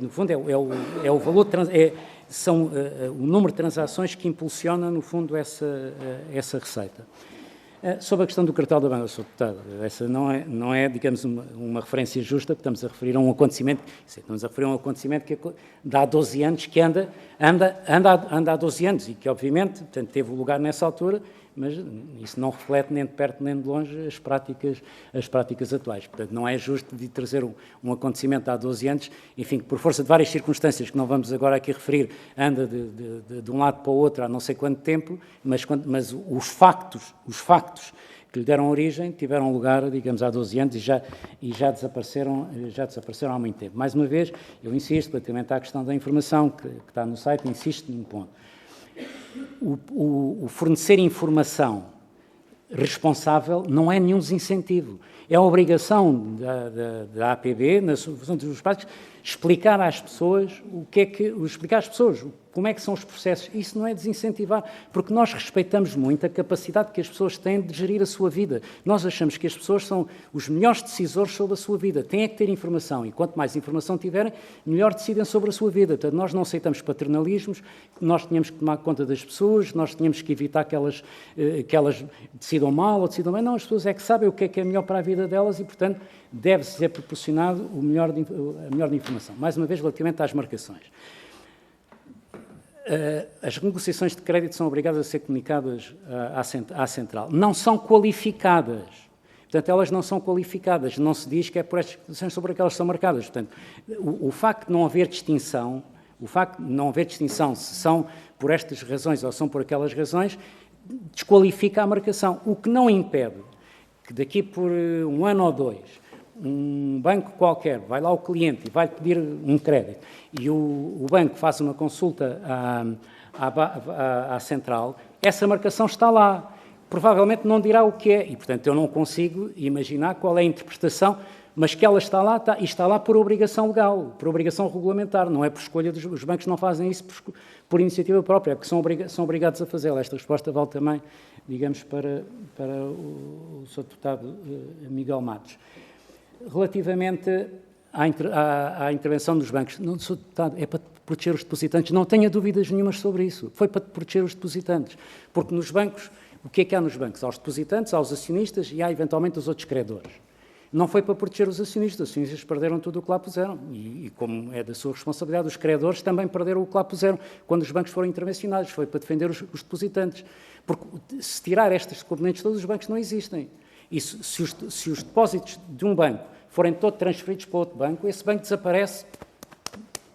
no fundo, é o valor, são o número de transações que impulsiona, no fundo, essa receita. Sobre a questão do cartão da banca, Sr. Deputado, essa não é digamos, uma referência justa, porque estamos a referir a um acontecimento, que há 12 anos que anda há 12 anos e que, obviamente, portanto, teve lugar nessa altura, mas isso não reflete nem de perto nem de longe as práticas atuais. Portanto, não é justo de trazer um acontecimento há 12 anos, enfim, que por força de várias circunstâncias que não vamos agora aqui referir, anda de um lado para o outro há não sei quanto tempo, mas os factos que lhe deram origem tiveram lugar, digamos, há 12 anos e já desapareceram há muito tempo. Mais uma vez, eu insisto, relativamente à questão da informação que está no site, insisto num ponto. O fornecer informação responsável não é nenhum desincentivo. É a obrigação da APB, na solução dos práticos, explicar às pessoas como é que são os processos. Isso não é desincentivar, porque nós respeitamos muito a capacidade que as pessoas têm de gerir a sua vida. Nós achamos que as pessoas são os melhores decisores sobre a sua vida. Têm que ter informação e quanto mais informação tiverem, melhor decidem sobre a sua vida. Portanto, nós não aceitamos paternalismos, nós tínhamos que tomar conta das pessoas, nós tínhamos que evitar que elas decidam mal ou decidam bem. Não, as pessoas é que sabem o que é melhor para a vida delas e, portanto, deve ser proporcionado a melhor informação. Mais uma vez, relativamente às marcações. As negociações de crédito são obrigadas a ser comunicadas à central. Não são qualificadas. Portanto, elas não são qualificadas. Não se diz que é por estas condições sobre aquelas que são marcadas. Portanto, o facto de não haver distinção, se são por estas razões ou são por aquelas razões, desqualifica a marcação. O que não impede que daqui por um ano ou dois um banco qualquer, vai lá o cliente e vai pedir um crédito e o banco faz uma consulta à central, essa marcação está lá. provavelmente não dirá o que é, e, portanto, eu não consigo imaginar qual é a interpretação, mas que ela está lá, e está lá por obrigação legal, por obrigação regulamentar, não é por escolha dos... Os bancos não fazem isso por iniciativa própria, é porque são obrigados a fazê-lo. Esta resposta vale também, digamos, para o Sr. Deputado Miguel Matos. Relativamente à intervenção dos bancos, não, Sr. Deputado, é para proteger os depositantes, não tenha dúvidas nenhumas sobre isso, foi para proteger os depositantes, porque nos bancos, o que é que há nos bancos? Há os depositantes, há os acionistas e há eventualmente os outros credores. Não foi para proteger os acionistas perderam tudo o que lá puseram, e como é da sua responsabilidade, os credores também perderam o que lá puseram quando os bancos foram intervencionados, foi para defender os depositantes, porque se tirar estas componentes todos, os bancos não existem. E se os depósitos de um banco forem todos transferidos para outro banco, esse banco desaparece.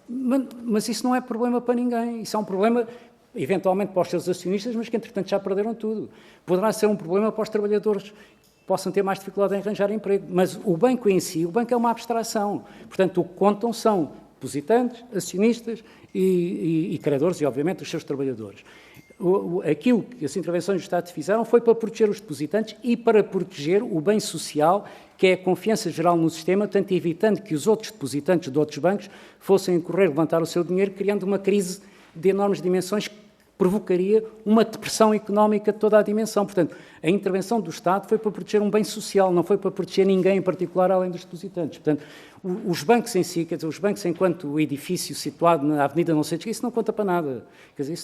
Mas isso não é problema para ninguém. Isso é um problema, eventualmente, para os seus acionistas, mas que, entretanto, já perderam tudo. Poderá ser um problema para os trabalhadores que possam ter mais dificuldade em arranjar emprego. Mas o banco em si, o banco é uma abstração. Portanto, o que contam são depositantes, acionistas e credores e, obviamente, os seus trabalhadores. Aquilo que as intervenções do Estado fizeram foi para proteger os depositantes e para proteger o bem social, que é a confiança geral no sistema, tanto evitando que os outros depositantes de outros bancos fossem correr levantar o seu dinheiro, criando uma crise de enormes dimensões que provocaria uma depressão económica de toda a dimensão. Portanto, a intervenção do Estado foi para proteger um bem social, não foi para proteger ninguém em particular, além dos depositantes. Portanto, os bancos em si, quer dizer, os bancos enquanto edifício situado na avenida não sei o que, isso não conta para nada. Quer dizer,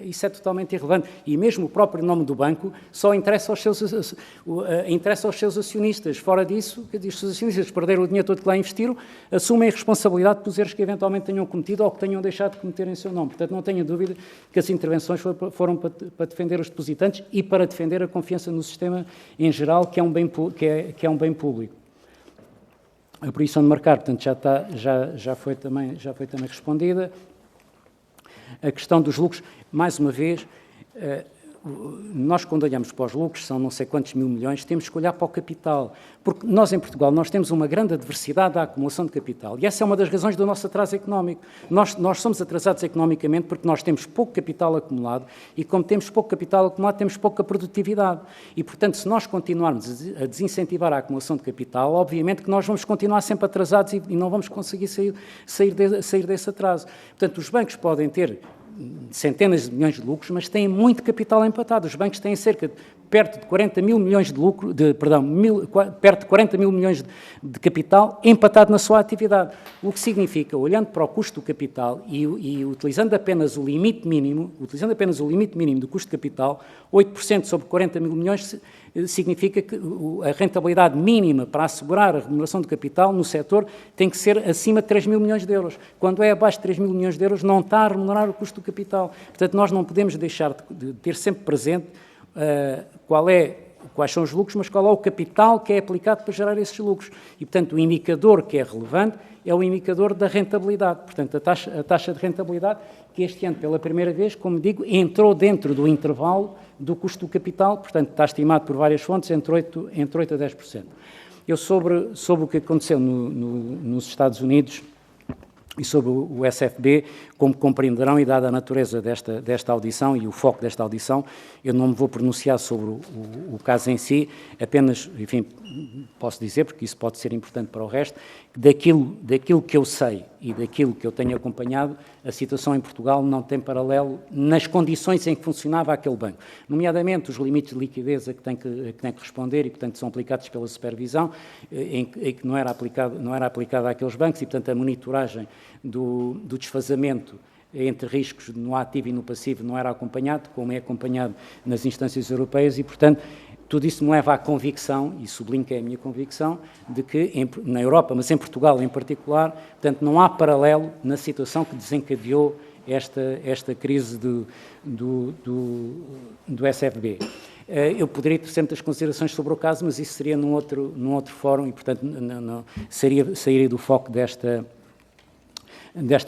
isso é totalmente irrelevante. E mesmo o próprio nome do banco só interessa aos seus acionistas. Fora disso, quer dizer, os seus acionistas perderam o dinheiro todo que lá investiram, assumem a responsabilidade pelos erros que eventualmente tenham cometido ou que tenham deixado de cometer em seu nome. Portanto, não tenha dúvida que as intervenções foram para defender os depositantes e para defender a confiança no sistema em geral, que é um bem público. A proibição de marcar, portanto, já foi também respondida. A questão dos lucros, mais uma vez, nós quando olhamos para os lucros, são não sei quantos mil milhões, temos que olhar para o capital, porque nós em Portugal temos uma grande adversidade da acumulação de capital, e essa é uma das razões do nosso atraso económico. Nós somos atrasados economicamente porque nós temos pouco capital acumulado, e como temos pouco capital acumulado, temos pouca produtividade, e portanto, se nós continuarmos a desincentivar a acumulação de capital, obviamente que nós vamos continuar sempre atrasados e não vamos conseguir sair desse atraso. Portanto, os bancos podem ter centenas de milhões de lucros, mas têm muito capital empatado. Os bancos têm perto de 40 mil milhões de lucro, perto de 40 mil milhões de capital empatado na sua atividade. O que significa, olhando para o custo do capital e utilizando apenas o limite mínimo do custo de capital, 8% sobre 40 mil milhões significa que a rentabilidade mínima para assegurar a remuneração de capital no setor tem que ser acima de 3 mil milhões de euros. Quando é abaixo de 3 mil milhões de euros, não está a remunerar o custo do capital. Portanto, nós não podemos deixar de ter sempre presente quais são os lucros, mas qual é o capital que é aplicado para gerar esses lucros. E, portanto, o indicador que é relevante é o indicador da rentabilidade. Portanto, a taxa de rentabilidade, que este ano, pela primeira vez, como digo, entrou dentro do intervalo do custo do capital, portanto, está estimado por várias fontes entre 8% a 10%. Eu, sobre o que aconteceu nos Estados Unidos e sobre o SFB, como compreenderão, e dada a natureza desta audição e o foco desta audição, eu não me vou pronunciar sobre o caso em si, apenas, enfim, posso dizer, porque isso pode ser importante para o resto, daquilo que eu sei e daquilo que eu tenho acompanhado, a situação em Portugal não tem paralelo nas condições em que funcionava aquele banco, nomeadamente os limites de liquidez a que tem que responder e, portanto, são aplicados pela supervisão, em que não era aplicada àqueles bancos e, portanto, a monitoragem do desfazamento entre riscos no ativo e no passivo não era acompanhado, como é acompanhado nas instâncias europeias e, portanto, tudo isso me leva à convicção, e sublinho que é a minha convicção, de que na Europa, mas em Portugal em particular, portanto, não há paralelo na situação que desencadeou esta crise do SFB. Eu poderia ter sempre as considerações sobre o caso, mas isso seria num outro fórum e, portanto, sairia do foco desta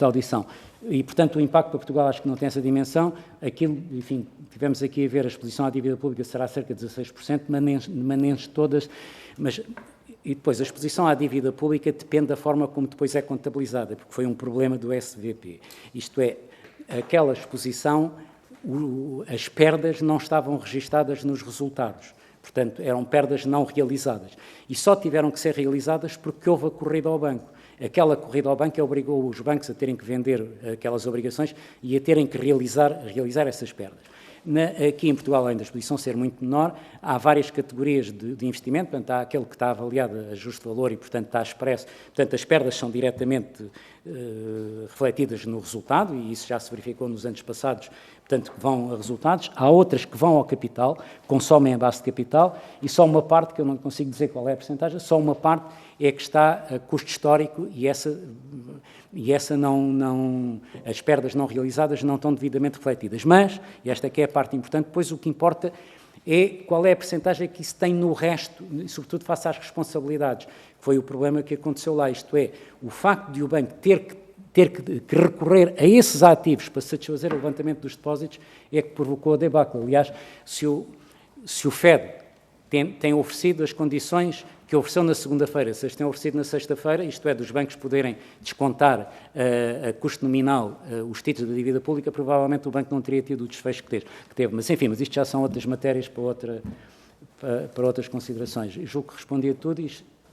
audição. E, portanto, o impacto para Portugal acho que não tem essa dimensão. Enfim, tivemos aqui a ver a exposição à dívida pública será cerca de 16%, manentes todas, e depois a exposição à dívida pública depende da forma como depois é contabilizada, porque foi um problema do SVP. Isto é, aquela exposição as perdas não estavam registadas nos resultados. Portanto, eram perdas não realizadas. E só tiveram que ser realizadas porque houve a corrida ao banco. Aquela corrida ao banco obrigou os bancos a terem que vender aquelas obrigações e a terem que realizar essas perdas. Aqui em Portugal, além da exposição ser muito menor, há várias categorias de investimento. Portanto, há aquele que está avaliado a justo valor e, portanto, está expresso. Portanto, as perdas são diretamente refletidas no resultado, e isso já se verificou nos anos passados, portanto, que vão a resultados. Há outras que vão ao capital, consomem a base de capital, e só uma parte, que eu não consigo dizer qual é a percentagem, só uma parte é que está a custo histórico, e essa não, as perdas não realizadas não estão devidamente refletidas. Mas, e esta aqui é a parte importante, depois o que importa é qual é a percentagem que isso tem no resto, sobretudo face às responsabilidades, que foi o problema que aconteceu lá, isto é, o facto de o banco ter que recorrer a esses ativos para satisfazer o levantamento dos depósitos é que provocou a debacle. Aliás, se o FED tem oferecido as condições que ofereceu na segunda-feira, se as tem oferecido na sexta-feira, isto é, dos bancos poderem descontar a custo nominal os títulos da dívida pública, provavelmente o banco não teria tido o desfecho que teve. Mas, enfim, isto já são outras matérias para outras considerações. Eu julgo que respondi a tudo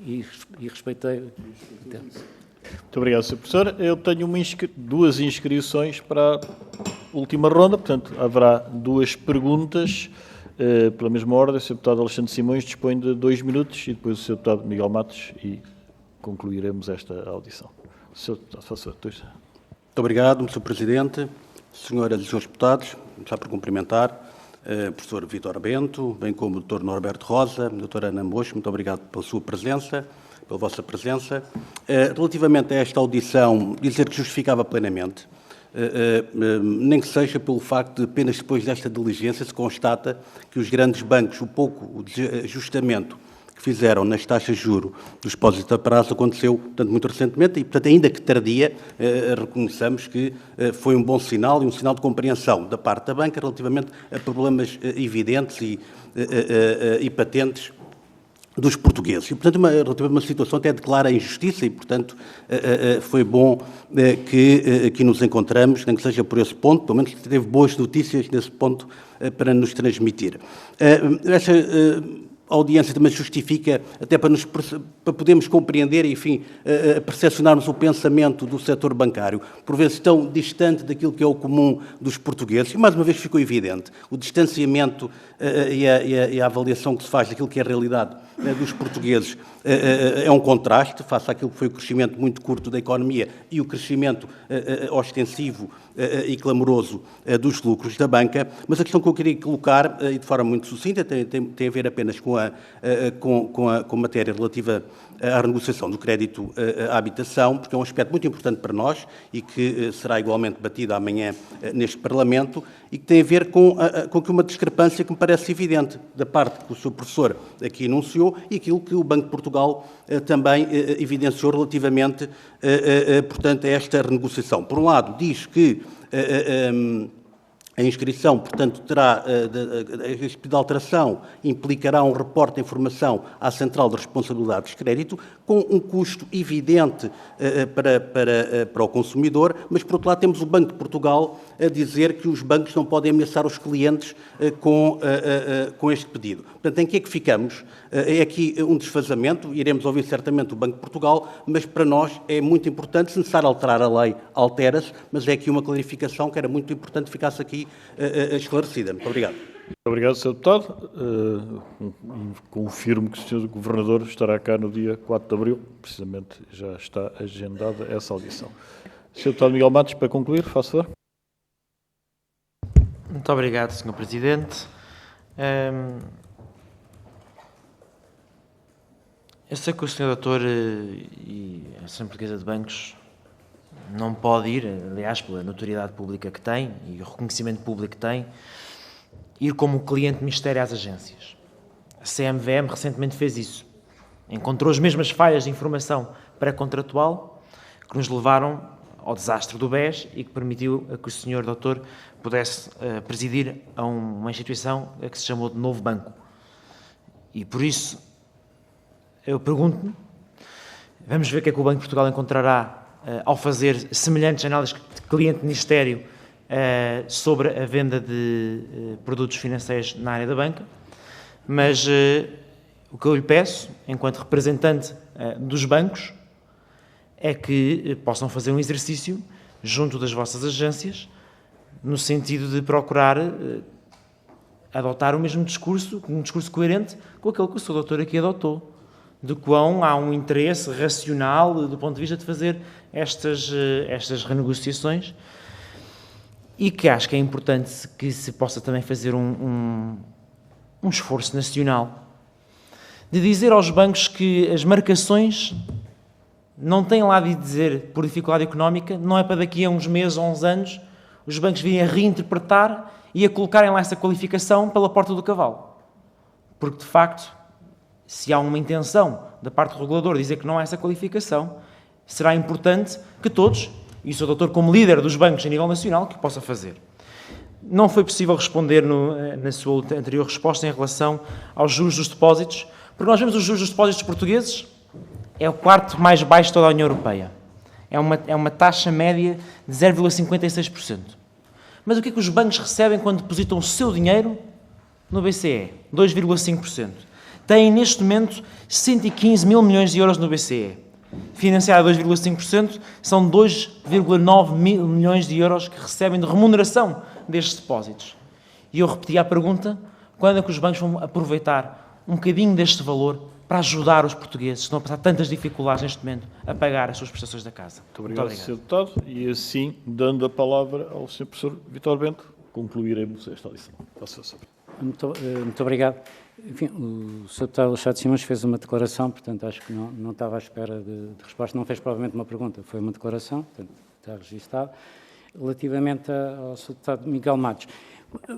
e respeitei. Muito obrigado, Sr. Professor. Eu tenho duas inscrições para a última ronda, portanto, haverá duas perguntas. Pela mesma ordem, o Sr. Deputado Alexandre Simões dispõe de 2 minutos e depois o Sr. Deputado Miguel Matos e concluiremos esta audição. Sr. Deputado, faça dois. Muito obrigado, Sr. Presidente. Senhoras e senhores deputados, começar por cumprimentar o professor Vítor Bento, bem como o Dr. Norberto Rosa, a doutora Ana Mocho, muito obrigado pela sua presença, pela vossa presença. Relativamente a esta audição, dizer que justificava plenamente, nem que seja pelo facto de apenas depois desta diligência se constata que os grandes bancos, o ajustamento que fizeram nas taxas de juros dos depósitos a prazo aconteceu, portanto, muito recentemente e, portanto, ainda que tardia, reconheçamos que foi um bom sinal e um sinal de compreensão da parte da banca relativamente a problemas evidentes e patentes dos portugueses. E, portanto, relativamente a uma situação até de clara injustiça e, portanto, foi bom que aqui nos encontramos, nem que seja por esse ponto, pelo menos teve boas notícias nesse ponto para nos transmitir. Essa audiência também justifica, até para podermos compreender, enfim, percepcionarmos o pensamento do setor bancário, por vezes tão distante daquilo que é o comum dos portugueses, e mais uma vez ficou evidente, o distanciamento e a avaliação que se faz daquilo que é a realidade dos portugueses é um contraste face àquilo que foi o crescimento muito curto da economia e o crescimento ostensivo e clamoroso dos lucros da banca, mas a questão que eu queria colocar, e de forma muito sucinta, tem a ver apenas com a matéria relativa à renegociação do crédito à habitação, porque é um aspecto muito importante para nós e que será igualmente batido amanhã neste Parlamento e que tem a ver com uma discrepância que me parece evidente da parte que o Sr. Professor aqui enunciou e aquilo que o Banco de Portugal também evidenciou relativamente, portanto, a esta renegociação. Por um lado, diz que a inscrição, portanto, este pedido de alteração implicará um reporte de informação à Central de Responsabilidades de Crédito, com um custo evidente para o consumidor, mas, por outro lado, temos o Banco de Portugal a dizer que os bancos não podem ameaçar os clientes com este pedido. Portanto, em que é que ficamos? É aqui um desfazamento, iremos ouvir certamente o Banco de Portugal, mas para nós é muito importante, se necessário alterar a lei, altera-se, mas é aqui uma clarificação que era muito importante que ficasse aqui esclarecida. Muito obrigado. Muito obrigado, Sr. Deputado. Confirmo que o Sr. Governador estará cá no dia 4 de abril, precisamente já está agendada essa audição. Sr. Deputado Miguel Matos, para concluir, faça favor. Muito obrigado, Sr. Presidente. Eu sei que o Sr. Doutor e a Associação Portuguesa de Bancos não pode ir, aliás, pela notoriedade pública que tem e o reconhecimento público que tem, ir como cliente mistério às agências. A CMVM recentemente fez isso. Encontrou as mesmas falhas de informação pré-contratual que nos levaram ao desastre do BES e que permitiu que o Sr. Doutor pudesse presidir a uma instituição que se chamou de Novo Banco. E por isso, eu pergunto-me, vamos ver o que é que o Banco de Portugal encontrará ao fazer semelhantes análises de cliente-ministério sobre a venda de produtos financeiros na área da banca, mas o que eu lhe peço, enquanto representante dos bancos, é que possam fazer um exercício junto das vossas agências, no sentido de procurar adotar o mesmo discurso, um discurso coerente com aquele que o Sr. Doutor aqui adotou, de quão há um interesse racional do ponto de vista de fazer estas renegociações, e que acho que é importante que se possa também fazer um esforço nacional de dizer aos bancos que as marcações não têm lá de dizer por dificuldade económica, não é para daqui a uns meses ou uns anos os bancos virem a reinterpretar e a colocarem lá essa qualificação pela porta do cavalo. Porque, de facto, se há uma intenção da parte do regulador dizer que não há essa qualificação, será importante que todos, e o Sr. Doutor como líder dos bancos a nível nacional, que o possa fazer. Não foi possível responder na sua anterior resposta em relação aos juros dos depósitos, porque nós vemos os juros dos depósitos portugueses, é o quarto mais baixo de toda a União Europeia. É uma taxa média de 0,56%. Mas o que é que os bancos recebem quando depositam o seu dinheiro no BCE? 2,5%. Têm, neste momento, 115 mil milhões de euros no BCE. Financiar a 2,5% são 2,9 mil milhões de euros que recebem de remuneração destes depósitos. E eu repeti a pergunta, quando é que os bancos vão aproveitar um bocadinho deste valor para ajudar os portugueses que estão a passar tantas dificuldades neste momento a pagar as suas prestações da casa? Muito obrigado, Sr. Deputado. E assim, dando a palavra ao Sr. Professor Vítor Bento, concluiremos esta lição. Muito obrigado. Enfim, o Sr. Deputado Alexandre Simões fez uma declaração, portanto, acho que não estava à espera de resposta. Não fez provavelmente uma pergunta, foi uma declaração, portanto, está registado. Relativamente ao Sr. Deputado Miguel Matos,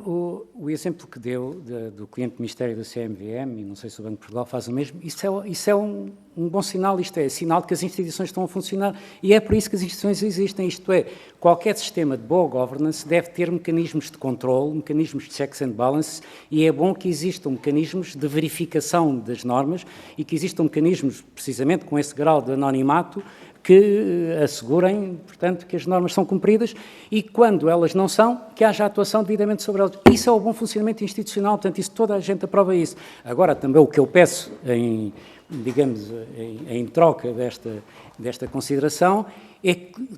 o exemplo que deu do cliente do Ministério da CMVM, e não sei se o Banco de Portugal faz o mesmo, isso é um bom sinal, isto é sinal de que as instituições estão a funcionar, e é por isso que as instituições existem, isto é, qualquer sistema de boa governance deve ter mecanismos de controle, mecanismos de checks and balances, e é bom que existam mecanismos de verificação das normas e que existam mecanismos, precisamente com esse grau de anonimato, que assegurem, portanto, que as normas são cumpridas e, quando elas não são, que haja atuação devidamente sobre elas. Isso é o bom funcionamento institucional, portanto, isso, toda a gente aprova isso. Agora, também o que eu peço, em troca desta consideração, é que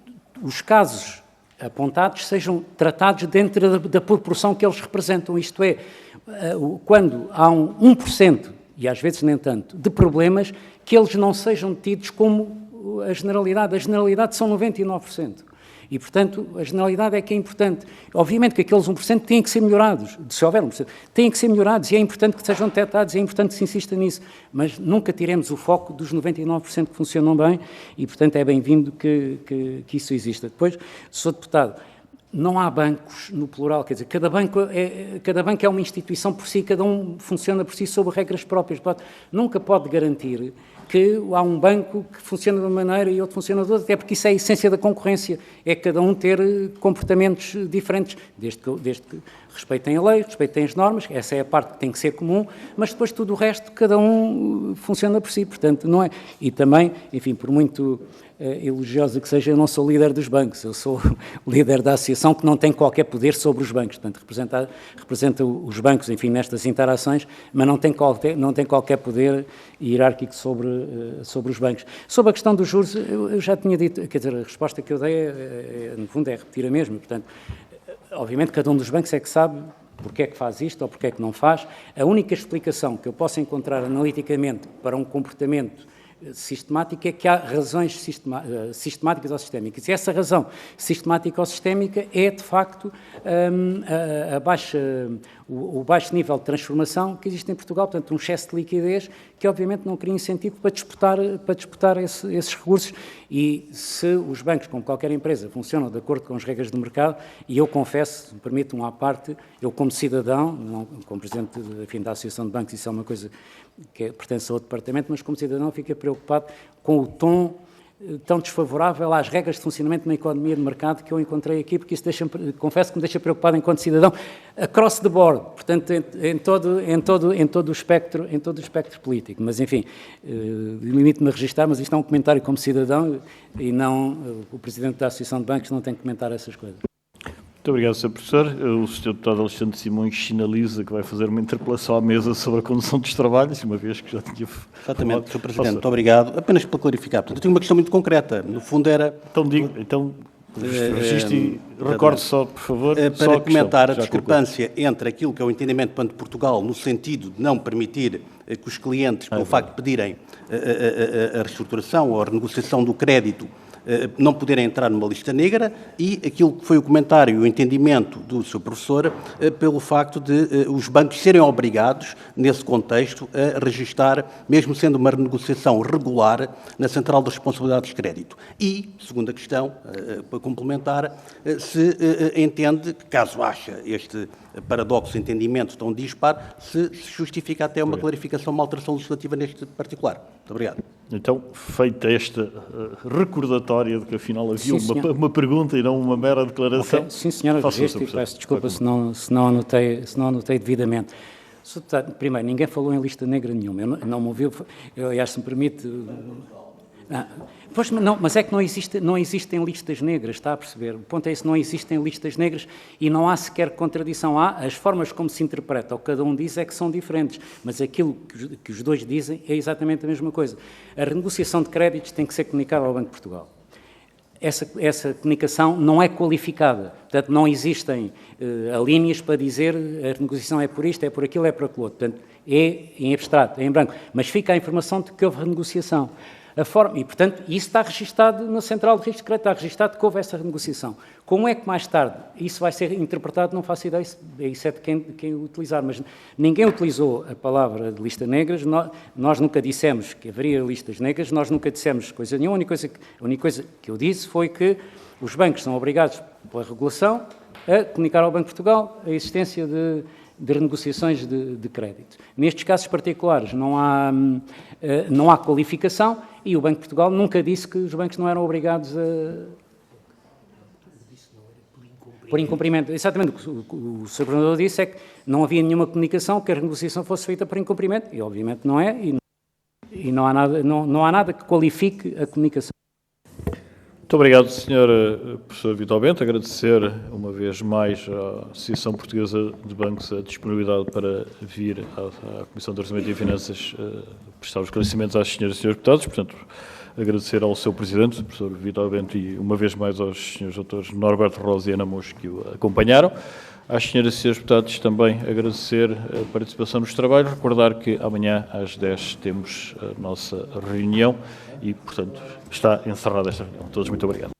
os casos apontados sejam tratados dentro da proporção que eles representam, isto é, quando há 1%, e às vezes nem tanto, de problemas, que eles não sejam tidos como a generalidade são 99%. E, portanto, a generalidade é que é importante. Obviamente que aqueles 1% têm que ser melhorados, se houver 1%, têm que ser melhorados e é importante que sejam detectados, é importante que se insista nisso, mas nunca tiremos o foco dos 99% que funcionam bem e, portanto, é bem-vindo que isso exista. Depois, Sr. Deputado, não há bancos no plural, quer dizer, cada banco é uma instituição por si, cada um funciona por si sob regras próprias. Nunca pode garantir que há um banco que funciona de uma maneira e outro funciona de outra, até porque isso é a essência da concorrência, é cada um ter comportamentos diferentes, desde que respeitem a lei, respeitem as normas, essa é a parte que tem que ser comum, mas depois tudo o resto, cada um funciona por si, portanto, não é... E também, enfim, por muito elogiosa que seja, eu não sou líder dos bancos, eu sou líder da associação que não tem qualquer poder sobre os bancos, portanto, representa os bancos, enfim, nestas interações, mas não tem qualquer poder hierárquico sobre os bancos. Sobre a questão dos juros, eu já tinha dito, quer dizer, a resposta que eu dei, no fundo, é repetir a mesma, portanto, obviamente cada um dos bancos é que sabe porque é que faz isto ou porque é que não faz. A única explicação que eu posso encontrar analiticamente para um comportamento sistemático é que há razões sistemáticas ou sistémicas. E essa razão sistemática ou sistémica é, de facto, o baixo nível de transformação que existe em Portugal, portanto, um excesso de liquidez que, obviamente, não cria incentivo para disputar esses recursos. E se os bancos, como qualquer empresa, funcionam de acordo com as regras do mercado, e eu confesso, se me permite uma à parte, eu como cidadão, não, como presidente da Associação de Bancos, isso é uma coisa que pertence a outro departamento, mas como cidadão fico preocupado com o tom tão desfavorável às regras de funcionamento de uma economia de mercado que eu encontrei aqui, porque isso confesso que me deixa preocupado enquanto cidadão, across the board, portanto, em todo o espectro político. Mas, enfim, limito-me a registrar, mas isto é um comentário como cidadão e não o Presidente da Associação de Bancos não tem que comentar essas coisas. Muito obrigado, Sr. Professor. O Sr. Deputado Alexandre Simões sinaliza que vai fazer uma interpelação à mesa sobre a condução dos trabalhos, uma vez que já tinha... Exatamente, Sr. Presidente, muito obrigado. Apenas para clarificar, portanto, eu tenho uma questão muito concreta. No fundo era... Então registe e recorde só, por favor, para comentar a discrepância entre aquilo que é o entendimento de Portugal no sentido de não permitir que os clientes, pelo facto de pedirem a reestruturação ou a renegociação do crédito, não poderem entrar numa lista negra, e aquilo que foi o comentário e o entendimento do Sr. Professor pelo facto de os bancos serem obrigados, nesse contexto, a registar, mesmo sendo uma renegociação regular, na Central de Responsabilidades de Crédito. E, segunda questão, para complementar, se entende que, caso acha este paradoxo de entendimento tão dispar, se justifica até uma clarificação, uma alteração legislativa neste particular. Muito obrigado. Então, feita esta recordatória de que afinal havia uma pergunta e não uma mera declaração... Okay. Sim, senhora, registro e peço desculpa se não anotei devidamente. Primeiro, ninguém falou em lista negra nenhuma. Eu não me ouviu... Aliás, se me permite... Pois, não, mas é que não existem listas negras, está a perceber? O ponto é esse, não existem listas negras e não há sequer contradição. Há as formas como se interpreta, ou cada um diz é que são diferentes, mas aquilo que os dois dizem é exatamente a mesma coisa. A renegociação de créditos tem que ser comunicada ao Banco de Portugal. Essa comunicação não é qualificada, portanto, não existem alíneas para dizer a renegociação é por isto, é por aquilo, é por aquilo outro. Portanto, é em abstrato, é em branco, mas fica a informação de que houve renegociação. E, portanto, isso está registado na Central de Registro de Crédito, está registado que houve essa renegociação. Como é que mais tarde isso vai ser interpretado, não faço ideia, isso é de quem utilizar, mas ninguém utilizou a palavra de lista negras, nós nunca dissemos que haveria listas negras, nós nunca dissemos coisa nenhuma, a única coisa que eu disse foi que os bancos são obrigados, pela regulação, a comunicar ao Banco de Portugal a existência de renegociações de crédito. Nestes casos particulares não há qualificação e o Banco de Portugal nunca disse que os bancos não eram obrigados a... Por incumprimento. Exatamente o que o Sr. Governador disse é que não havia nenhuma comunicação que a renegociação fosse feita por incumprimento, e obviamente não é, e não há nada que qualifique a comunicação. Muito obrigado, Sr. Professor Vítor Bento. Agradecer uma vez mais à Associação Portuguesa de Bancos a disponibilidade para vir à Comissão de Orçamento e Finanças prestar os esclarecimentos às senhoras e senhores deputados. Portanto, agradecer ao seu Presidente, o Professor Vítor Bento, e uma vez mais aos senhores doutores Norberto Rosa e Ana Mocho que o acompanharam. Às senhoras e senhores deputados também agradecer a participação nos trabalhos. Recordar que amanhã às 10 temos a nossa reunião e, portanto, está encerrada esta reunião. Todos muito obrigado.